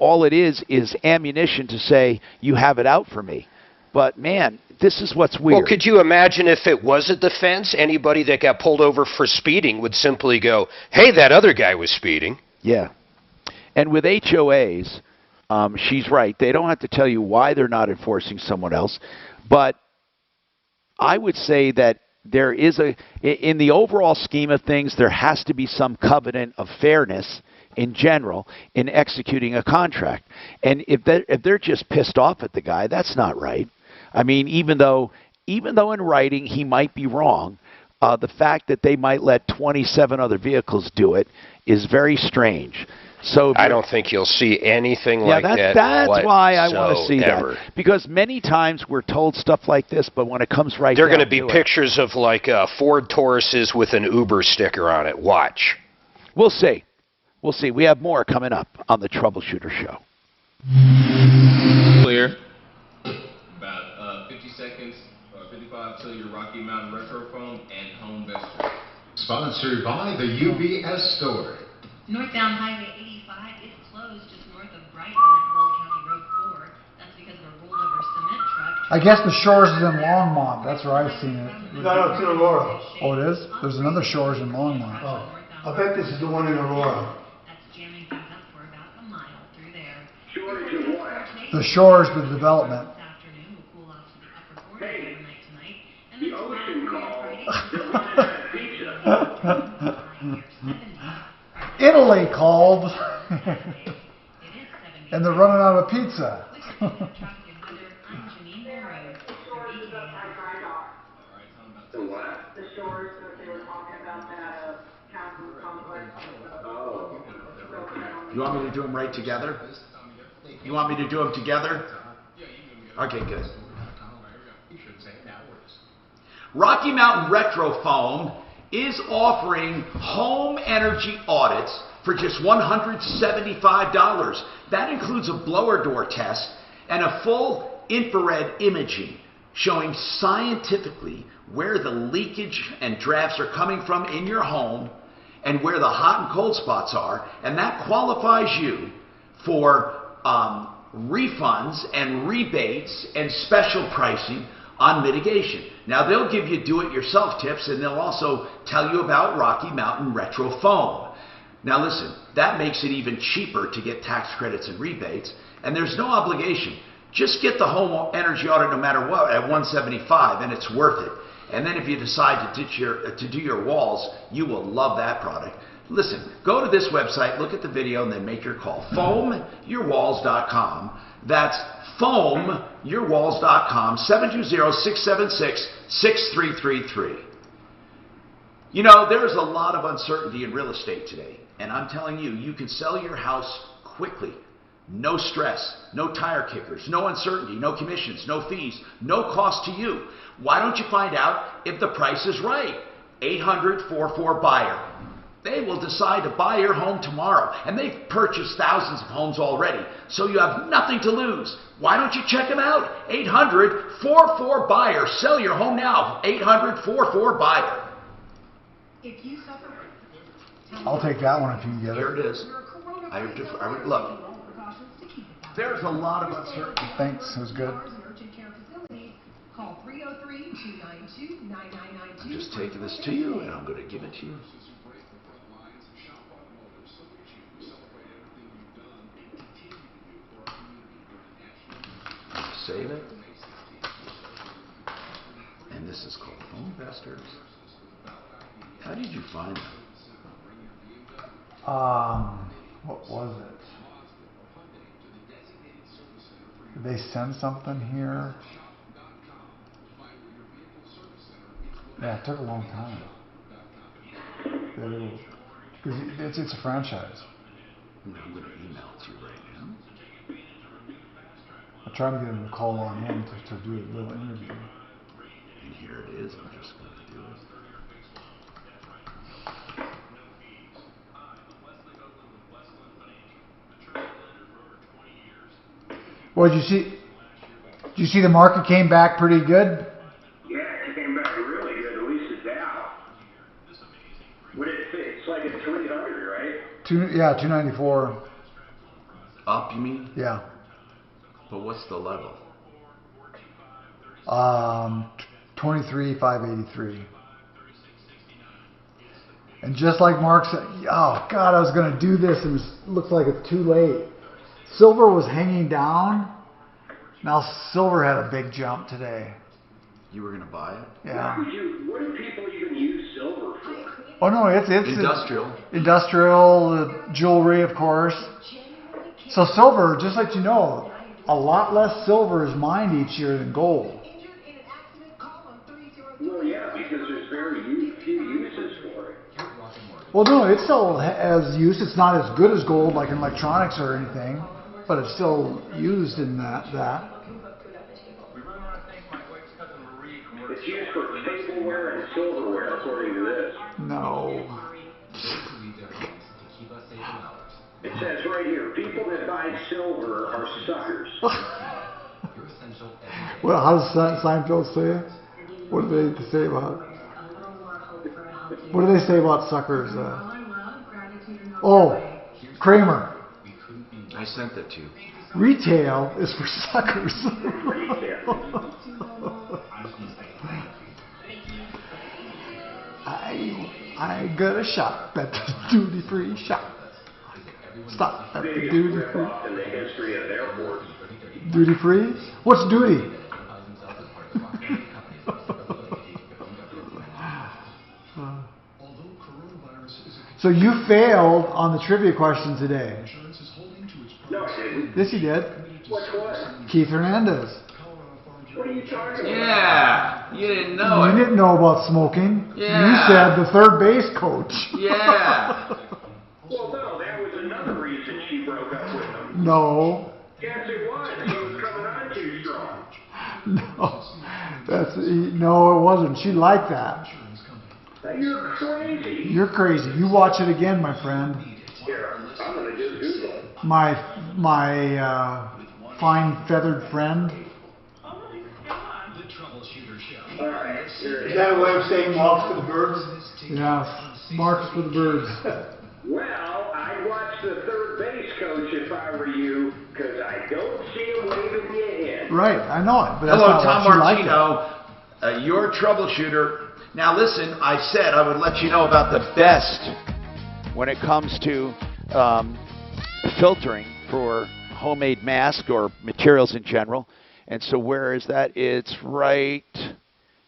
All it is ammunition to say, you have it out for me. But, man, this is what's weird. Well, could you imagine if it was a defense? Anybody that got pulled over for speeding would simply go, hey, that other guy was speeding. Yeah. And with HOAs, she's right. They don't have to tell you why they're not enforcing someone else. But I would say that there is in the overall scheme of things, there has to be some covenant of fairness in general in executing a contract. And if they're just pissed off at the guy, that's not right. Even though in writing he might be wrong, the fact that they might let 27 other vehicles do it is very strange. So I don't think you'll see anything like that. That's why I want to see whatsoever. that. Because many times we're told stuff like this, but when it comes right There are down going to be to pictures of like Ford Tauruses with an Uber sticker on it. Watch. We'll see. We'll see. We have more coming up on the Troubleshooter Show. Clear. About 50 seconds, 55 till your Rocky Mountain Retro Foam and Home Vester. Sponsored by the UBS Store. Northbound Highway 85 is closed just north of Brighton at Weld County Road 4. That's because of a rollover cement truck. I guess the Shores is in Longmont. That's where I've seen it. No, it's in Aurora. Oh, it is? There's another Shores in Longmont. Oh, I bet this is the one in Aurora. That's jamming things up for about a mile through there. The Shores, the development. This afternoon will cool off to the upper 40s overnight tonight. And then tomorrow Friday. Italy called. And they're running out of pizza. The Shores that they were talking about, that castle complex. Oh. You want me to do them right together? You want me to do them together? Okay, good. Rocky Mountain Retro Foam is offering home energy audits for just $175. That includes a blower door test and a full infrared imaging showing scientifically where the leakage and drafts are coming from in your home and where the hot and cold spots are, and that qualifies you for refunds and rebates and special pricing on mitigation. Now, they'll give you do-it-yourself tips, and they'll also tell you about Rocky Mountain Retro Foam. Now, listen, that makes it even cheaper to get tax credits and rebates, and there's no obligation. Just get the home energy audit no matter what at $175, and it's worth it. And then if you decide to do your walls, you will love that product. Listen, go to this website, look at the video, and then make your call. FoamYourWalls.com. That's FoamYourWalls.com, 720-676-6333. You know, there's a lot of uncertainty in real estate today, and I'm telling you, you can sell your house quickly. No stress, no tire kickers, no uncertainty, no commissions, no fees, no cost to you. Why don't you find out if the price is right? 800-44-BUYER. They will decide to buy your home tomorrow, and they've purchased thousands of homes already, so you have nothing to lose. Why don't you check them out? 800-44-BUYER. Sell your home now. 800-44-BUYER. If you suffer, I'll take that one if you can get it. Here it is. I would look. There's a lot of uncertainty. Thanks. It was good. Call 303-292-9992. I'm just taking this to you, and I'm going to give it to you. Save it. And this is called Home Investors. How did you find them? What was it? Did they send something here? Yeah, it took a long time. Because it's a franchise. I'm going to email it to you right now. I tried to get him to call on in to do a little interview. And here it is. I'm just going to do it. Well, did you see the market came back pretty good? Yeah, it came back really good. At least it's out. What did it say? It's like at 300, right? 294. Up, you mean? Yeah. But what's the level? 23,583. And just like Mark said, oh God, I was going to do this and it looks like it's too late. Silver was hanging down. Now silver had a big jump today. You were going to buy it? Yeah. What do people even use silver for? Oh no, it's industrial. Industrial, jewelry, of course. So silver, just like you know, a lot less silver is mined each year than gold. Well, yeah, because there's very Well, no, it still has use. It's not as good as gold, like in electronics or anything, but it's still used in that. It's used for tableware and silverware, according to this. No. It says right here, people that buy silver are suckers. Well, how does Seinfeld say it? What do they say about? What do they say about suckers? Kramer. I sent that to you. Retail is for suckers. I got a shop at the duty-free shop. Stop at the duty-free. In the history of airports. Duty-free? What's duty? So you failed on the trivia question today. No, I didn't. Yes, you did. Which one? Keith Hernandez. What are you talking about? Yeah, you didn't know You it. didn't know about smoking. Yeah. You said the third base coach. Yeah. Well, no, that was another reason she broke up with him. No. Yes, it was. He was coming on too strong. No, it wasn't. She liked that. You're crazy. You're crazy. You watch it again, my friend. Here, I'm going to just Google it. My fine feathered friend. All right. Is that a way of saying marks for the birds? Yeah, marks for the birds. Well, I'd watch the third base coach if I were you, because I don't see him waving you in. Right, I know it. But that's Hello, not Tom what she liked Martino, your troubleshooter. Now listen, I said I would let you know about the best when it comes to filtering for homemade masks or materials in general. And so where is that? It's right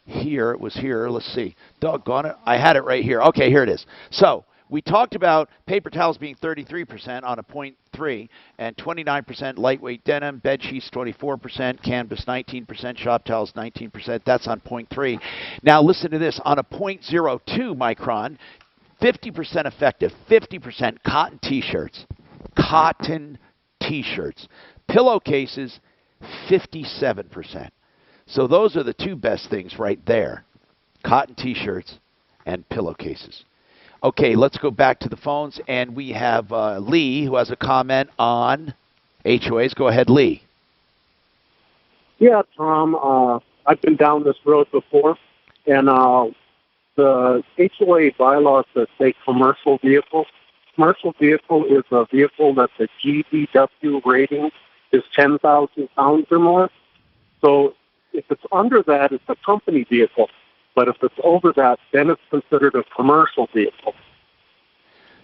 here. It was here. Let's see. Doggone it. I had it right here. Okay, here it is. So we talked about paper towels being 33% on a 0.3 and 29% lightweight denim, bed sheets 24%, canvas 19%, shop towels 19%. That's on 0.3. Now listen to this. On a 0.02 micron, 50% effective, 50% cotton t-shirts. Cotton t-shirts. Pillowcases, 57%. So those are the two best things right there. Cotton t-shirts and pillowcases. Okay, let's go back to the phones, and we have Lee, who has a comment on HOAs. Go ahead, Lee. Yeah, Tom, I've been down this road before, and the HOA bylaws that say commercial vehicle. Commercial vehicle is a vehicle that the GVW rating is 10,000 pounds or more. So if it's under that, it's a company vehicle. But if it's over that, then it's considered a commercial vehicle.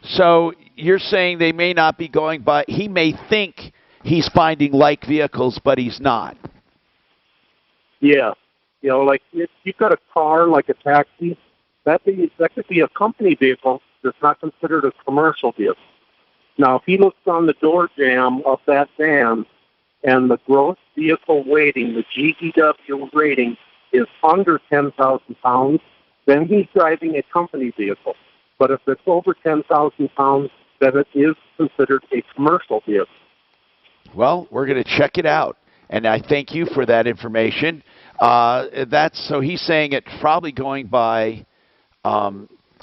So you're saying they may not be going by, he may think he's finding like vehicles, but he's not. Yeah. You know, like if you've got a car, like a taxi, that could be a company vehicle that's not considered a commercial vehicle. Now, if he looks on the door jamb of that van and the gross vehicle weighting, the GVW rating, is under 10,000 pounds, then he's driving a company vehicle. But if it's over 10,000 pounds, then it is considered a commercial vehicle. Well, we're going to check it out, and I thank you for that information. So he's saying it's probably going by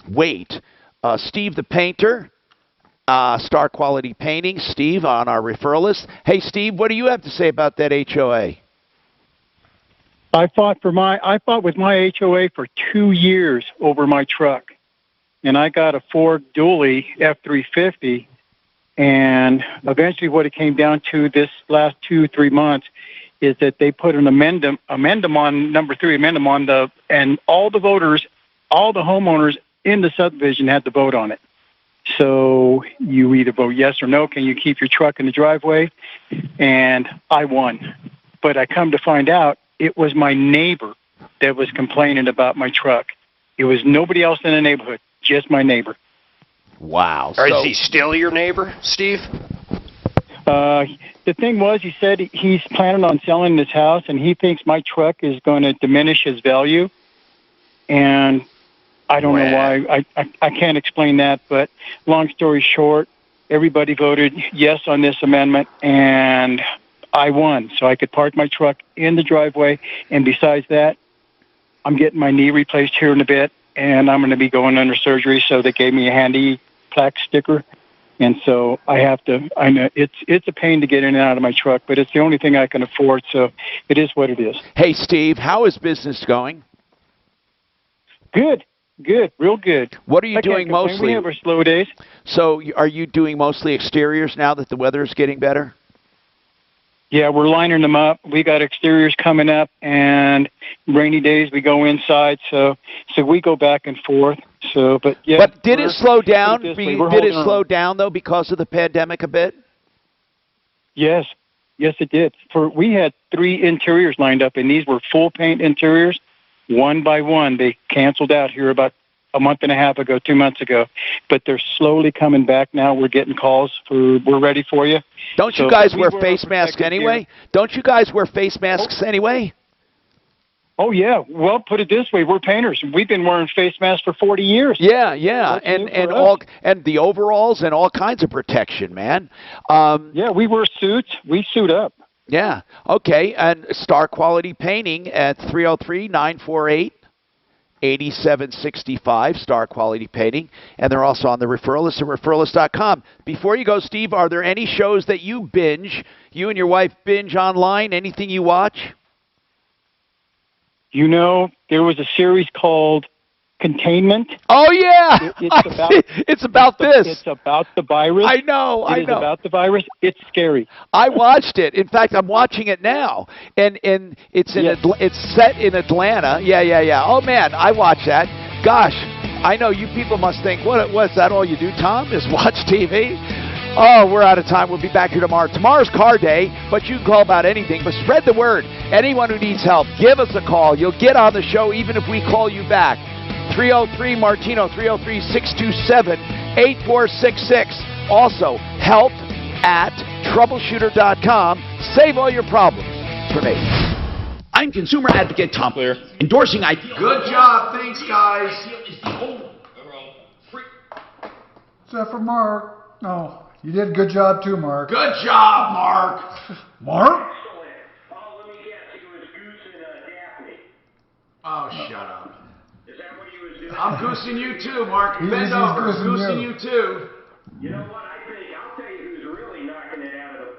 weight. Steve the painter, Star Quality Painting, Steve on our referral list. Hey, Steve, what do you have to say about that HOA? I fought with my HOA for 2 years over my truck, and I got a Ford Dually F350. And eventually, what it came down to this last 2-3 months is that they put an amendum on number 3, and all the voters, all the homeowners in the subdivision had to vote on it. So you either vote yes or no. Can you keep your truck in the driveway? And I won, but I come to find out, it was my neighbor that was complaining about my truck. It was nobody else in the neighborhood, just my neighbor. Wow. Or is he still your neighbor, Steve? The thing was, he said he's planning on selling this house, and he thinks my truck is going to diminish his value. And I don't know why. I can't explain that, but long story short, everybody voted yes on this amendment, and I won. So I could park my truck in the driveway, and besides that, I'm getting my knee replaced here in a bit, and I'm going to be going under surgery, so they gave me a handy plaque sticker. And so I have to, I know it's a pain to get in and out of my truck, but it's the only thing I can afford, so it is what it is. Hey, Steve, how is business going? Good, real good. What are you doing mostly? We have our slow days. So are you doing mostly exteriors now that the weather is getting better? Yeah, we're lining them up. We got exteriors coming up, and rainy days we go inside. So we go back and forth. So, but yeah. But did it slow down? Did it slow on. down though because of the pandemic a bit? Yes, it did. We had 3 interiors lined up, and these were full paint interiors. One by one, they canceled out here about a month and a half ago, 2 months ago. But they're slowly coming back now. We're getting calls for we're ready for you. Don't you guys wear face masks anyway? Don't you guys wear face masks anyway? Oh, yeah. Well, put it this way. We're painters. We've been wearing face masks for 40 years. Yeah. And the overalls and all kinds of protection, man. Yeah, we wear suits. We suit up. Yeah. Okay. And Star Quality Painting at 303-948-8765, Star Quality Painting. And they're also on the referral list at referralist.com. Before you go, Steve, are there any shows that you and your wife binge online? Anything you watch? You know, there was a series called Containment. Oh, yeah. It's about this. It's about the virus. I know. It is about the virus. It's scary. I watched it. In fact, I'm watching it now. And it's it's set in Atlanta. Yeah. Oh, man, I watch that. Gosh, I know you people must think, what's that all you do, Tom, is watch TV? Oh, we're out of time. We'll be back here tomorrow. Tomorrow's car day, but you can call about anything. But spread the word. Anyone who needs help, give us a call. You'll get on the show even if we call you back. 303-MARTINO, 303-627-8466. Also, help at troubleshooter.com. Save all your problems for me. I'm consumer advocate Tom Clear, endorsing Good job. Thanks, guys. Is that for Mark? No. You did a good job too, Mark. Good job, Mark. Mark? Oh, shut up. I'm goosing you too, Mark. Bend over. I'm goosing you too. You know what?